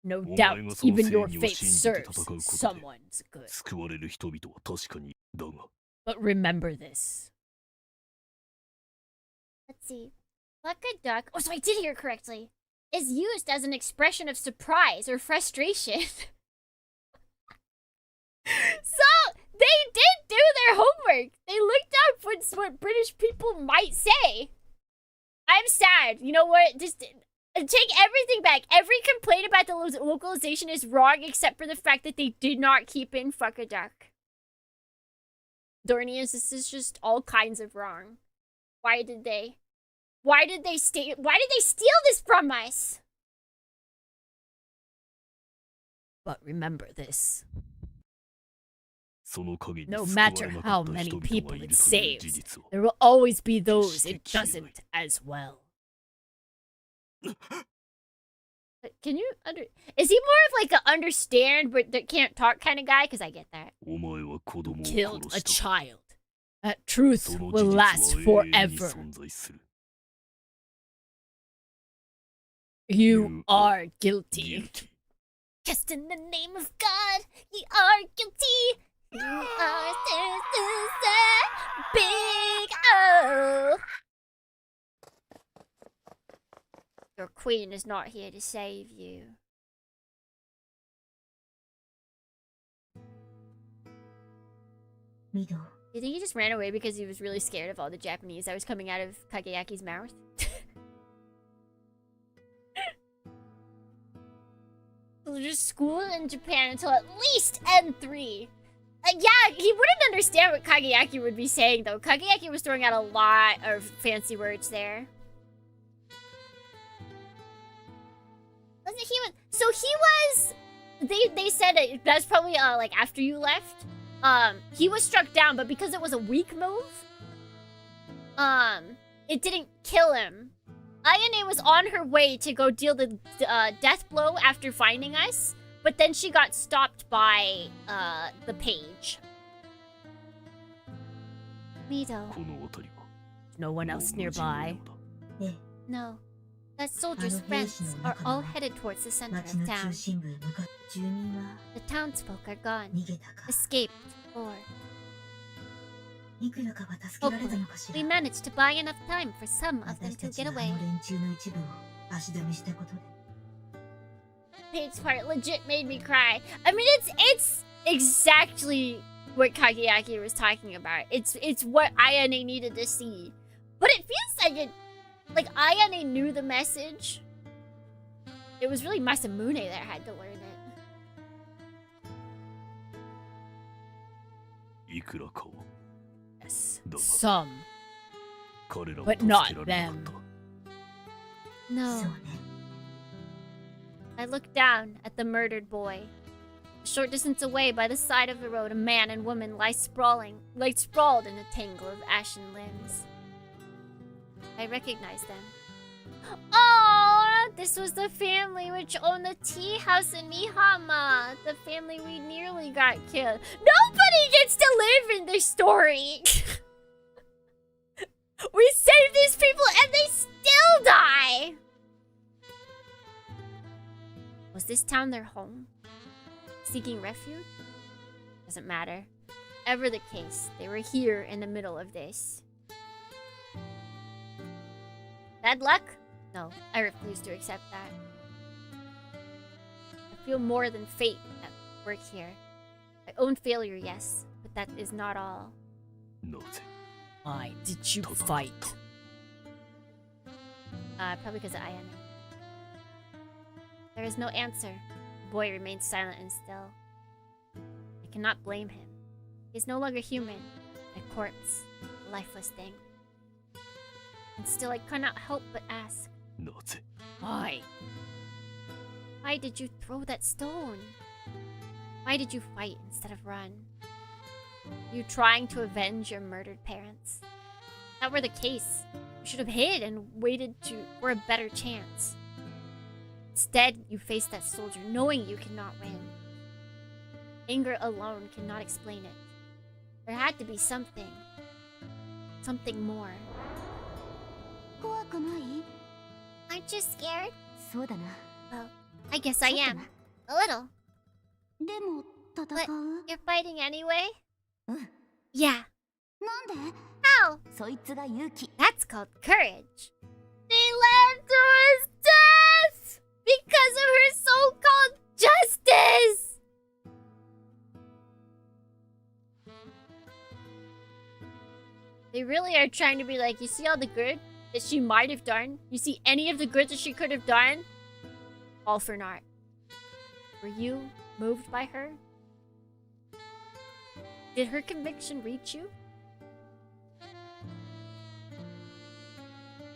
No お前 doubt, がその even 正 your 義を faith 信じて serves 戦うことで someone's good. 救われる人々は確かにだが。 But remember this. Let's see. Fuck a duck. Oh, so I did hear correctly. Is used as an expression of surprise or frustration. So they did do their homework. They looked up what British people might say. I'm sad. You know what? Just take everything back. Every complaint about the localization is wrong except for the fact that they did not keep in fuck a duck. Dornians, this is just all kinds of wrong. Why did they steal this from us? But remember this. その限り No 救わ matter れなか how った many 人々 people がい it るという事 saves, 実は there will always be those it doesn't as well. But can you is he more of like a understand but that can't talk kind of guy? Because I get that. お前は子供を Killed 殺 a した。 child. That truth その will 事実 last は永遠に forever. 存在する。 You You are guilty. Guilty. Just in the name of God, ye are guilty. You are big O. Your queen is not here to save you. Mido. Do you think he just ran away because he was really scared of all the Japanese that was coming out of Kageyaki's mouth? So just school in Japan until at least N3. Yeah, he wouldn't understand what Kageyaki would be saying, though. Kageyaki was throwing out a lot of fancy words there. Wasn't he? So he was. They said that's probably like after you left. He was struck down, but because it was a weak move, it didn't kill him. Ayane was on her way to go deal the death blow after finding us, but then she got stopped by the page. Mido. この辺りは No one else もう無人のよ nearby. うだ。ええ、 No. That soldier's あの兵 friends 士の are 中の all headed towards the center 町 of の town. 中心部へ向かって住民は The townsfolk are gone. 逃げたか。 Escaped. Or いくらかは助けられたのかし we ら。 managed to buy enough time for some of them 私 to たち get があ away. の連中の一部を足止めしたことで。 Page's part legit made me cry. I mean, it's exactly what Kageyaki was talking about. It's what Ayane needed to see. But it feels like Ayane knew the message. It was really Masamune that had to learn it. いくらかを Yes. だが Some. 彼らを But 助け not られなかった No. そうね。 I looked down at the murdered boy. A short distance away by the side of the road, a man and woman lie sprawled in a tangle of ashen limbs. I recognized them. Oh, this was the family which owned the tea house in Mihama. The family we nearly got killed. Nobody gets to live in this story. We saved these people and they still die. Was this town their home? Seeking refuge? Doesn't matter. Ever the case, they were here in the middle of this. Bad luck? No, I refuse to accept that. I feel more than fate at work here. My own failure, yes, but that is not all. なぜ Why did you fight? Probably because of Ayane. There is no answer. The boy remains silent and still. I cannot blame him. He is no longer human. A corpse. A lifeless thing. And still I cannot help but ask. なぜ Why? Why did you throw that stone? Why did you fight instead of run? You trying to avenge your murdered parents? If that were the case, you should have hid and waited for a better chance. Instead, you faced that soldier knowing you cannot win. Anger alone cannot explain it. There had to be something. Something more. 怖くない？ Aren't you scared? そうだな。 Well, I guess I am. A little. でも戦う？ You're fighting anyway? うん。 Yeah. なんで？ How? そいつが勇気。 That's called courage. They led to his death because of her so-called justice. They really are trying to be like, you see all the good that she might have done? You see any of the good that she could have done? All for naught. Were you moved by her? Did her conviction reach you?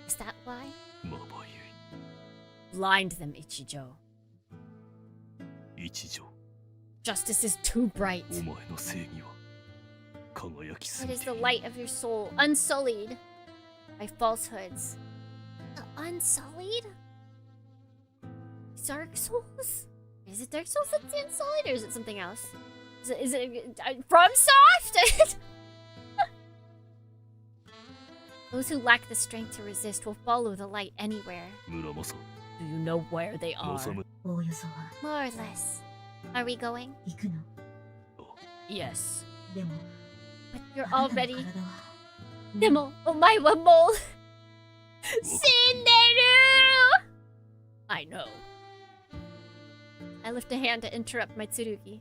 Is that why? まばゆ Blind them, Ichijo. い一条 Justice is too bright. お前の正義は輝きす It ぎ is て the light of your soul, unsullied by falsehoods. Unsullied? Dark Souls? Is it Dark Souls that's unsullied, or is it something else? Is it From Soft? Those who lack the strength to resist will follow the light anywhere. 村正 Do you know where they are? 正 おおよそは More or less. Are we going? 行くの。 Yes. でも But you're あなたの already... 体は Demo, omae wa mou... Shinderu! I know. I lift a hand to interrupt my Tsurugi.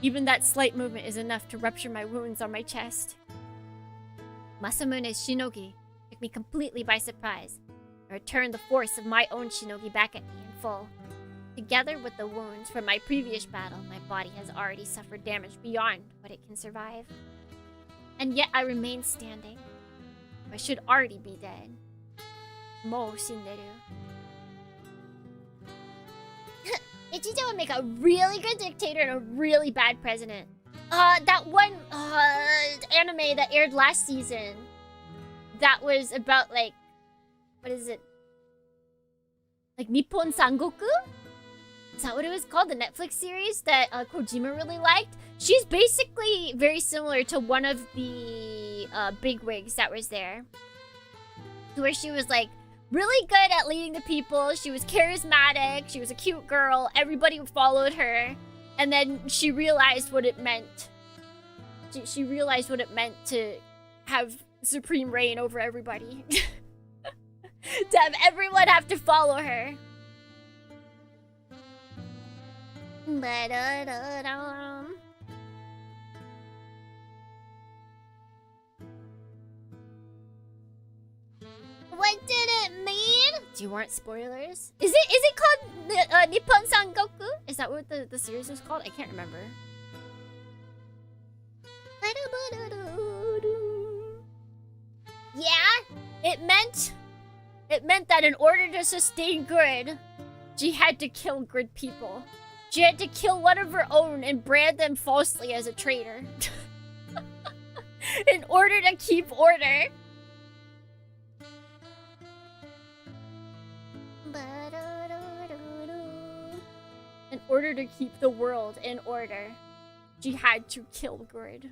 Even that slight movement is enough to rupture my wounds on my chest. Masamune's shinogi took me completely by surprise. I returned the force of my own shinogi back at me in full. Together with the wounds from my previous battle, my body has already suffered damage beyond what it can survive. And yet I remain standing. I should already be dead. Mo shinderu. Ichijo would make a really good dictator and a really bad president. That one anime that aired last season, that was about like, what is it? Like Nippon Sangoku? Is that what it was called? The Netflix series that Kojima really liked? She's basically very similar to one of the bigwigs that was there. Where she was like really good at leading the people. She was charismatic. She was a cute girl. Everybody followed her. And then she realized what it meant. She realized what it meant to have supreme reign over everybody. To have everyone have to follow her. What did it mean? Do you want spoilers? Is it called Nippon Sangoku? Is that what the series was called? I can't remember. Yeah, it meant that in order to sustain Grid, she had to kill Grid people. She had to kill one of her own and brand them falsely as a traitor. In order to keep order. In order to keep the world in order, she had to kill Grid.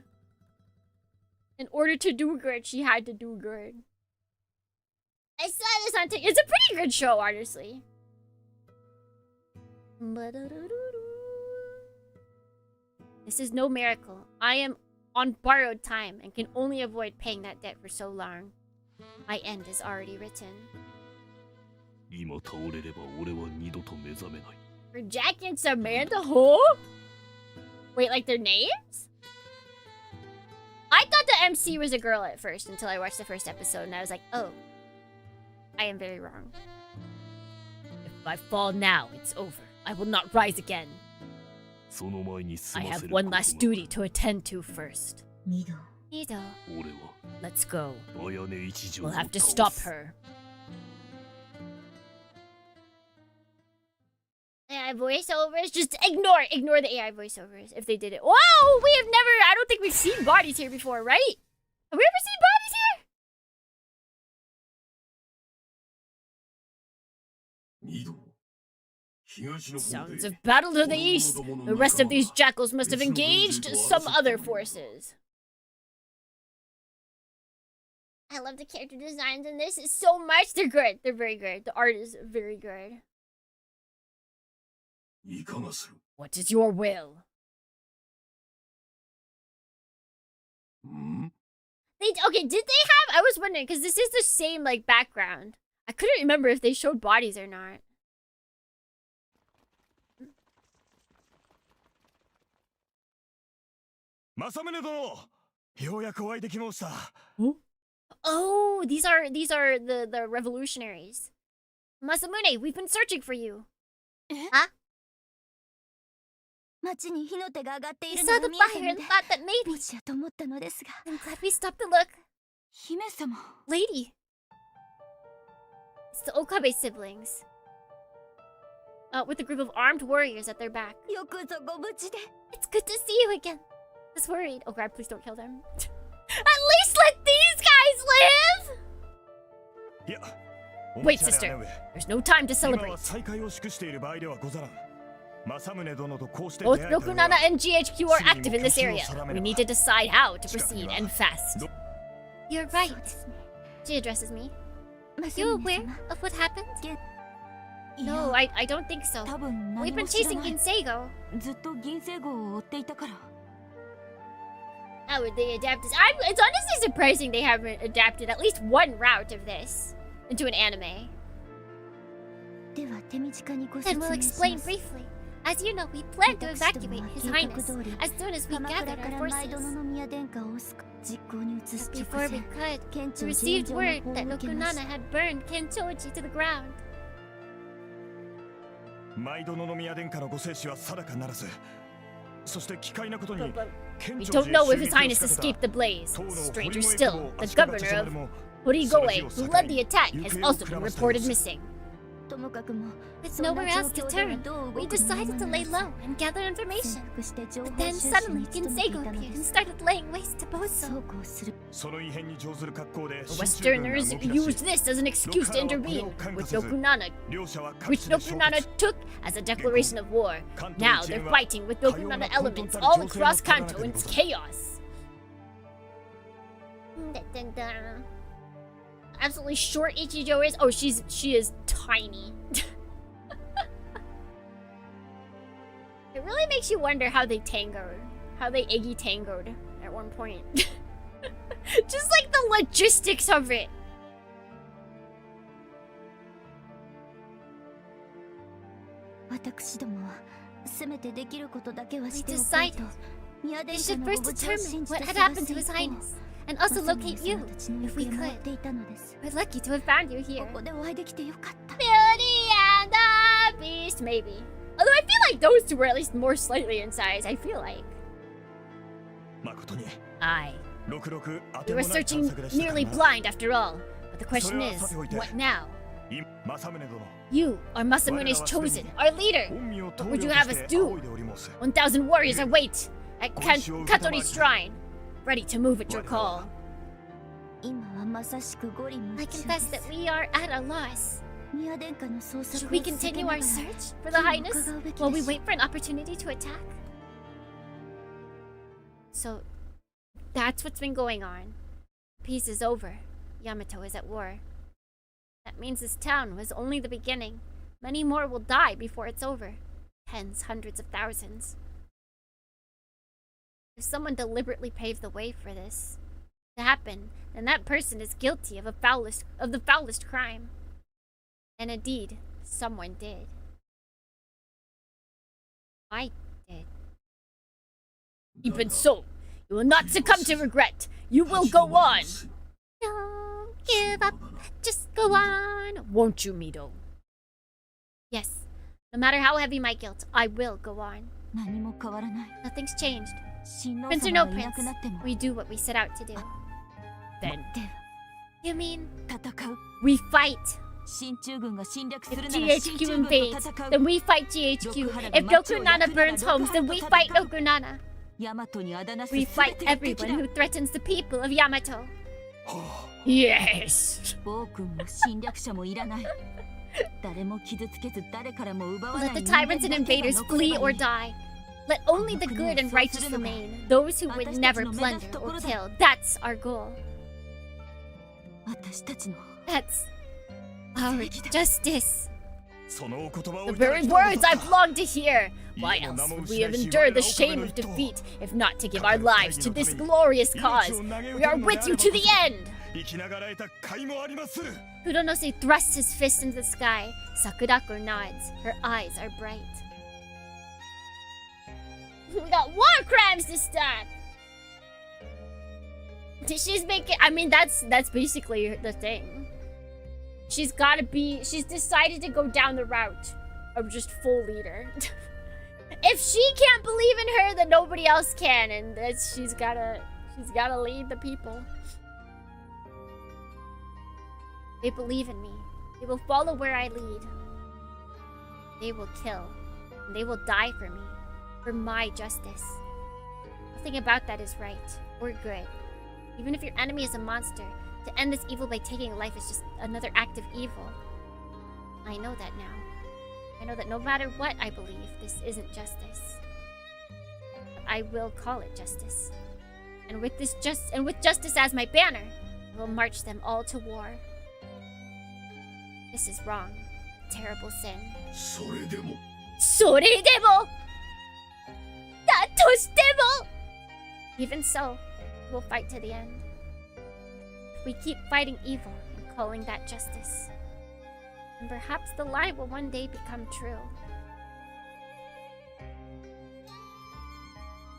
In order to do good, she had to do good. I saw this on TikTok. It's a pretty good show, honestly. This is no miracle. I am on borrowed time and can only avoid paying that debt for so long. My end is already written. For Jack and Samantha, huh? Wait, like their names? I thought the MC was a girl at first until I watched the first episode and I was like, oh, I am very wrong. If I fall now, it's over. I will not rise again. I have one last duty to attend to first. Mido. Let's go. We'll have to stop her. AI voiceovers, just ignore the AI voiceovers if they did it. Whoa, we have never, I don't think we've seen bodies here before, right? Have we ever seen bodies here? Sounds of battle to the east. The rest of these jackals must have engaged some other forces. I love the character designs in this. It's so much. They're good. They're very good. The art is very good. What is your will? Okay, did they have? I was wondering because this is the same like background. I couldn't remember if they showed bodies or not. Oh, these are the revolutionaries. Masamune, we've been searching for you. Huh? 町に火の手が上がってい We る saw の the が見えた fire の and で thought that maybe. もしやと思ったのですが I'm glad we stopped to look. 姫様 Lady. It's the Okabe siblings. With a group of armed warriors at their back. よくぞご無事で It's good to see you again. I was worried. Oh god, please don't kill them. At least let these guys live! Wait, sister. There's no time to celebrate. Both Rokunana and GHQ are active in this area. We need to decide how to proceed and fast. You're right. She addresses me. You aware of what happened? No, I don't think so. 多分 We've 何 been も知ら chasing ない Ginseigo. ずっと銀星号を追っていたから How would they adapt this? It's honestly surprising they haven't adapted at least one route of this into an anime. では手短にご Then 説 we'll 明し explain ます briefly. As you know, we plan to 私ども evacuate は His 計 Highness 画通り as soon as we 鎌 gather 倉 our から舞殿 forces. 宮殿下を実行に移す But 直 before we 前 could, 県 we 庁寺 received 院上の word 方を that 受けま Rokunana した had burned Kenchoji to the ground. 舞殿宮殿下のご生死は定かならず、そして奇怪なことに But We don't know if His Highness escaped the blaze. Stranger still, the governor of Horigoe, who led the attack, has also been reported missing. ともかくも With そんな nowhere 状 else to 況では turn, どう動 we くのも decided to ま lay ず low and gather information. 潜伏して情報 But then 収集 suddenly に努めてい Ginseigo たの appeared and です started laying waste to そ Bozo. うこうする その異変に乗ずる格好で The 進駐軍が Westerners 動き出し used this as an excuse to intervene with Rokunana, 両者は各 which 地で衝 Rokunana 突 took as a declaration of war. Now they're fighting with Rokunana elements all across Kanto in chaos. absolutely short Ichijou is? Oh, she is tiny. It really makes you wonder how they tangoed. How they Iggy tangoed at one point. Just like the logistics of it. We decided we should first determine what had happened to His Highness, and also locate you, if we could. We're lucky to have found you here. Beauty and the Beast, maybe. Although I feel like those two were at least more slightly in size, I feel like. Aye. We were searching nearly blind after all. But the question is, what now? You are Masamune's chosen, our leader. What would you have us do? 1,000 warriors await at Katori's shrine, ready to move at your call. I confess that we are at a loss. Should we continue our search for the Highness while we wait for an opportunity to attack? So, that's what's been going on. Peace is over. Yamato is at war. That means this town was only the beginning. Many more will die before it's over. Tens, hundreds of thousands. If someone deliberately paved the way for this to happen, then that person is guilty of the foulest crime. And indeed, someone did. I did. Even so, you will not succumb to regret. You will go on. Don't give up. Just go on. Won't you, Mido? Yes. No matter how heavy my guilt, I will go on. Nothing's changed. Prince or no prince, we do what we set out to do. Then, you mean we fight? If GHQ invades, then we fight GHQ. If Rokunana burns homes, then we fight Rokunana. We fight everyone who threatens the people of Yamato. Yes! Let the tyrants and invaders flee or die. Let only the good and righteous remain. Those who would never plunder or kill. That's our goal. That's our justice. The very words I've longed to hear. Why else would we have endured the shame of defeat, if not to give our lives to this glorious cause? We are with you to the end! Kuronose thrusts his fist into the sky. Sakurako nods. Her eyes are bright. We got war crimes to stop! She's making... I mean, that's basically the thing. She's decided to go down the route of just full leader. If she can't believe in her, then nobody else can, and she's gotta lead the people. They believe in me. They will follow where I lead. They will kill, and they will die for me, for my justice. Nothing about that is right or good. Even if your enemy is a monster, to end this evil by taking life is just another act of evil. I know that now. I know that no matter what I believe, this isn't justice. But I will call it justice. And with justice as my banner, I will march them all to war. This is wrong. A terrible sin. それでも! That to stable! Even so, we'll fight to the end. If we keep fighting evil and calling that justice, then perhaps the lie will one day become true.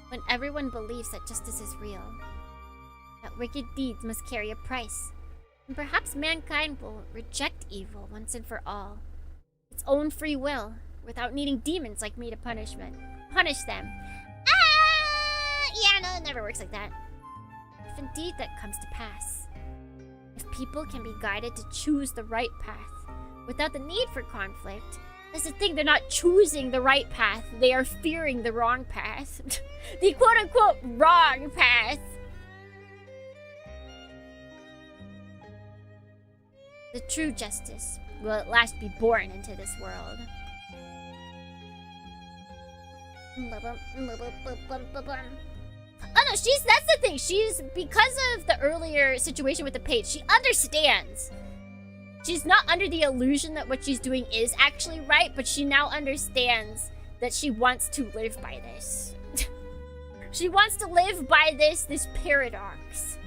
When everyone believes that justice is real, that wicked deeds must carry a price, and perhaps mankind will reject evil once and for all. Its own free will, without needing demons like me to punish them. Yeah, no, it never works like that. If indeed that comes to pass, if people can be guided to choose the right path without the need for conflict, that's the thing, they're not choosing the right path, they are fearing the wrong path. The quote-unquote wrong path. The true justice will at last be born into this world. Oh no, that's the thing. She's, because of the earlier situation with the page, she understands. She's not under the illusion that what she's doing is actually right, but she now understands that she wants to live by this. She wants to live by this paradox.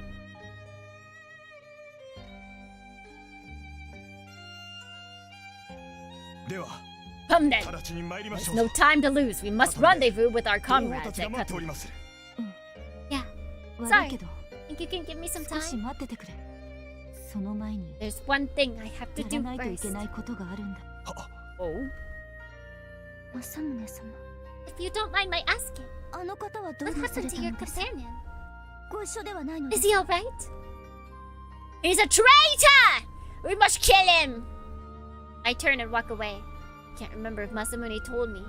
Come then. There's no time to lose. We must rendezvous with our comrades at Cuppa. Yeah. 悪い Sorry. けど Think you can give me some 少し time? 待っててくれ。その前に There's one thing I have to や do らないとい first. けないことがあるんだ。 Oh? 政宗様、 If you don't mind my asking, あの方はどう what なさ happened れ to た your のですか？ companion? ご一緒ではないので Is す he alright? He's a traitor! We must kill him! I turn and walk away. Can't remember if Masamune told me,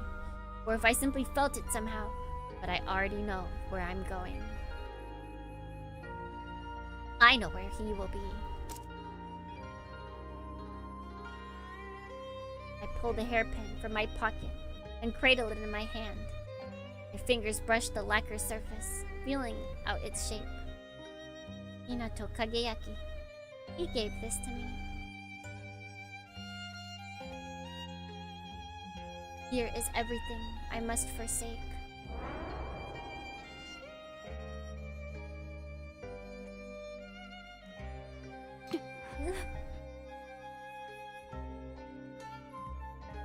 or if I simply felt it somehow, but I already know where I'm going. I know where he will be. I pull the hairpin from my pocket and cradle it in my hand. My fingers brush the lacquer surface, feeling out its shape. Minato Kageyaki. He gave this to me. Here is everything I must forsake.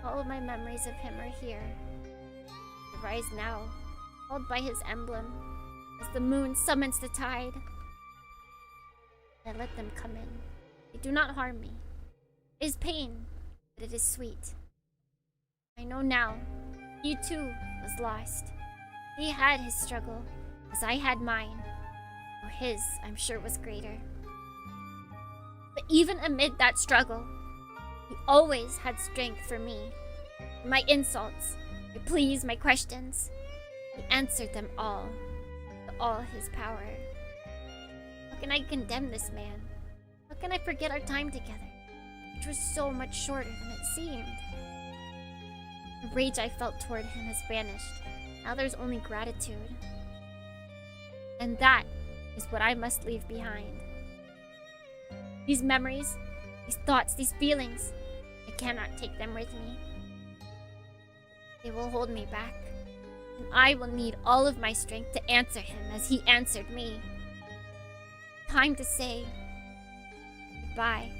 All of my memories of him are here. They rise now, held by his emblem, as the moon summons the tide. I let them come in. They do not harm me. It is pain, but it is sweet. I know now, he too was lost. He had his struggle, as I had mine. Though his, I'm sure, was greater. But even amid that struggle, he always had strength for me. My insults, my pleas, my questions. He answered them all, with all his power. How can I condemn this man? How can I forget our time together, which was so much shorter than it seemed? The rage I felt toward him has vanished. Now there's only gratitude. And that is what I must leave behind. These memories, these thoughts, these feelings, I cannot take them with me. They will hold me back, and I will need all of my strength to answer him as he answered me. Time to say goodbye.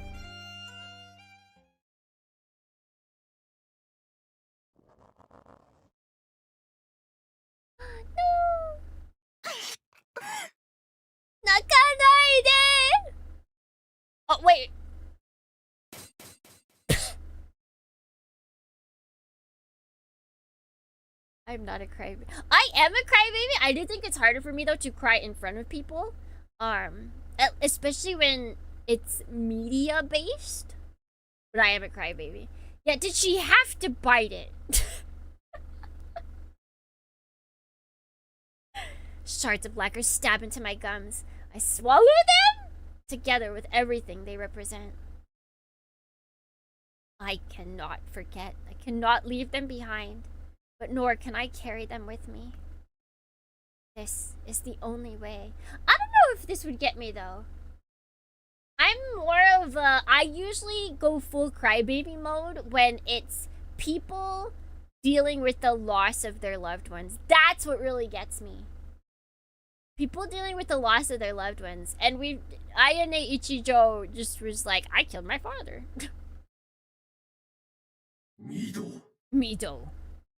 No! 泣かないで! Oh, wait. I'm not a crybaby. I am a crybaby. I do think it's harder for me though to cry in front of people. Especially when it's media based. But I am a crybaby. Yeah, did she have to bite it? Shards of lacquer stab into my gums. I swallow them together with everything they represent. I cannot forget. I cannot leave them behind. But nor can I carry them with me. This is the only way. I don't know if this would get me though. I'm more of a... I usually go full crybaby mode when it's people dealing with the loss of their loved ones. That's what really gets me. People dealing with the loss of their loved ones. And Ayane Ichijou just was like, I killed my father. Mido.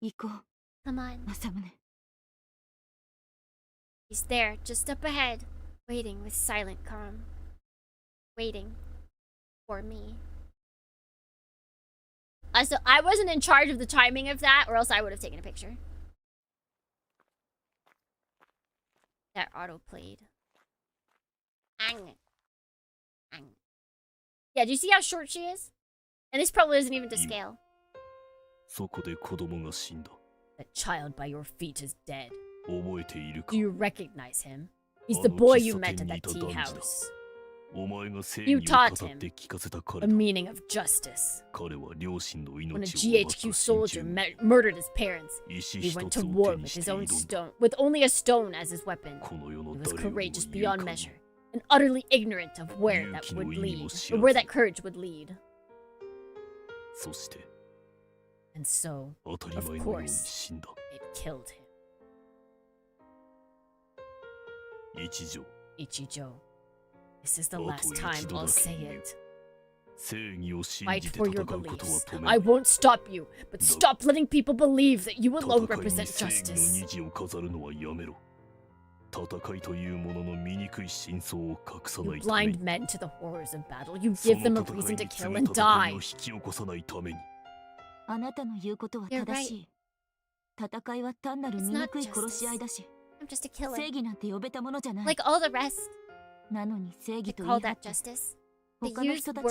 行こう、 Come on. 政宗。 He's there, just up ahead, waiting with silent calm. Waiting for me. So I wasn't in charge of the timing of that, or else I would have taken a picture. That auto played. Yeah, do you see how short she is? And this probably isn't even to scale. そこで子供が死んだ。 The child by your feet is dead. 覚えているか Do you recognize him? He's the boy you met at that tea house. You taught him the meaning of justice. When a GHQ soldier murdered his parents, he went to war with his own stone, with only a stone as his weapon. He was courageous beyond measure, and utterly ignorant of where that would lead, or where that courage would lead. And so, of course, it killed him. Ichijou, this is the last time I'll say it. Fight for your beliefs. I won't stop you, but stop letting people believe that you alone represent justice. You blind men to the horrors of battle. You give them a reason to kill and die. You're right. It's not justice. I'm just a killer. Like all the rest. You call that justice? To use that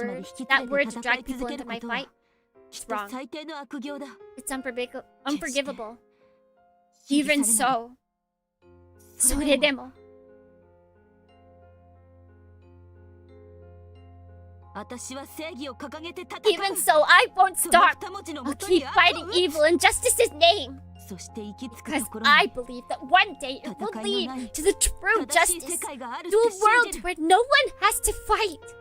word to drag people into my fight? It's wrong. It's unforgivable. Even so. Even so, I won't stop. I'll keep fighting evil in justice's name. Because I believe that one day it will lead to the true justice, to a world where no one has to fight.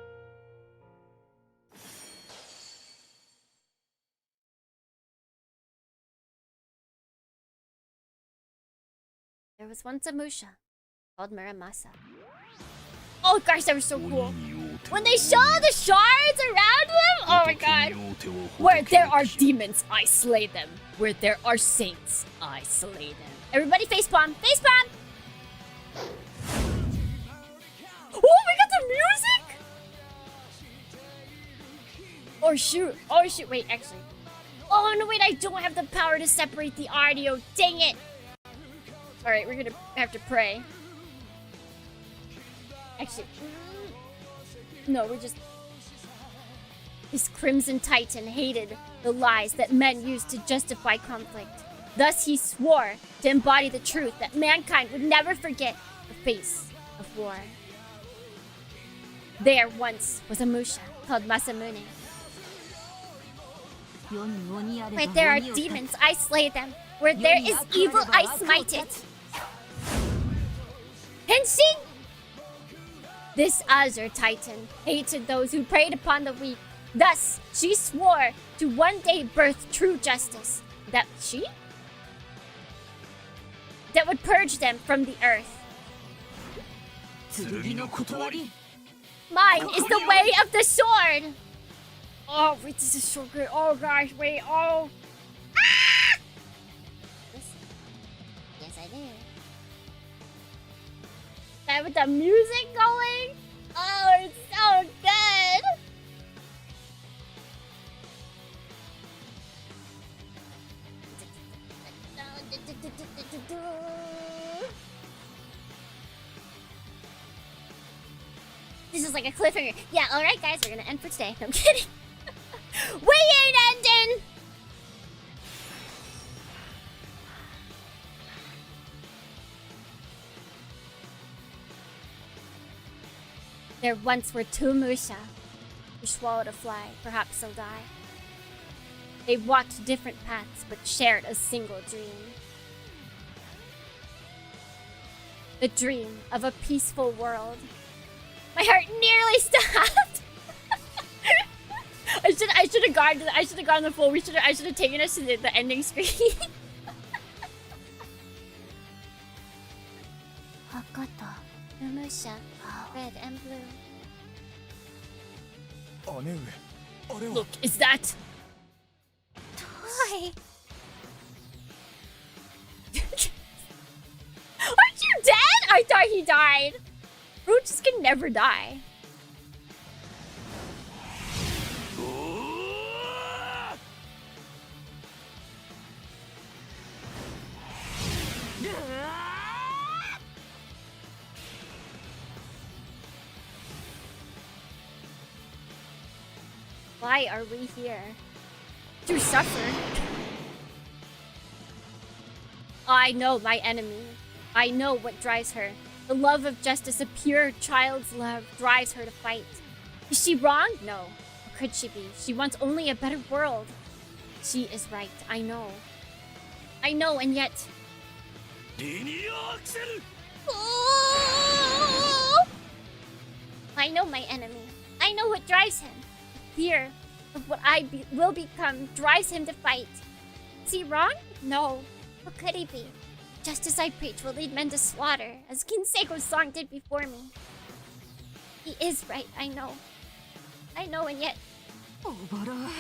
There was once a Musha called Muramasa. Oh gosh, that was so cool. When they show the shards around him, oh my god. Where there are demons, I slay them. Where there are saints, I slay them. Everybody facepalm, facepalm! Oh, we got the music! Oh shoot, wait, actually. Oh no, wait, I don't have the power to separate the audio, dang it! Alright, we're gonna have to pray. Actually, no, we're just... This Crimson Titan hated the lies that men used to justify conflict. Thus he swore to embody the truth that mankind would never forget the face of war. There once was a Musha called Masamune. Where there are demons, I slay them. Where there is evil, I smite it. Henshin! This Azure Titan hated those who preyed upon the weak. Thus, she swore to one day birth true justice. That would purge them from the earth. Mine is the way of the sword! Oh, wait, this is so good. Oh gosh, wait, oh. Ah! Yes, I did. That with the music going? Oh, it's so good! This is like a cliffhanger. Yeah, alright guys, we're gonna end for today. No, I'm kidding. We ain't ending! There once were two Musha who swallowed a fly. Perhaps they'll die. They walked different paths but shared a single dream. The dream of a peaceful world. My heart nearly stopped. I should have gone the full. I should have taken us to the ending screen. Musha, red and blue. Look, is that? Why? Aren't you dead? I thought he died. Roaches can never die. Why are we here? To suffer. I know my enemy. I know what drives her. The love of justice, a pure child's love, drives her to fight. Is she wrong? No. Or could she be? She wants only a better world. She is right. I know. I know, and yet... Oh! I know my enemy. I know what drives him. The fear of what will become drives him to fight. Is he wrong? No. What could he be? Justice I preach will lead men to slaughter, as Kinseiko's song did before me. He is right, I know. I know, and yet... But oh,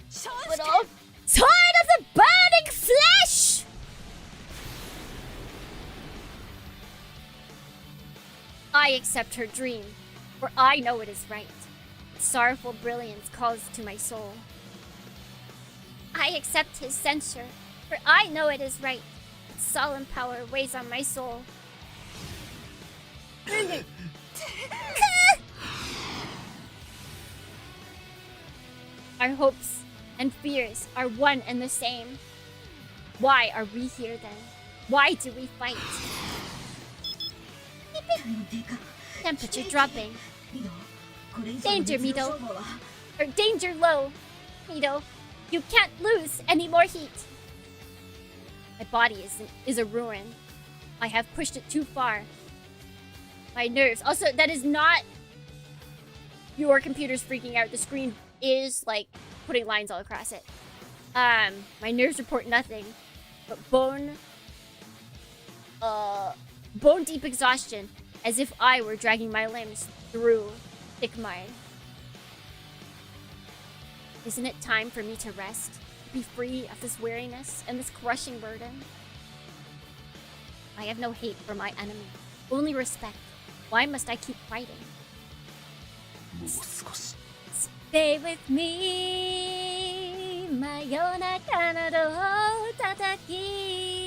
sword of the burning flesh! I accept her dream, for I know it is right. Sorrowful brilliance calls to my soul. I accept his censure, for I know it is right. Its solemn power weighs on my soul. Our hopes and fears are one and the same. Why are we here then? Why do we fight? Temperature dropping. Danger, Mido. Or danger low. Mido, you can't lose any more heat. My body is a ruin. I have pushed it too far. My nerves. Also, that is not your computer's freaking out. The screen is like putting lines all across it. My nerves report nothing but bone deep exhaustion, as if I were dragging my limbs through thick mud. Isn't it time for me to rest? To be free of this weariness and this crushing burden? I have no hate for my enemy, only respect. Why must I keep fighting? Stay with me, Mayonaka na do tataki.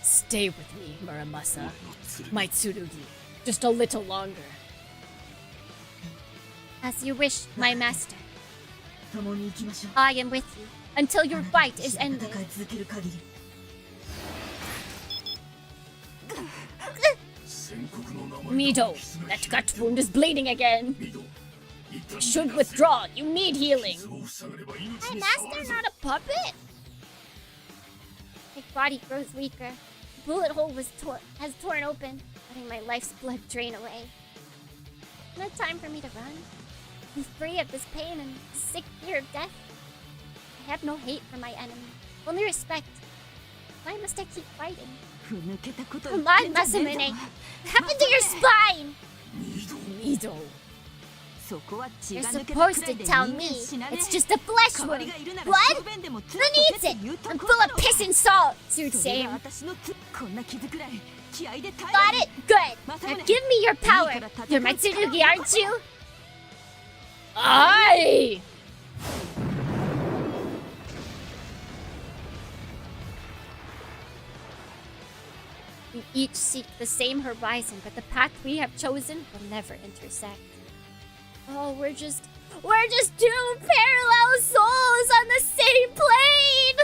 Stay with me, Muramasa. My Tsurugi. Just a little longer. As you wish, my master. I am with you until your fight is ended. Mido, that gut wound is bleeding again. You should withdraw. You need healing. My master, not a puppet. My body grows weaker. The bullet hole has torn open, letting my life's blood drain away. No time for me to run. Be free of this pain and sick fear of death. I have no hate for my enemy, only respect. Why must I keep fighting? Come on, Masamune. What happened to your spine? Mido. You're supposed to tell me it's just a flesh wound. Blood? Who needs it? I'm full of piss and salt, Soothsaying. Got it? Good. Now give me your power. You're my Tsurugi, aren't you? Aye! We each seek the same horizon, but the path we have chosen will never intersect. Oh, we're just two parallel souls on the same plane!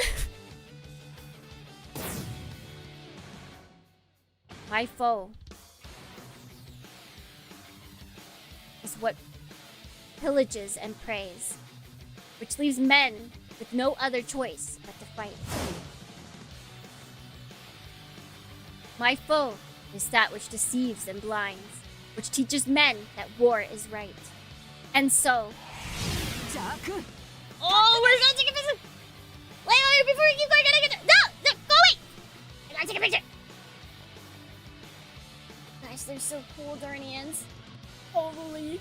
My foe is what pillages and preys, which leaves men with no other choice but to fight. My foe is that which deceives and blinds, which teaches men that war is right. And so... Oh, we're gonna take a picture! Wait, before we keep going, I gotta get... No! Go away! I gotta take a picture! Gosh, they're so cool, Darnians. Holy.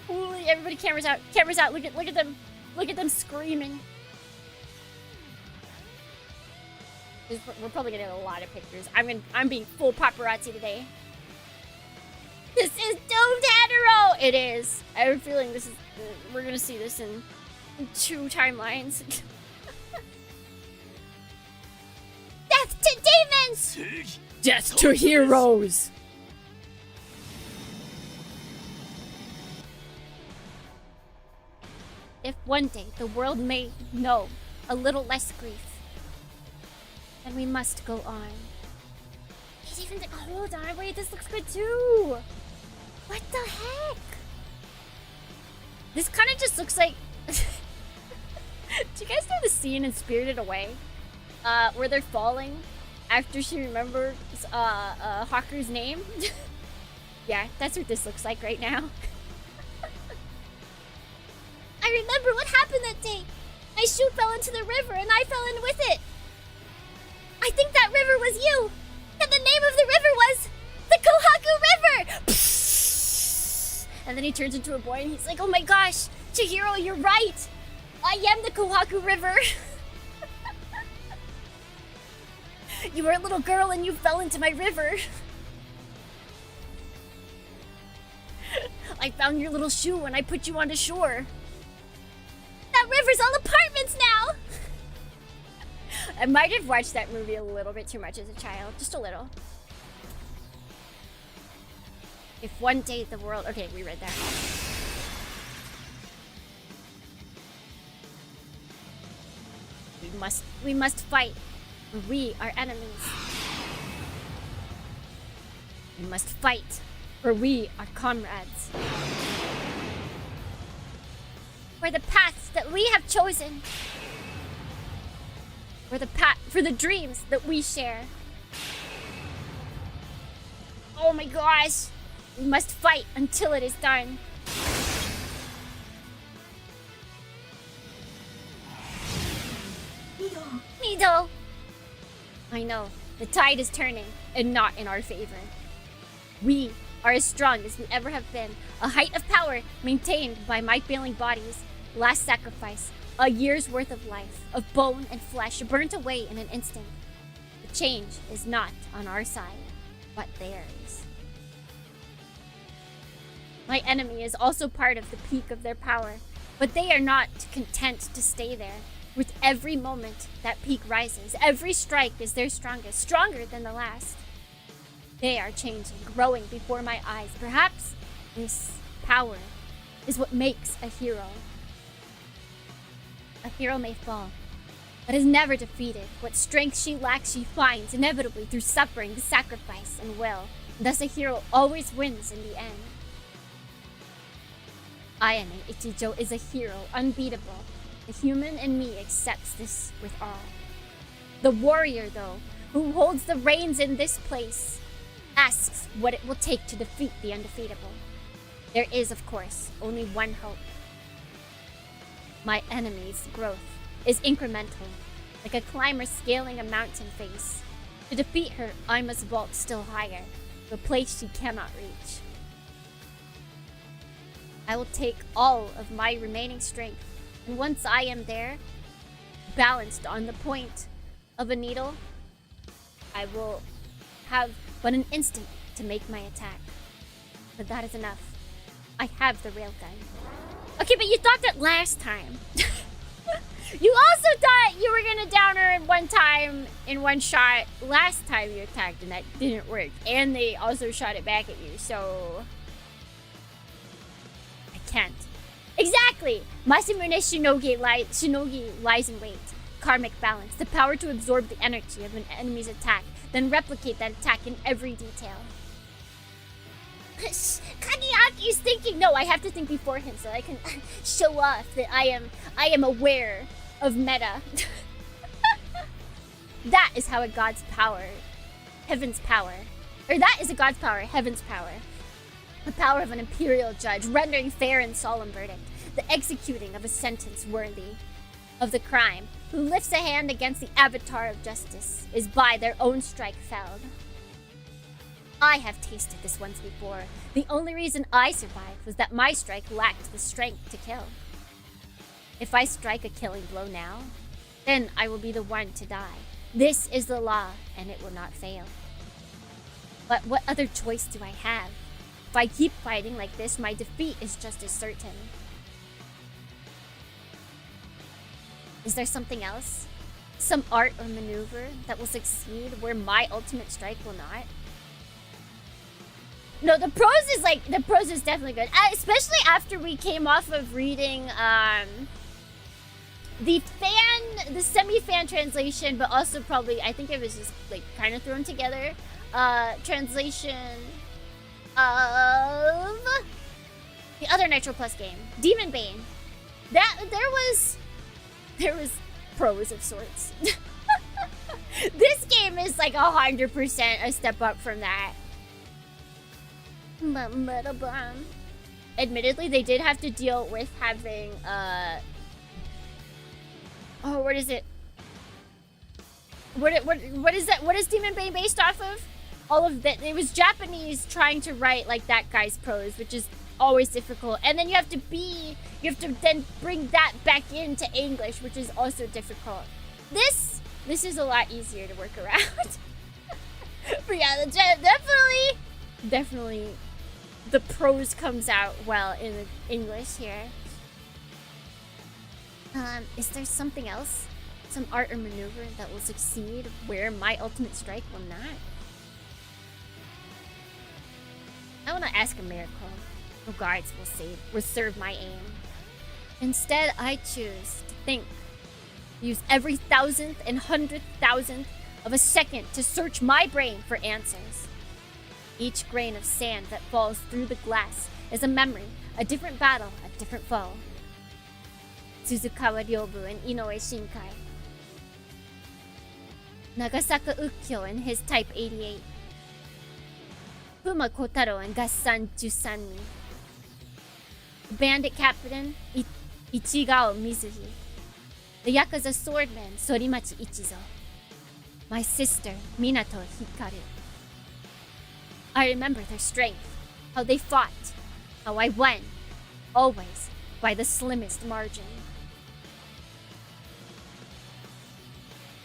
Everybody, cameras out. Cameras out. Look at them. Look at them screaming. We're probably gonna get a lot of pictures. I'm being full paparazzi today. This is doomed hetero! It is. I have a feeling this is... we're gonna see this in 2 timelines. Death to demons! Death to heroes! If one day the world may know a little less grief. And we must go on. He's even hold on, wait, this looks good too. What the heck? This kind of just looks like... Do you guys know the scene in Spirited Away? Where they're falling after she remembers Haku's name? Yeah, that's what this looks like right now. I remember what happened that day. My shoe fell into the river and I fell in with it. I think that river was you. And the name of the river was the Kohaku River. And then he turns into a boy and he's like, oh my gosh, Chihiro, you're right. I am the Kohaku River. You were a little girl and you fell into my river. I found your little shoe and I put you onto shore. That river's all apartments now. I might have watched that movie a little bit too much as a child. Just a little. If one day the world... Okay, we read that. We must fight. We are enemies. We must fight, for we are comrades. For the paths that we have chosen. For the dreams that we share. Oh my gosh. We must fight until it is done. Mido. I know, the tide is turning, and not in our favor. We are as strong as we ever have been. A height of power maintained by my failing bodies. Last sacrifice, a year's worth of life, of bone and flesh burnt away in an instant. The change is not on our side, but theirs. My enemy is also part of the peak of their power, but they are not content to stay there. With every moment that peak rises, every strike is their strongest, stronger than the last. They are changing, growing before my eyes. Perhaps this power is what makes a hero. A hero may fall, but is never defeated. What strength she lacks, she finds inevitably through suffering, sacrifice, and will. Thus, a hero always wins in the end. Ayane Ichijo is a hero, unbeatable. The human in me accepts this with awe. The warrior, though, who holds the reins in this place, asks what it will take to defeat the undefeatable. There is, of course, only one hope. My enemy's growth is incremental, like a climber scaling a mountain face. To defeat her, I must vault still higher, to a place she cannot reach. I will take all of my remaining strength, and once I am there, balanced on the point of a needle, I will have but an instant to make my attack. But that is enough. I have the railgun. Okay, but you thought that last time. You also thought you were gonna down her in one time, in one shot, last time you attacked, and that didn't work. And they also shot it back at you, so... I can't. Exactly! Masamune Shinogi lies in wait. Karmic balance. The power to absorb the energy of an enemy's attack, then replicate that attack in every detail. Kageaki is thinking, no, I have to think beforehand so I can show off that I am aware of meta. That is how a god's power, heaven's power, or that is a god's power, heaven's power. The power of an imperial judge, rendering fair and solemn verdict, the executing of a sentence worthy of the crime, who lifts a hand against the avatar of justice, is by their own strike felled. I have tasted this once before. The only reason I survived was that my strike lacked the strength to kill. If I strike a killing blow now, then I will be the one to die. This is the law, and it will not fail. But what other choice do I have? If I keep fighting like this, my defeat is just as certain. Is there something else? Some art or maneuver that will succeed where my ultimate strike will not? No, the prose is definitely good. Especially after we came off of reading, the semi-fan translation, but also probably, I think it was just like kind of thrown together, translation of the other Nitro Plus game, Demon Bane. That there was pros of sorts. This game is like 100% a step up from that. Admittedly, they did have to deal with having oh, what is it? What is that? What is Demon Bane based off of? All of that. It was Japanese trying to write like that guy's prose, which is always difficult. And then you have to then bring that back into English, which is also difficult. This is a lot easier to work around. But yeah, definitely the prose comes out well in the English here. Is there something else? Some art or maneuver that will succeed where my ultimate strike will not? I want to ask a miracle. No guards will serve my aim. Instead, I choose to think. Use every thousandth and 100,000th of a second to search my brain for answers. Each grain of sand that falls through the glass is a memory, a different battle, a different foe. Suzukawa Ryobu and Inoue Shinkai. Nagasaka Ukkyo and his Type 88. Fuma Kotaro and Gassan Jusanmi. Bandit Captain Ichigao Mizuhi. The Yakuza swordman Sorimachi Ichizo. My sister Minato Hikaru. I remember their strength, how they fought, how I won, always by the slimmest margin.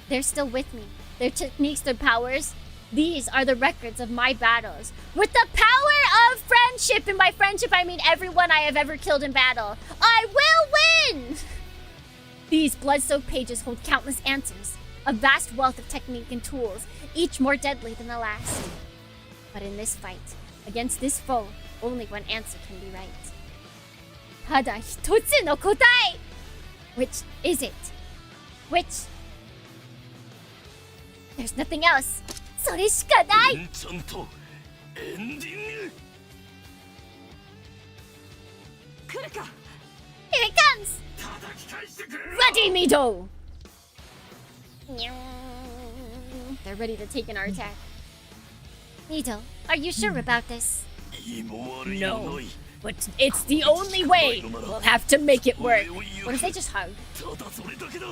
They're still with me. Their techniques, their powers, these are the records of my battles. With the power of friendship, and by friendship I mean everyone I have ever killed in battle, I will win! These blood-soaked pages hold countless answers, a vast wealth of technique and tools, each more deadly than the last. But in this fight, against this foe, only one answer can be right. Tada hitotsu no kotai! Which is it? Which? There's nothing else. それしかない! ちゃんとエンディング 来るか Here it comes! 叩き返してくれ Ready, Mito! They're ready to take in our attack. Mito, are you sure about this? いいも悪い No. もない But it's the only way. We'll have to make it work. What if they just hug? ただそれだけだ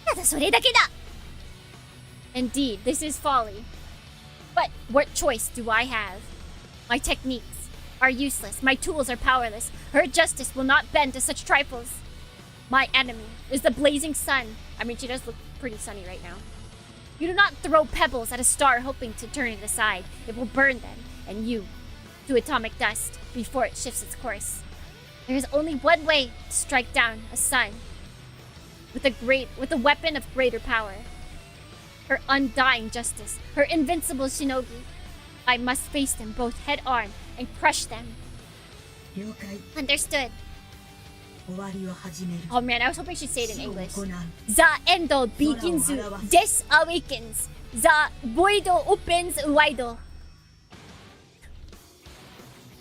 ただそれだけだ! Indeed, this is folly. But what choice do I have? My techniques are useless. My tools are powerless. Her justice will not bend to such trifles. My enemy is the blazing sun. I mean, she does look pretty sunny right now. You do not throw pebbles at a star hoping to turn it aside. It will burn them, and you, to atomic dust before it shifts its course. There is only one way to strike down a sun. With a weapon of greater power. Her undying justice, her invincible shinogi. I must face them both head-on and crush them. 了解 Understood. 終わりを始める Oh man, I was hoping she'd say it in 死を English. 行う The endo begins, des awakens. The void opens wide.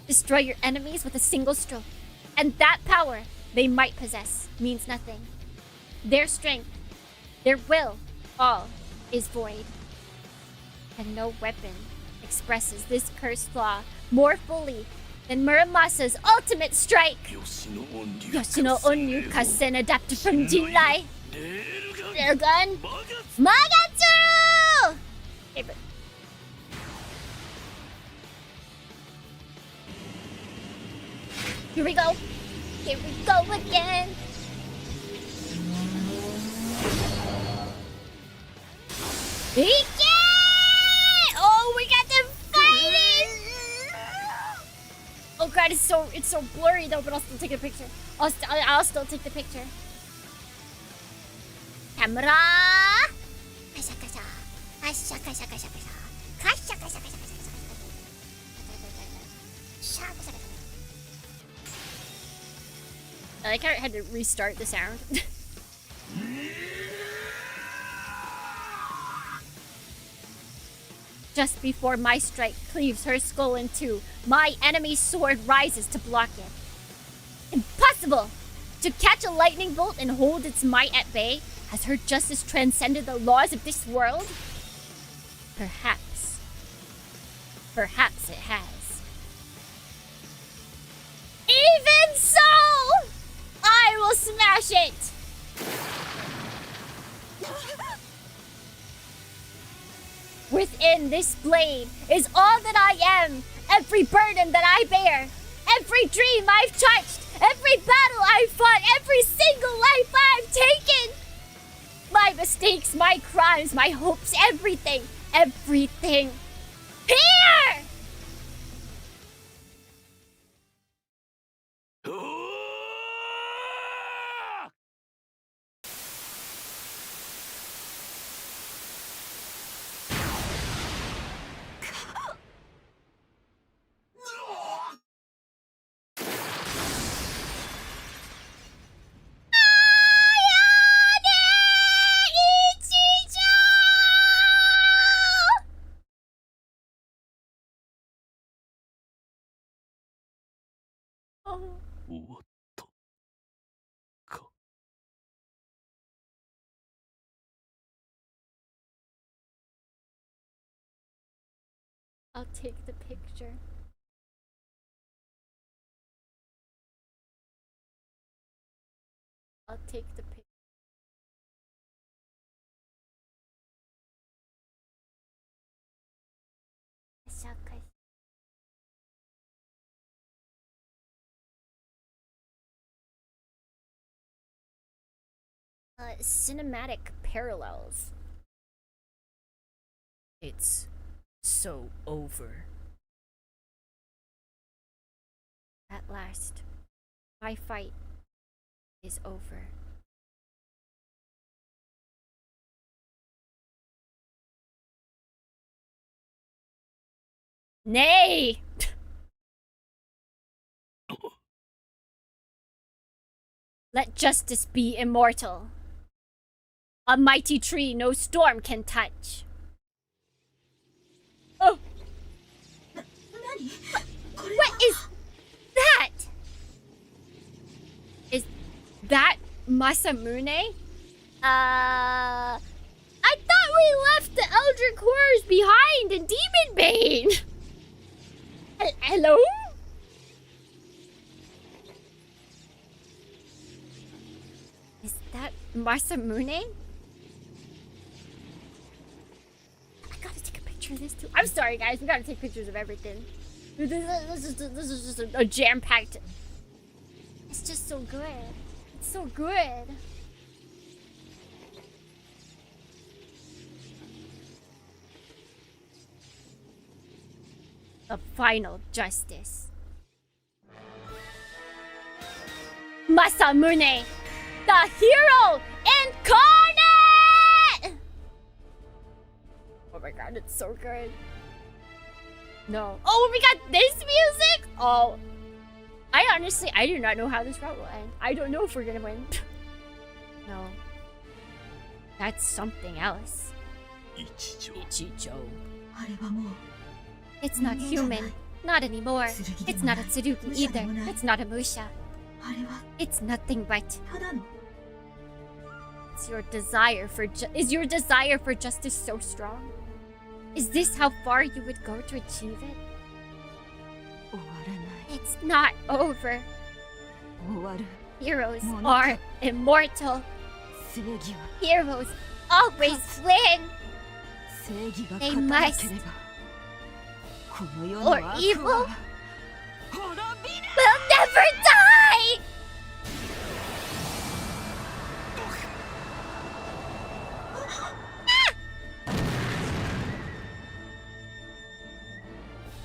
Destroy your enemies with a single stroke. And that power they might possess means nothing. Their strength, their will, all is void. And no weapon expresses this cursed flaw more fully than Muramasa's ultimate strike. 吉野音流 Yoshino Onyu Kasen adapted from Jinrai. レールガン Railgun. バガツ Magatsu! Okay, but... Here we go. Here we go again. Oh, we got them fighting! Oh god, it's so blurry though, but I'll still take a picture. I'll still take the picture. Camera! Kasha kasha. Kasha kasha kasha kasha. Kasha kasha kasha kasha. I like how I had to restart the sound. Just before my strike cleaves her skull in two, my enemy's sword rises to block it. Impossible! To catch a lightning bolt and hold its might at bay, has her justice transcended the laws of this world? Perhaps. Perhaps it has. Even so! I will smash it! Within this blade is all that I am, every burden that I bear, every dream I've touched, every battle I've fought, every single life I've taken. My mistakes, my crimes, my hopes, everything, everything. Here! Oh. 終わったか。 I'll take the picture. I'll take the picture. Cinematic parallels. It's so over. At last, my fight is over. Nay! Let justice be immortal. A mighty tree no storm can touch. Oh! What is that? Is that Masamune? I thought we left the Eldritch Horrors behind in Demon Bane! Hello? Is that Masamune? I gotta take a picture of this too. I'm sorry guys, we gotta take pictures of everything. This is just a jam-packed... It's just so good. It's so good. The final justice. Masamune, the hero incarnate! Oh my god, it's so good. No. Oh, we got this music? Oh. I do not know how this route will end. I don't know if we're gonna win. No. That's something else. Ichijou. It's not human. Not anymore. It's not a Tsurugi either. It's not a Musha. It's nothing but... It's your desire for is your desire for justice so strong? Is this how far you would go to achieve it? It's not over. Heroes are immortal. Heroes always win. They must. Or evil will never die!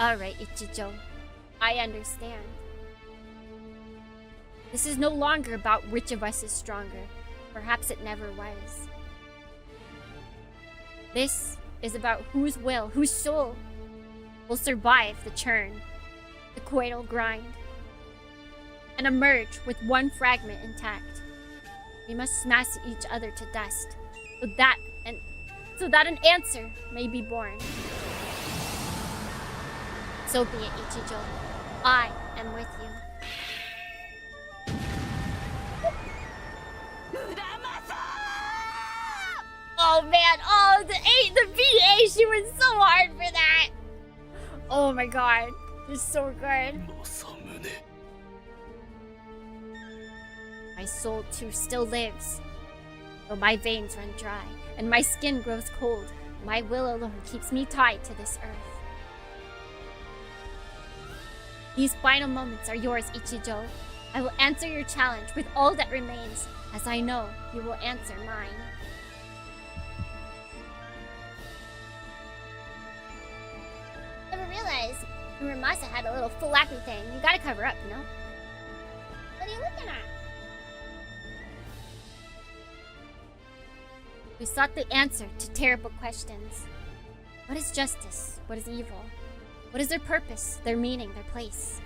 Alright, Ichijou. I understand. This is no longer about which of us is stronger. Perhaps it never was. This is about whose will, whose soul will survive the churn, the coital grind, and emerge with one fragment intact. We must smash each other to dust, so that an answer may be born. So be it, Ichijou. I am with you. Oh man, oh the VA, she was so hard for that. Oh my god, it's so good. My soul too still lives, though my veins run dry and my skin grows cold. My will alone keeps me tied to this earth. These final moments are yours, Ichijou. I will answer your challenge with all that remains, as I know you will answer mine. Never realized Muramasa had a little flappy thing. You gotta cover up, you know? What are you looking at? We sought the answer to terrible questions. What is justice? What is evil? What is their purpose, their meaning, their place?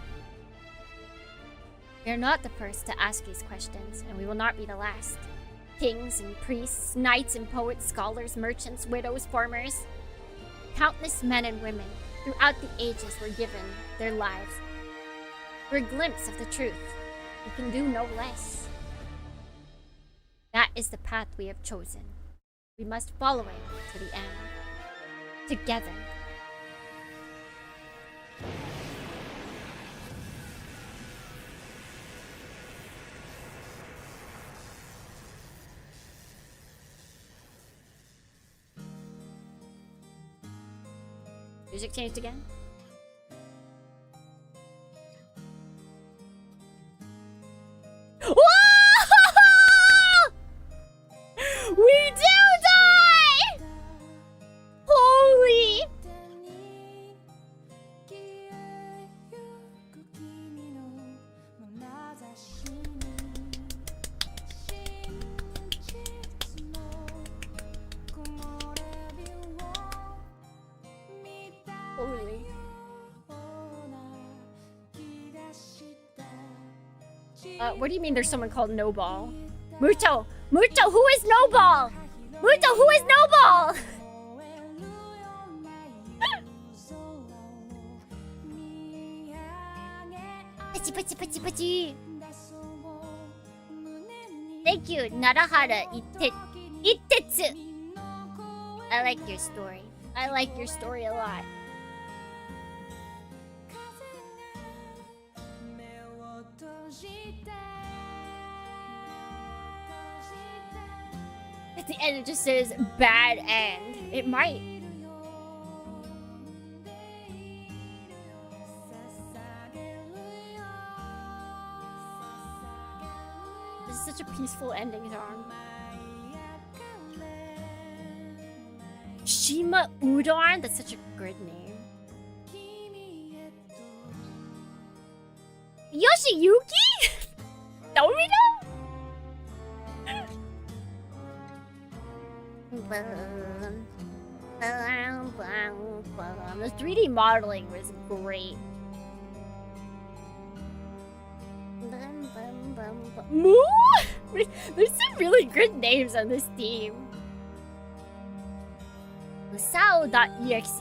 We are not the first to ask these questions, and we will not be the last. Kings and priests, knights and poets, scholars, merchants, widows, farmers. Countless men and women throughout the ages were given their lives for a glimpse of the truth. We can do no less. That is the path we have chosen. We must follow it to the end. Together. Music changed again? We do die! Holy! Holy. What do you mean there's someone called No Ball? Muto! Muto, who is No Ball? Muto, who is No Ball? Thank you, Narahara Itetsu. I like your story. I like your story a lot. At the end it just says bad end. It might. This is such a peaceful ending song. Shima Udon? That's such a good name. Yoshiyuki? Dorito? The 3D modeling was great. Moo? There's some really good names on this team. Sao.exe.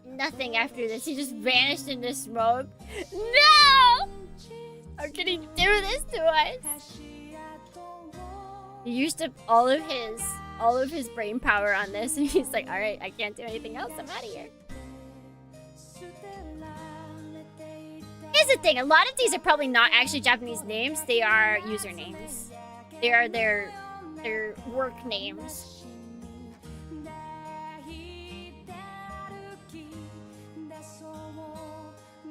Nothing after this. He just vanished into smoke. No! How can he do this to us? He used up all of his brain power on this, and he's like, all right, I can't do anything else. I'm out of here. Here's the thing. A lot of these are probably not actually Japanese names. They are usernames. They are their work names.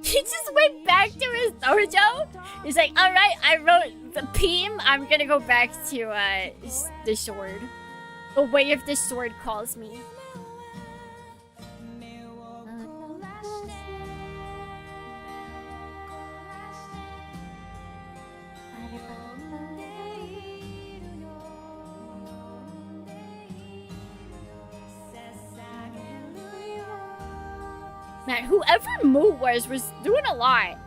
He just went back to his dojo. He's like, all right, I wrote the Pim. I'm gonna go back to the sword. The way of the sword calls me. Man, whoever Moo was doing a lot.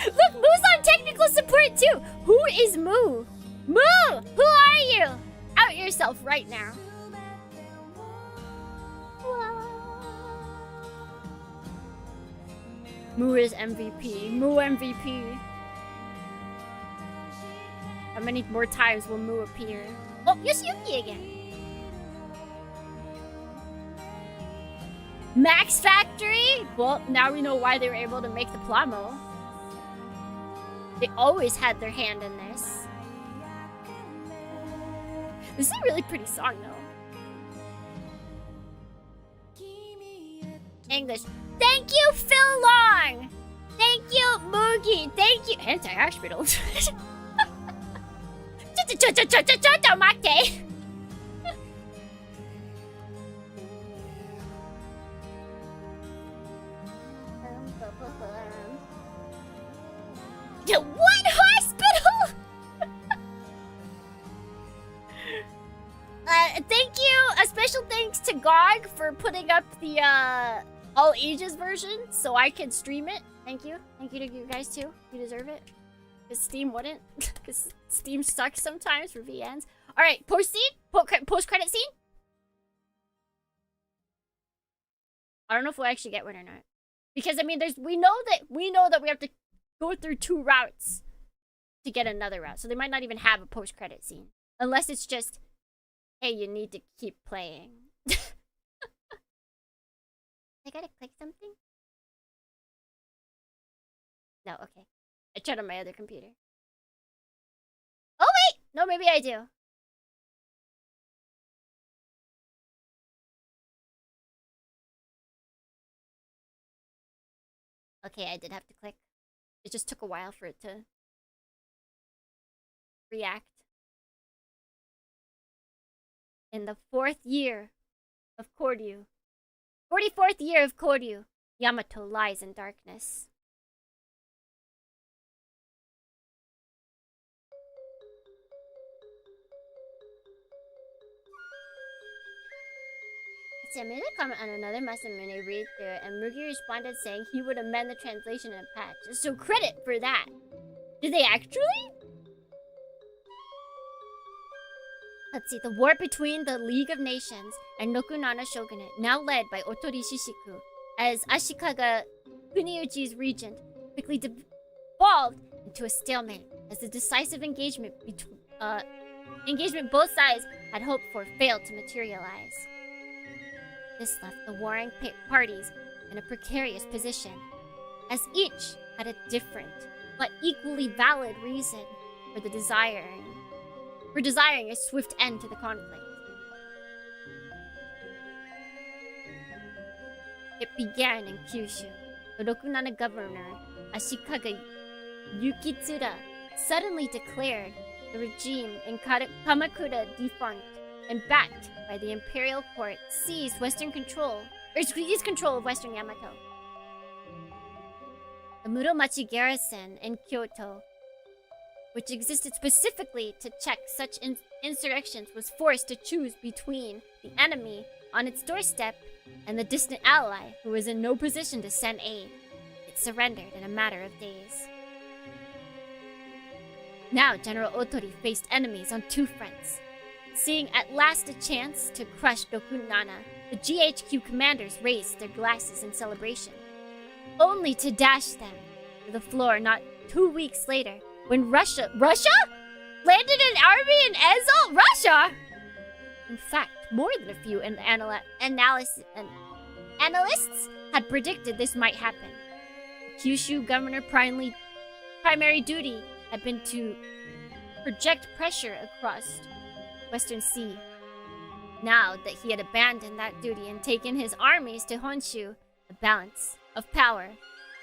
Look, Moo's on technical support too. Who is Moo? Moo! Who are you? Out yourself right now. Moo is MVP. Moo MVP. How many more times will Moo appear? Oh, Yoshiyuki again. Max Factory? Well, now we know why they were able to make the Plamo. They always had their hand in this. This is a really pretty song, though. English. Thank you, Phil Long. Thank you, Moogie. Thank you, Anti-hospital. Mate. What hospital? Thank you. A special thanks to GOG for putting up the all ages version so I can stream it. Thank you. Thank you to you guys too. You deserve it. Because Steam wouldn't. Because Steam sucks sometimes for VNs. Alright, post-credit scene? I don't know if we'll actually get one or not. Because I mean we know that we have to go through 2 routes to get another route. So they might not even have a post-credit scene. Unless it's just, hey, you need to keep playing. I gotta click something? No, okay. I tried on my other computer. Oh wait! No, maybe I do. Okay, I did have to click. It just took a while for it to react. In the 4th year of Koryu. 44th year of Koryu. Yamato lies in darkness. I made a comment on another Masamune read through it, and Mugi responded saying he would amend the translation and patch. So credit for that. Did they actually? Let's see, the war between the League of Nations and Nokunana Shogunate, now led by Otori Shishiku, as Ashikaga Kuniuchi's regent, quickly devolved into a stalemate as the decisive engagement both sides had hoped for failed to materialize. This left the warring parties in a precarious position, as each had a different but equally valid reason for desiring a swift end to the conflict. It began in Kyushu. The Rokunana governor, Ashikaga Yukitsura, suddenly declared the regime in Kamakura defunct and backed by the imperial court seized control of western Yamato. The Muromachi garrison in Kyoto, which existed specifically to check such insurrections, was forced to choose between the enemy on its doorstep and the distant ally who was in no position to send aid. It surrendered in a matter of days. Now General Otori faced enemies on 2 fronts. Seeing at last a chance to crush Rokunana, the GHQ commanders raised their glasses in celebration, only to dash them to the floor not 2 weeks later when Russia landed an army in Ezo? Russia? In fact, more than a few analysts had predicted this might happen. The Kyushu governor primary duty had been to project pressure across Western Sea. Now that he had abandoned that duty and taken his armies to Honshu, the balance of power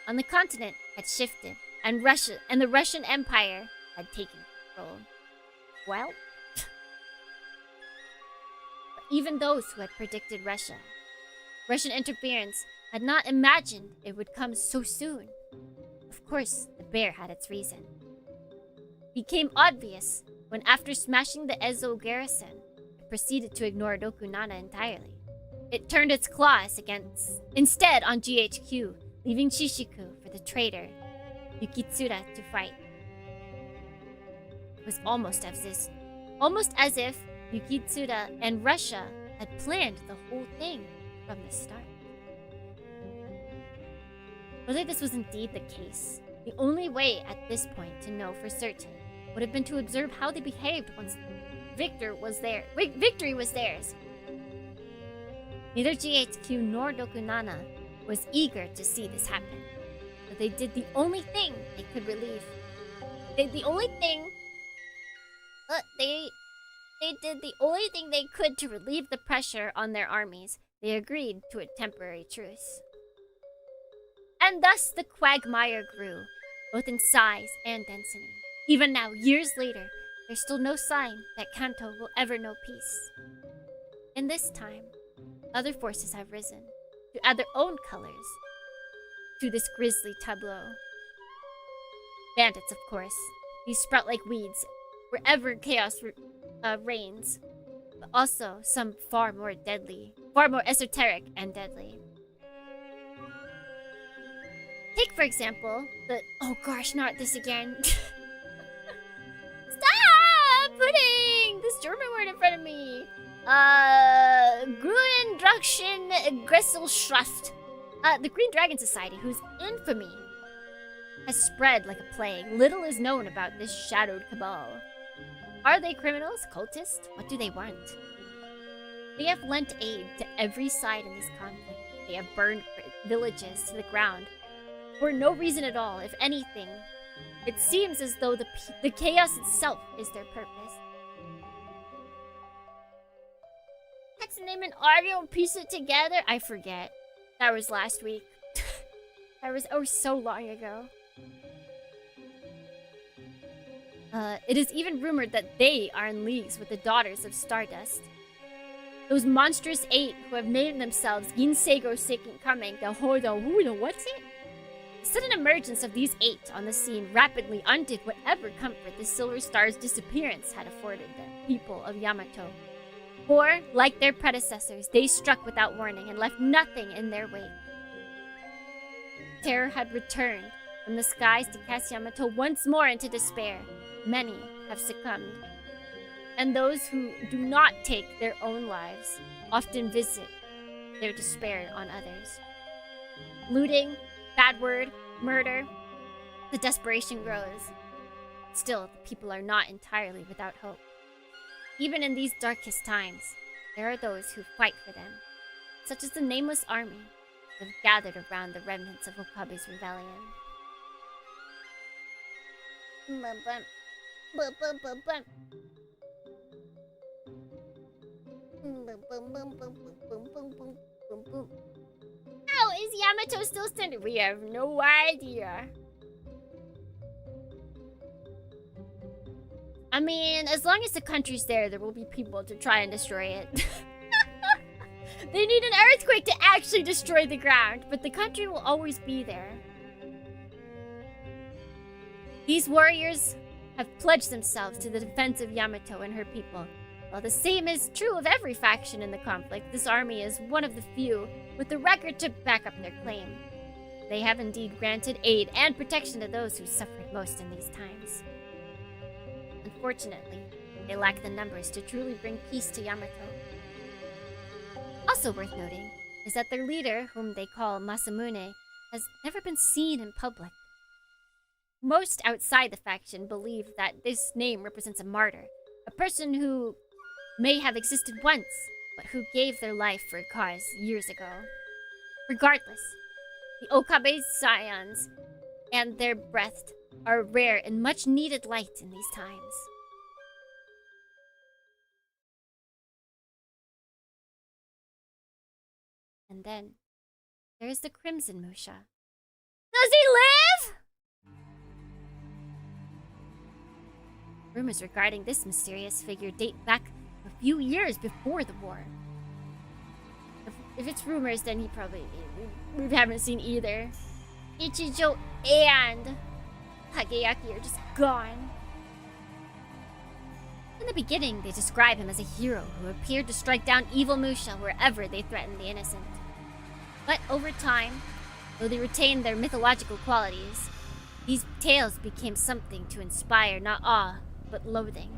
on the continent had shifted, and the Russian Empire had taken control. Well, but even those who had predicted Russian interference had not imagined it would come so soon. Of course, the bear had its reason. It became obvious when, after smashing the Ezo garrison, it proceeded to ignore Rokunana entirely. It turned its claws instead on GHQ, leaving Shishiku for the traitor Yukitsura to fight. It was almost as if Yukitsura and Russia had planned the whole thing from the start. Whether this was indeed the case, the only way at this point to know for certain would have been to observe how they behaved once victory was theirs. Neither GHQ nor Dokunana was eager to see this happen, but they did the only thing they could relieve. They did the only thing they could to relieve the pressure on their armies. They agreed to a temporary truce. And thus the quagmire grew, both in size and density. Even now, years later, there's still no sign that Kanto will ever know peace. In this time, other forces have risen to add their own colors to this grisly tableau. Bandits, of course. These sprout like weeds wherever chaos reigns, but also some far more esoteric and deadly. Take, for example, the... Oh gosh, not this again. Stop putting this German word in front of me. Grünendrachen Gesellschaft. The Green Dragon Society, whose infamy has spread like a plague. Little is known about this shadowed cabal. Are they criminals? Cultists? What do they want? They have lent aid to every side in this conflict. They have burned villages to the ground for no reason at all. If anything, it seems as though the chaos itself is their purpose. Let's name an audio and piece it together. I forget. That was last week. That was so long ago. It is even rumored that they are in leagues with the Daughters of Stardust. Those monstrous 8 who have named themselves Ginseigo Seiken Kamen what's it? The sudden emergence of these 8 on the scene rapidly undid whatever comfort the Silver Star's disappearance had afforded the people of Yamato. For, like their predecessors, they struck without warning and left nothing in their wake. Terror had returned from the skies to cast Yamato once more into despair. Many have succumbed. And those who do not take their own lives often visit their despair on others. Looting, bad word, murder, the desperation grows. Still, the people are not entirely without hope. Even in these darkest times, there are those who fight for them, such as the nameless army that have gathered around the remnants of Okabe's rebellion. How is Yamato still standing? We have no idea. I mean, as long as the country's there, there will be people to try and destroy it. They need an earthquake to actually destroy the ground, but the country will always be there. These warriors have pledged themselves to the defense of Yamato and her people. While the same is true of every faction in the conflict, this army is one of the few with the record to back up their claim. They have indeed granted aid and protection to those who suffered most in these times. Unfortunately, they lack the numbers to truly bring peace to Yamato. Also worth noting is that their leader, whom they call Masamune, has never been seen in public. Most outside the faction believe that this name represents a martyr, a person who may have existed once, but who gave their life for a cause years ago. Regardless, the Okabe's scions and their breath are rare and much needed light in these times. And then, there's the Crimson Musha. Does he live? Rumors regarding this mysterious figure date back a few years before the war. If it's rumors, then he probably... we haven't seen either. Ichijo and Kageyaki are just gone. In the beginning, they describe him as a hero who appeared to strike down evil Musha wherever they threatened the innocent. But over time, though they retained their mythological qualities, these tales became something to inspire not awe, but loathing.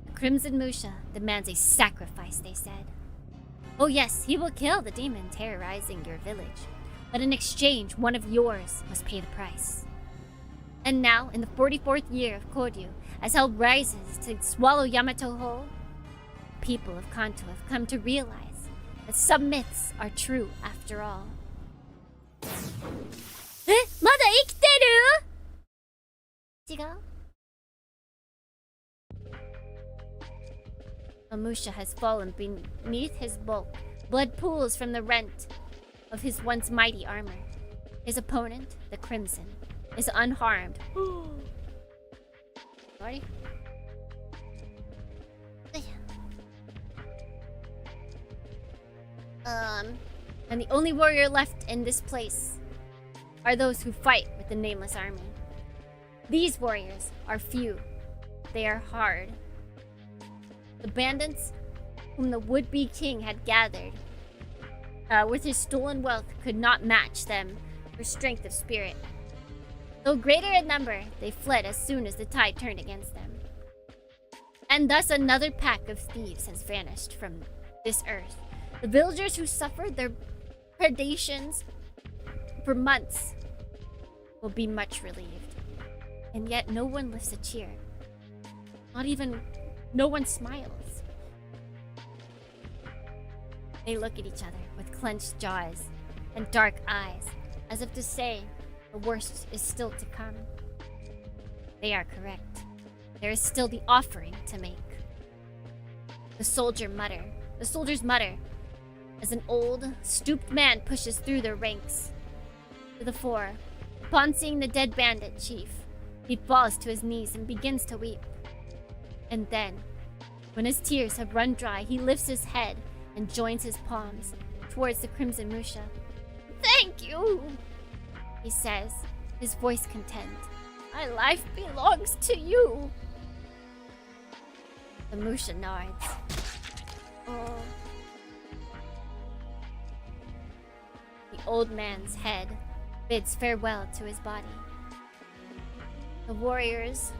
The Crimson Musha demands a sacrifice, they said. Oh yes, he will kill the demon terrorizing your village, but in exchange, one of yours must pay the price. And now, in the 44th year of Koryu, as hell rises to swallow Yamato whole, people of Kanto have come to realize that some myths are true after all. Eh? Mada ikiteru? 違う? Amusha has fallen beneath his bulk. Blood pools from the rent of his once mighty armor. His opponent, the Crimson, is unharmed. Sorry? And the only warrior left in this place are those who fight with the nameless army. These warriors are few. They are hard. The bandits whom the would-be king had gathered with his stolen wealth could not match them for strength of spirit. Though greater in number, they fled as soon as the tide turned against them. And thus another pack of thieves has vanished from this earth. The villagers who suffered their predations for months will be much relieved. And yet no one lifts a cheer. Not even no one smiles. They look at each other with clenched jaws and dark eyes, as if to say the worst is still to come. They are correct. There is still the offering to make. The soldiers mutter as an old, stooped man pushes through their ranks. To the fore, upon seeing the dead bandit chief, he falls to his knees and begins to weep. And then, when his tears have run dry, he lifts his head and joins his palms towards the Crimson Musha. "Thank you," he says, his voice content. "My life belongs to you." The Musha nods. Oh. The old man's head bids farewell to his body. The warriors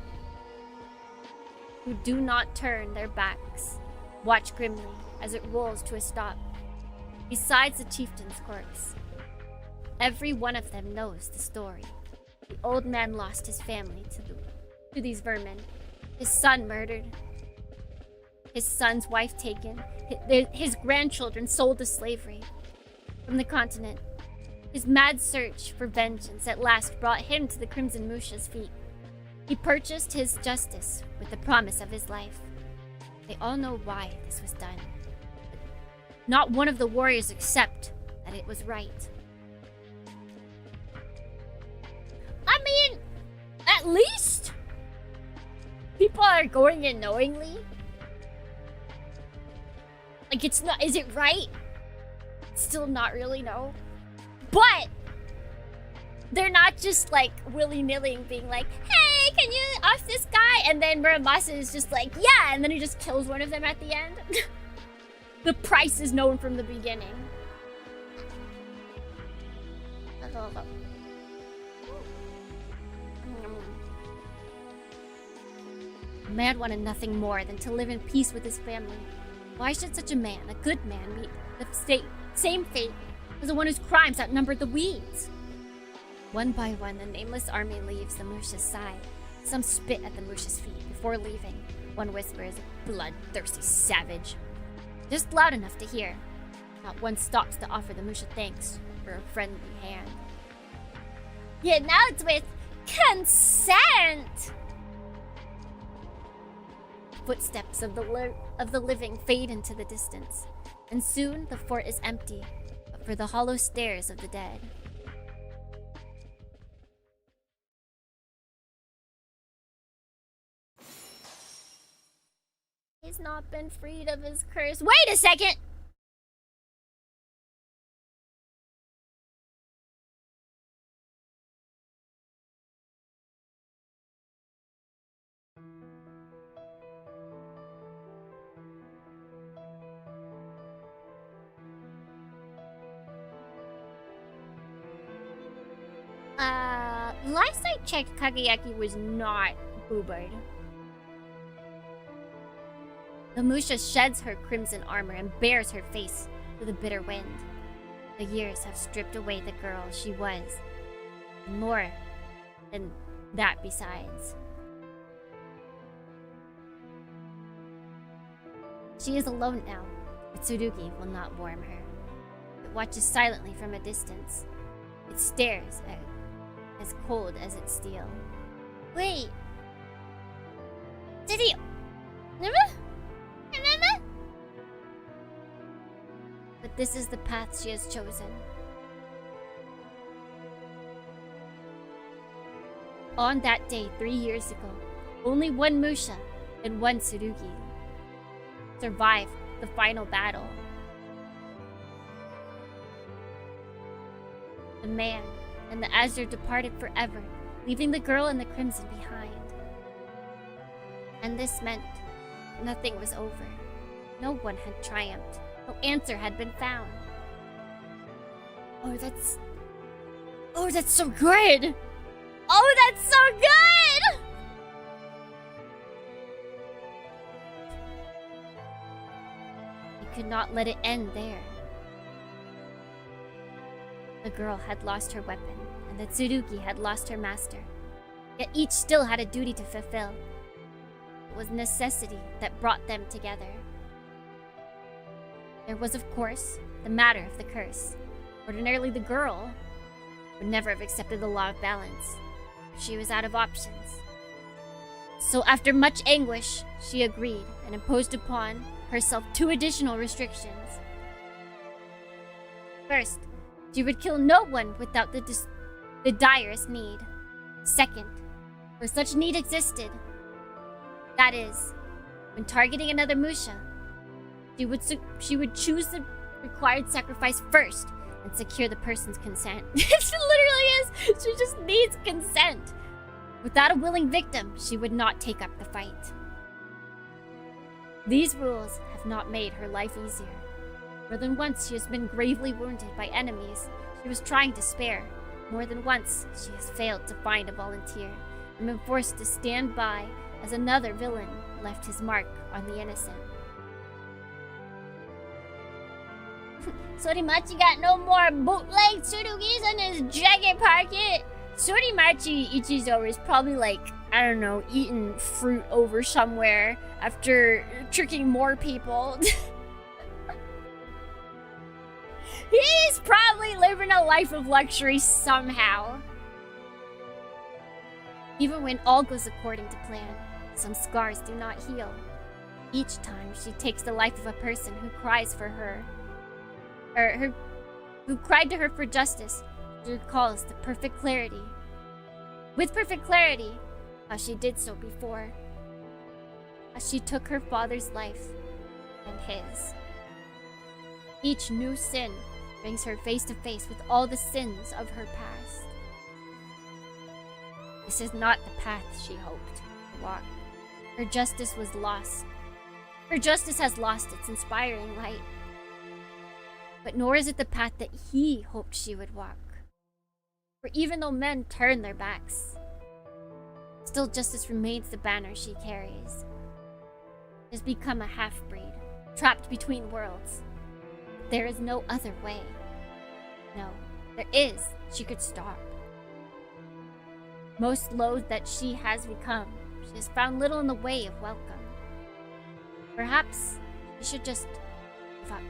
who do not turn their backs watch grimly as it rolls to a stop besides the chieftain's corpse. Every one of them knows the story. The old man lost his family to these vermin. His son murdered. His son's wife taken. His grandchildren sold to slavery. From the continent, his mad search for vengeance at last brought him to the Crimson Musha's feet. He purchased his justice with the promise of his life. They all know why this was done. But not one of the warriors accept that it was right. I mean, at least people are going in knowingly. Like, it's not, is it right? Still not really, no. But they're not just like willy-nilly being like, "Hey, can you off this guy?" And then Muramasa is just like, "Yeah," and then he just kills one of them at the end. The price is known from the beginning. The man wanted nothing more than to live in peace with his family. Why should such a man, a good man, meet the same fate as the one whose crimes outnumbered the weeds? One by one, the nameless army leaves the Musha's side. Some spit at the Musha's feet before leaving. One whispers, "Bloodthirsty savage." Just loud enough to hear. Not one stops to offer the Musha thanks for a friendly hand. Yeah, now it's with consent! Footsteps of the living fade into the distance, and soon the fort is empty, but for the hollow stares of the dead. He's not been freed of his curse. Wait a second! Last I checked, Kagayaki was not boobered. The Musha sheds her crimson armor and bares her face to the bitter wind. The years have stripped away the girl she was, and more than that besides. She is alone now, but Tsurugi will not warm her. It watches silently from a distance. It stares as cold as its steel. Wait. Did he... Remember? But this is the path she has chosen. On that day 3 years ago, only one Musha and one Tsurugi survived the final battle. The man and the Azure departed forever, leaving the girl and the Crimson behind. And this meant nothing was over. No one had triumphed. No answer had been found. Oh, that's so good! Oh, that's so good! You could not let it end there. The girl had lost her weapon, and the Tsurugi had lost her master. Yet each still had a duty to fulfill. It was necessity that brought them together. There was, of course, the matter of the curse. Ordinarily, the girl would never have accepted the law of balance. She was out of options. So after much anguish, she agreed and imposed upon herself 2 additional restrictions. First, she would kill no one without the direst need. Second, where such need existed, that is, when targeting another Musha, she would choose the required sacrifice first and secure the person's consent. She literally is. She just needs consent. Without a willing victim, she would not take up the fight. These rules have not made her life easier. More than once, she has been gravely wounded by enemies she was trying to spare. More than once, she has failed to find a volunteer and been forced to stand by as another villain left his mark on the innocent. Sorimachi got no more bootleg Tsurugis in his jacket pocket. Sorimachi Ichijo is probably like, I don't know, eating fruit over somewhere after tricking more people. He's probably living a life of luxury somehow. Even when all goes according to plan, some scars do not heal. Each time she takes the life of a person who cries for her, who cried to her for justice, she recalls the perfect clarity. With perfect clarity, how she did so before. As she took her father's life and his. Each new sin brings her face to face with all the sins of her past. This is not the path she hoped to walk. Her justice was lost. Her justice has lost its inspiring light. But nor is it the path that he hoped she would walk. For even though men turn their backs, still justice remains the banner she carries. She has become a half-breed, trapped between worlds. There is no other way. No, there is. She could stop. Most loathed that she has become, she has found little in the way of welcome. Perhaps she should just give up.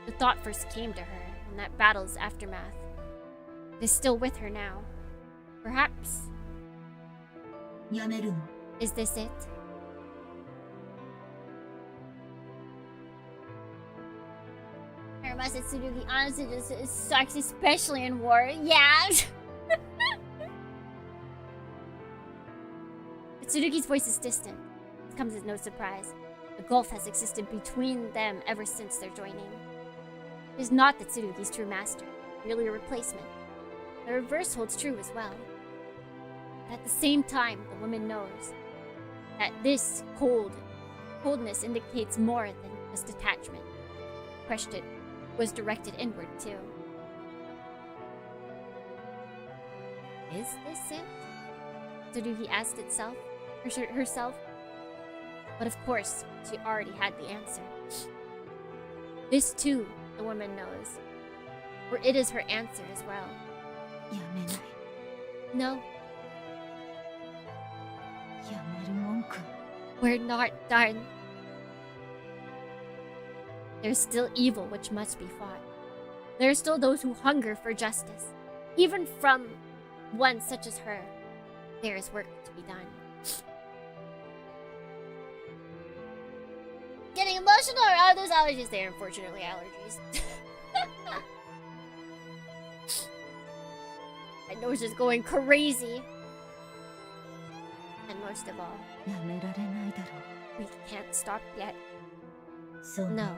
The thought first came to her in that battle's aftermath. It is still with her now. Perhaps. Is this it? Muramasa Tsurugi honestly just sucks, especially in war. Yeah! Tsurugi's voice is distant. It comes as no surprise. A gulf has existed between them ever since their joining. It is not that Tsurugi's true master, merely a replacement. The reverse holds true as well. But at the same time, the woman knows that this coldness indicates more than just detachment. The question was directed inward too. Is this it? Tsurugi asked herself. But of course, she already had the answer. This too, the woman knows. For it is her answer as well. やめない。 No, やめるもんか。 we're not done. There's still evil which must be fought. There are still those who hunger for justice. Even from one such as her, there is work to be done. Getting emotional or oh, there's allergies there, unfortunately, allergies. I know it's just going crazy. And most of all, やめられないだろ we can't stop yet. う。そうね。 No.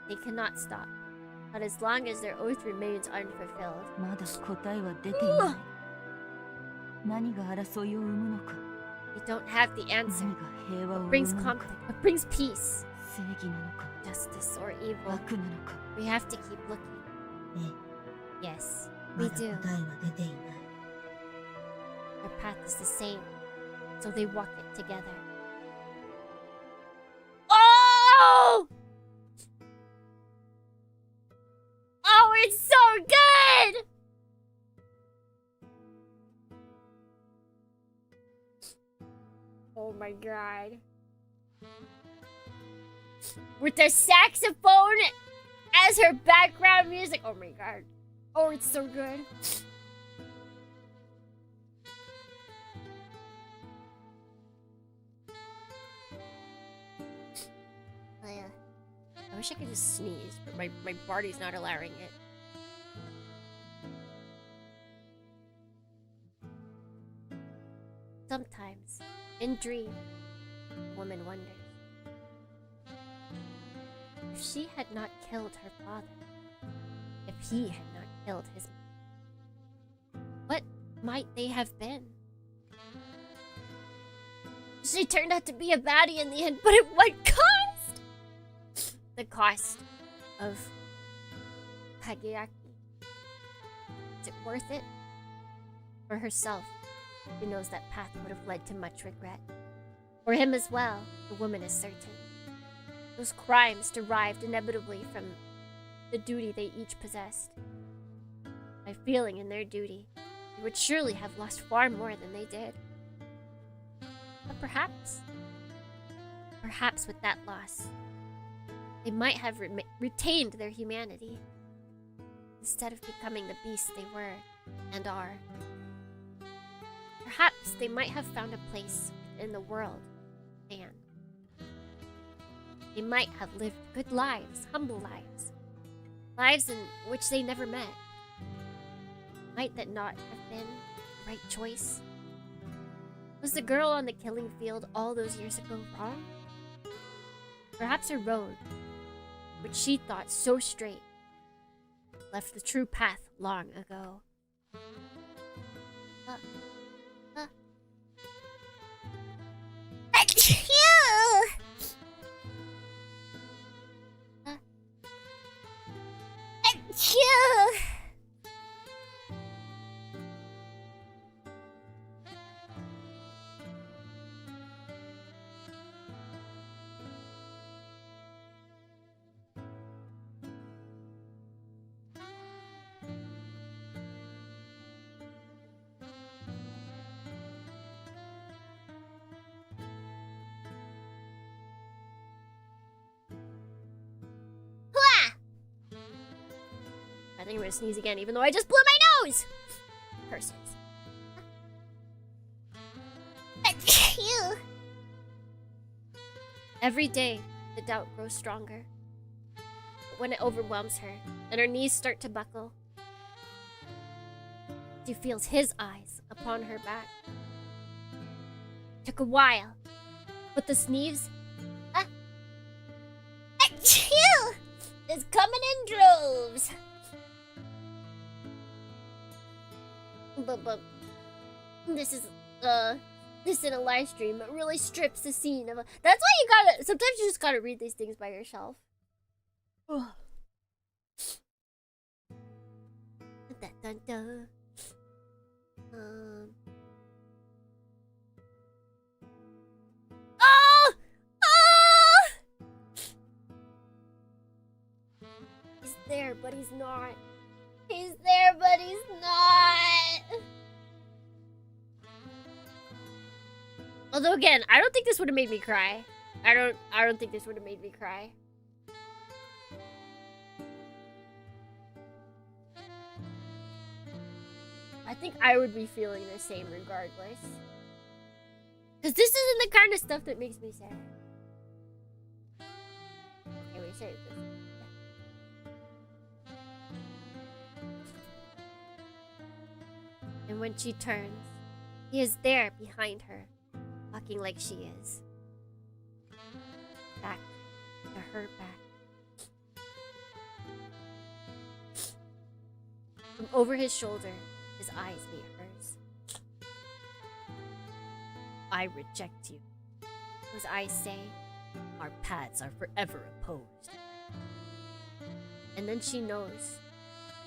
They cannot stop. Not as long as their oath remains unfulfilled. まだ答えは出ていない。何が争いを生むのか。 They don't have the answer. 何が平和を What 生 brings むのか。 conflict? What brings peace? 正義なのか。 Justice or evil? 悪なのか。 We have to keep looking. え Yes, え、 we まだ do. 答えは出ていない。 Their path is the same, so they walk it together. Oh! Oh, it's so good! Oh my god. With the saxophone as her background music. Oh my god. Oh, it's so good. Oh, yeah. I wish I could just sneeze, but my body's not allowing it. Sometimes, in dream, a woman wonders if she had not killed her father, if he had not killed his mother, what might they have been? She turned out to be a baddie in the end, but at what cost? The cost of Kageyaki. Is it worth it? For herself, she knows that path would have led to much regret. For him as well, the woman is certain. Those crimes derived inevitably from the duty they each possessed. By feeling in their duty, they would surely have lost far more than they did. But perhaps with that loss, they might have retained their humanity, instead of becoming the beasts they were and are. Perhaps they might have found a place in the world, and they might have lived good lives, humble lives, lives in which they never met. Might that not have been the right choice? Was the girl on the killing field all those years ago wrong? Perhaps her road, which she thought so straight, left the true path long ago. I think I'm gonna sneeze again, even though I just blew my nose! Curses. Every day, the doubt grows stronger. But when it overwhelms her, and her knees start to buckle, she feels his eyes upon her back. Took a while, but the sneeze is coming in droves. But this is this in a live stream. It really strips the scene of. That's why you gotta. Sometimes you just gotta read these things by yourself. Dun, dun, dun. there, but he's not. He's there, but he's not. Although again, I don't think this would have made me cry. I don't think this would have made me cry. I think I would be feeling the same regardless. Because this isn't the kind of stuff that makes me sad. Okay, wait, save this. And when she turns, he is there behind her, walking like she is. Back to her back. From over his shoulder, his eyes meet hers. I reject you. Those eyes say, our paths are forever opposed. And then she knows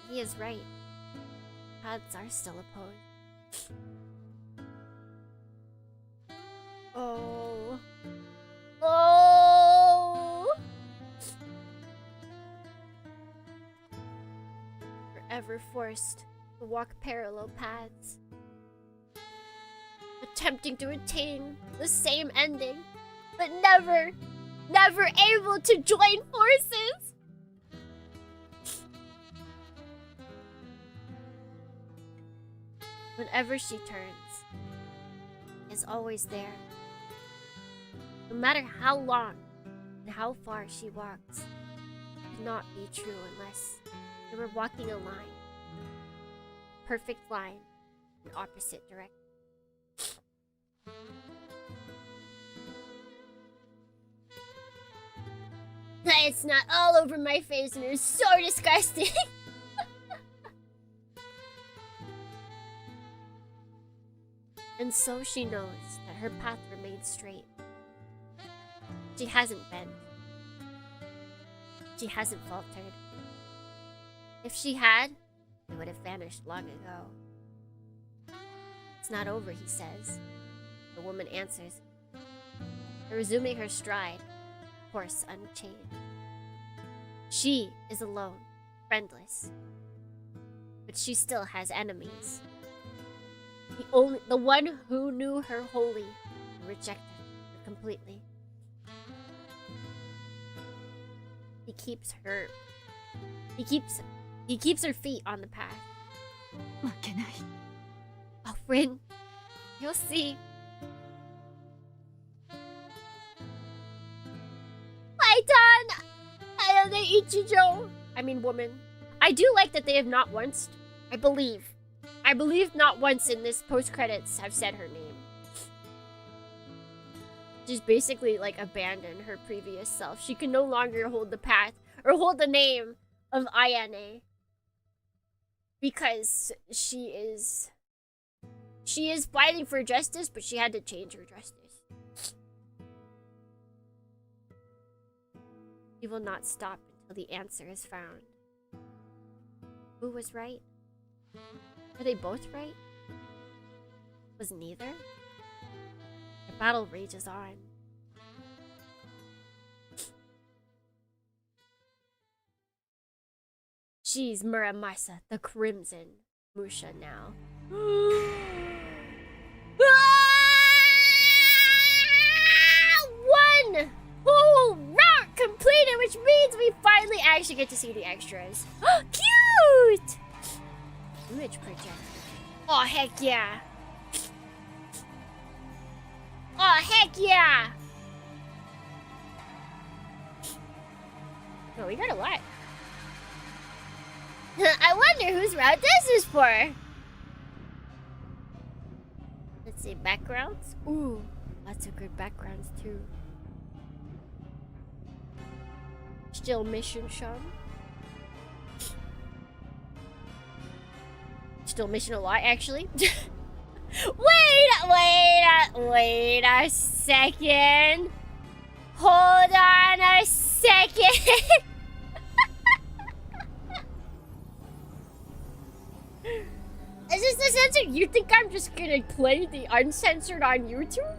he is right. Paths are still opposed. Oh. Oh. Forever forced to walk parallel paths. Attempting to attain the same ending, but never able to join forces. Whenever she turns, he is always there. No matter how long and how far she walks, it cannot be true unless they were walking a line. Perfect line in opposite direction. It's not all over my face and it's so disgusting. And so she knows that her path remains straight. She hasn't bent. She hasn't faltered. If she had, it would have vanished long ago. It's not over, he says. The woman answers, resuming her stride, horse unchained. She is alone, friendless. But she still has enemies. The one who knew her wholly and rejected her completely. He keeps her feet on the path. Oh, Rin, you'll see. I don't Ichijou. I mean woman. I do like that they have not once, I believe not once in this post-credits have said her name. She's basically like abandoned her previous self. She can no longer hold the path or hold the name of Ayane. Because she is fighting for justice, but she had to change her justice. She will not stop until the answer is found. Who was right? Were they both right? Was neither? The battle rages on. She's Muramasa, the Crimson Musha now. One whole route completed, which means we finally actually get to see the extras. Cute! Image projector. Oh, heck yeah. Oh, heck yeah. Oh, we got a lot. I wonder whose route this is for. Let's see, backgrounds. Ooh, lots of good backgrounds too. Still mission shown. Still mission a lot, actually. Wait a second. Hold on a second. Is this the censored? You think I'm just gonna play the uncensored on YouTube?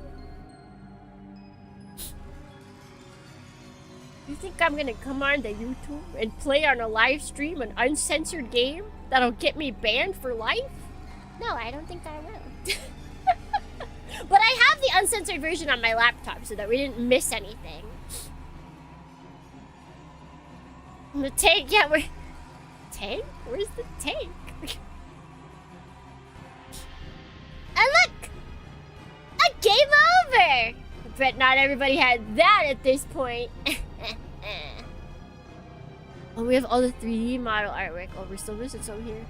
You think I'm gonna come on the YouTube and play on a live stream an uncensored game that'll get me banned for life? No, I don't think I will. But I have the uncensored version on my laptop so that we didn't miss anything. The tank, yeah, we're... Tank? Where's the tank? And look! A game over! I bet not everybody had that at this point. Oh, we have all the 3D model artwork. Oh, we're still missing some here.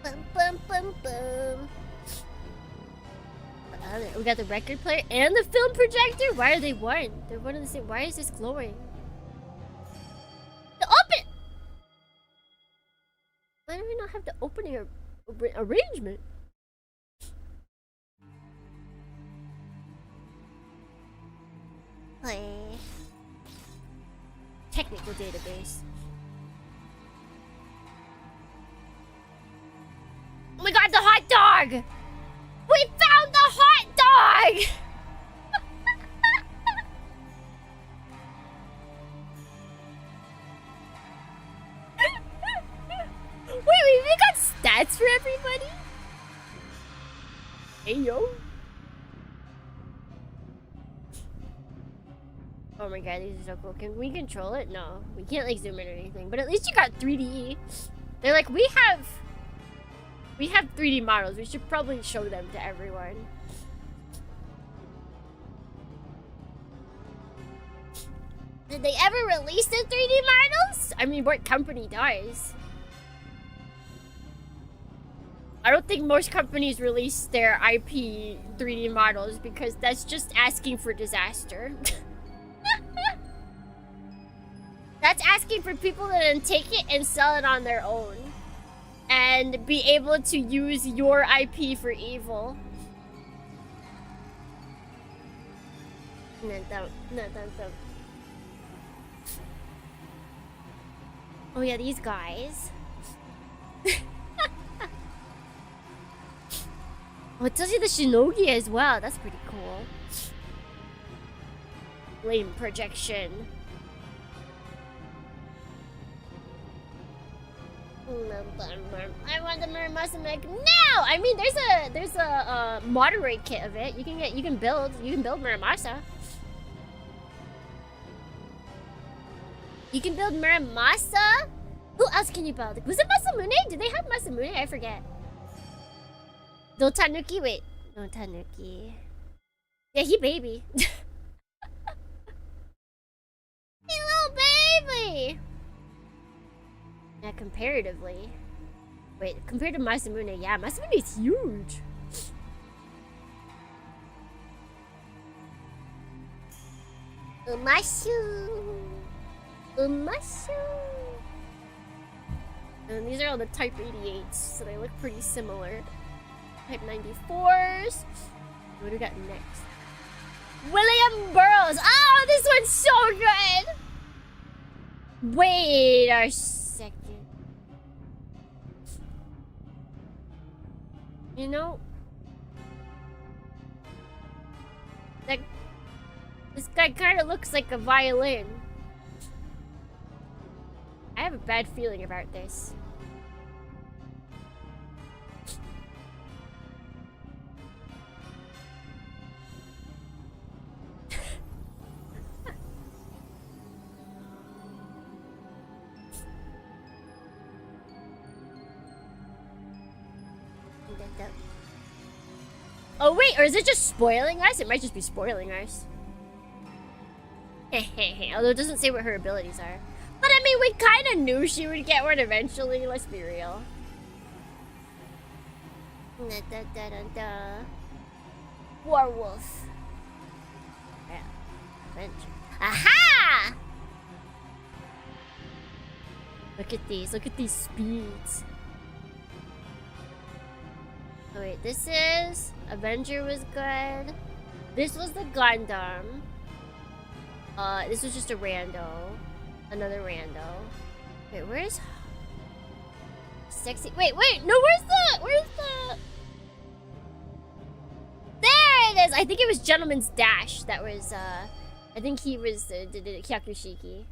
Bum, bum, bum, bum. We got the record player and the film projector? Why are they one? They're one of the same. Why is this glowing? The open! Why do we not have the opening arrangement? Technical database. We got the hot dog! We found the hot dog! Wait, we even got stats for everybody? Hey, yo. Oh my god, these are so cool. Can we control it? No. We can't like zoom in or anything. But at least you got 3D. They're like, we have 3D models. We should probably show them to everyone. Did they ever release the 3D models? I mean, what company does? I don't think most companies release their IP 3D models because that's just asking for disaster. That's asking for people to then take it and sell it on their own. And be able to use your IP for evil. No, don't. Oh yeah, these guys. Oh, it tells you the Shinogi as well. That's pretty cool. Flame projection. I want the Muramasa mech now. I mean, there's a moderate kit of it. You can build Muramasa. You can build Muramasa. Who else can you build? Was it Masamune? Did they have Masamune? I forget. No Tanuki. Wait, no Tanuki. Yeah, he baby. Hey, little baby. Yeah, comparatively. Wait, compared to Masamune, yeah, Masamune's huge. Umashu. And these are all the Type 88s, so they look pretty similar. Type 94s. What do we got next? William Burroughs. Oh, this one's so good. Wait a second. You know, this guy kind of looks like a violin. I have a bad feeling about this. Oh wait, or is it just spoiling us? It might just be spoiling us. Although it doesn't say what her abilities are. But I mean, we kind of knew she would get one eventually, let's be real. Werewolf. Yeah. Adventure. Aha! Look at these speeds. Oh wait, this is... Avenger was good. This was the Gundam. This was just a rando. Another rando. Wait, where's... Sexy... Wait, no, where's the... There it is. I think it was Gentleman's Dash that was, I think he was the Kyakushiki.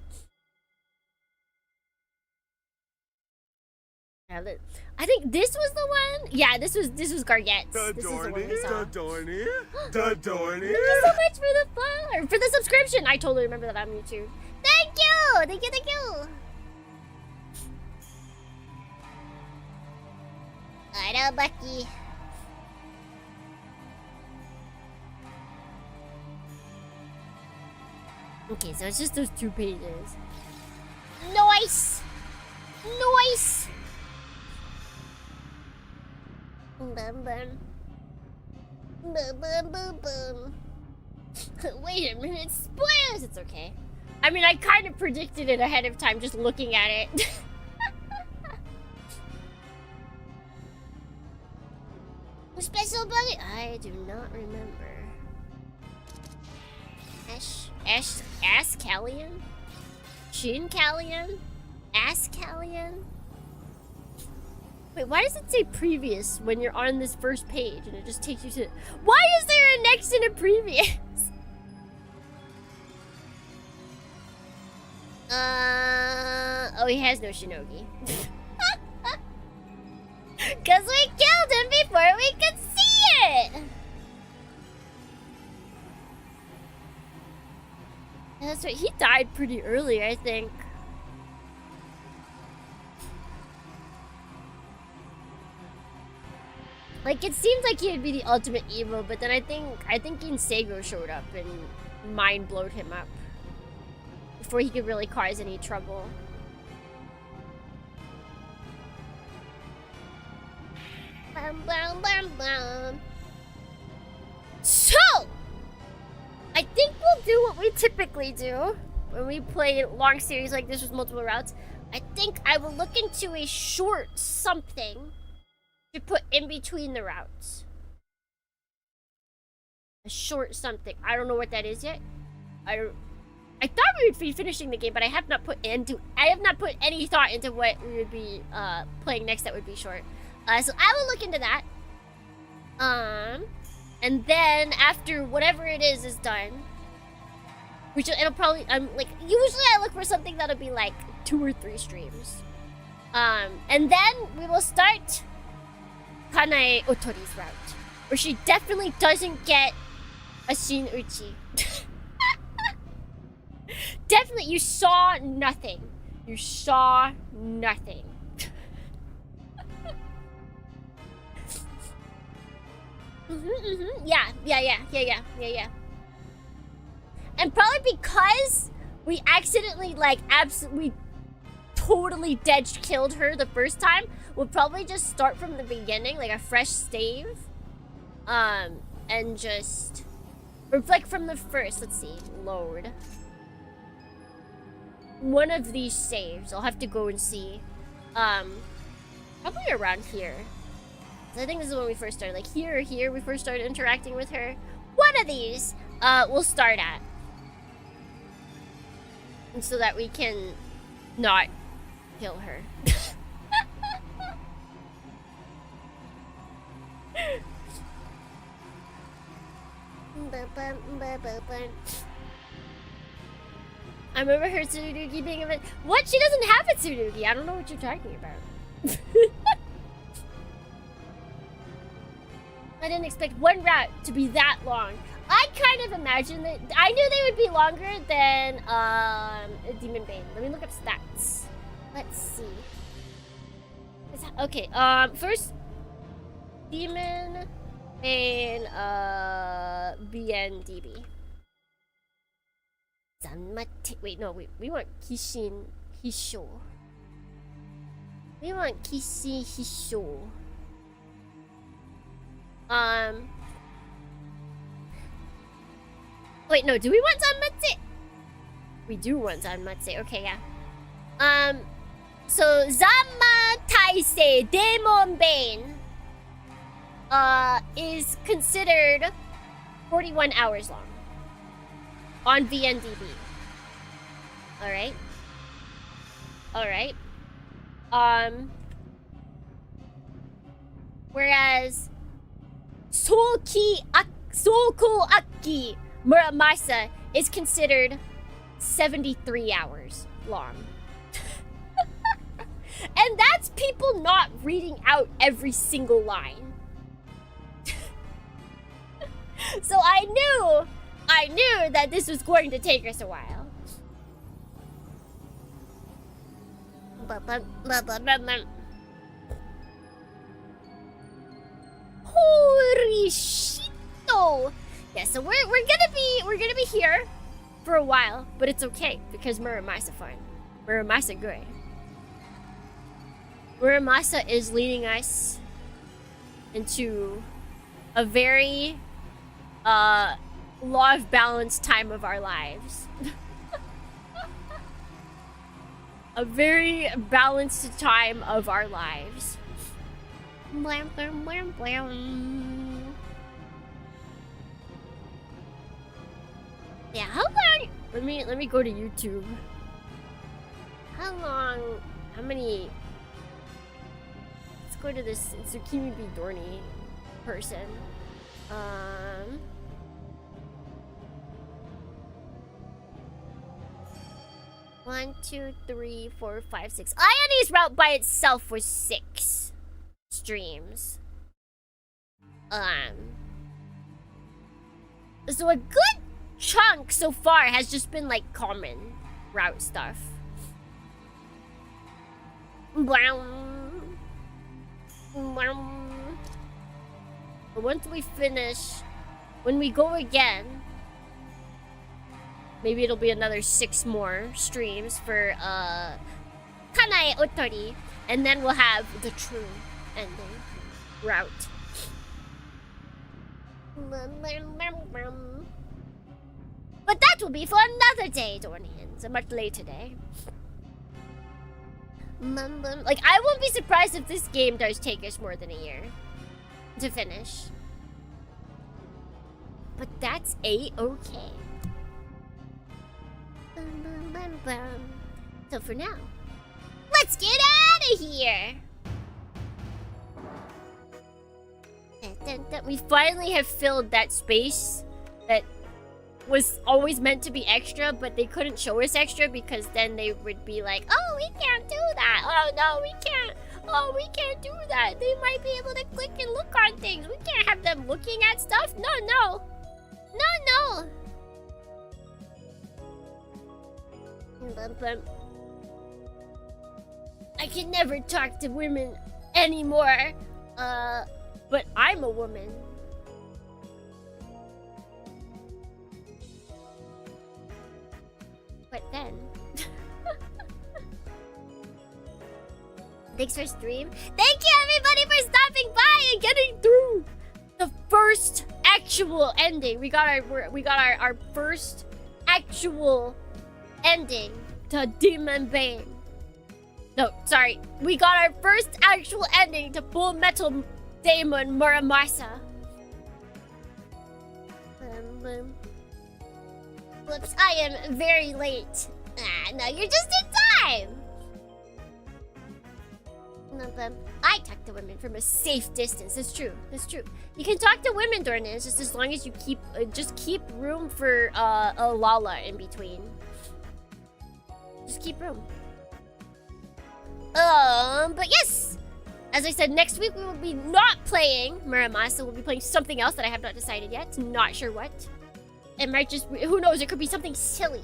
I think this was the one. Yeah, this was Garget's. This is the one we saw. Thank you so much for the follow, for the subscription. I totally remember that on YouTube. Thank you, thank you, thank you. I know, Bucky. Okay, so it's just those 2 pages. Nice! Nice! Bum bum. Bum bum bum bum. Wait a minute, spoilers! It's okay. I mean, I kind of predicted it ahead of time just looking at it. Special buddy? I do not remember. Ascallion? Shin-Callion? Ascallion? Wait, why does it say previous when you're on this first page and it just takes you to... Why is there a next and a previous? Oh, he has no shinogi. Cause we killed him before we could see it! That's right, he died pretty early, I think. Like, it seemed like he would be the ultimate evil, but then I think Insego showed up and mind blowed him up before he could really cause any trouble. Bum, bum, bum, bum. So, I think we'll do what we typically do when we play long series like this with multiple routes. I think I will look into a short something to put in between the routes. A short something. I don't know what that is yet. I thought we would be finishing the game, but I have not put any thought into what we would be playing next that would be short. So I will look into that. And then after whatever it is done, which it'll probably like usually I look for something that'll be like 2 or 3 streams. And then we will start Kanae Otori's route, where she definitely doesn't get a Shin Uchi. Definitely, you saw nothing. You saw nothing. Yeah. And probably because we accidentally, like, absolutely, totally killed her the first time, we'll probably just start from the beginning, like a fresh save. And just, or like from the first, let's see, load. One of these saves, I'll have to go and see. Probably around here. I think this is when we first started, like here or here, we first started interacting with her. One of these, we'll start at. And so that we can not kill her. I remember her Tsurugi being a bit... What? She doesn't have a Tsurugi. I don't know what you're talking about. I didn't expect one route to be that long. I kind of imagined that... I knew they would be longer than Demon Bane. Let me look up stats. Let's see. Okay, first... Demon Bane, BNDB. Wait, no, we want Kishin Hisho. We want Kishin Hisho. Wait, no, do we want Zanmatsu? We do want Zanmatsu, okay, yeah. So, Zanmataise Daemon Bane, is considered 41 hours long. On VNDB. Alright. Alright. Whereas Soko Aki Muramasa is considered 73 hours long. And that's people not reading out every single line. So I knew that this was going to take us a while. Holy shito! Yeah, so we're gonna be here for a while, but it's okay because Muramasa fun. Muramasa good. Muramasa is leading us into a very law of balance time of our lives. A very balanced time of our lives. Blam, blam, blam, blam. Yeah, how long? Let me go to YouTube. How many? Let's go to this Tsukimi B. Dorny person. 1, 2, 3, 4, 5, 6. Ione's route by itself was 6 streams. So a good chunk so far has just been like common route stuff. But once we finish, when we go again, maybe it'll be another 6 more streams for Kanae Otori, and then we'll have the true ending route. But that will be for another day, Dornians, a much later day. Like, I won't be surprised if this game does take us more than a year to finish. But that's A-okay. So for now, let's get out of here! We finally have filled that space that was always meant to be extra, but they couldn't show us extra because then they would be like, oh, we can't do that. Oh, no, we can't. Oh, we can't do that. They might be able to click and look on things. We can't have them looking at stuff. No, no. No, no. I can never talk to women anymore. But I'm a woman. But then... Thanks for stream. Thank you everybody for stopping by and getting through the first actual ending. We got our first actual ending to Demon Bane. No, sorry. We got our first actual ending to Full Metal Daemon Muramasa. Whoops, I am very late. No, you're just in time. I talk to women from a safe distance. That's true. That's true. You can talk to women, Dornis, just as long as you keep room for a Lala in between. Just keep room. But yes, as I said, next week we will be not playing Muramasa. We'll be playing something else that I have not decided yet. Not sure what. It might just, who knows? It could be something silly.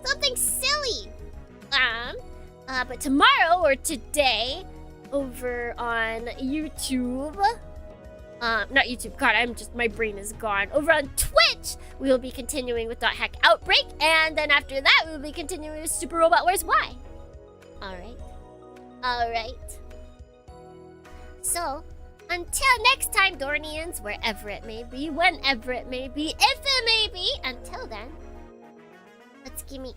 Something silly. But tomorrow or today, over on YouTube, not YouTube. God, my brain is gone. Over on Twitch, we will be continuing with .hack Outbreak, and then after that, we will be continuing with Super Robot Wars Y. All right. All right. So, until next time, Dornians, wherever it may be, whenever it may be, if it may be, until then, let's gimme.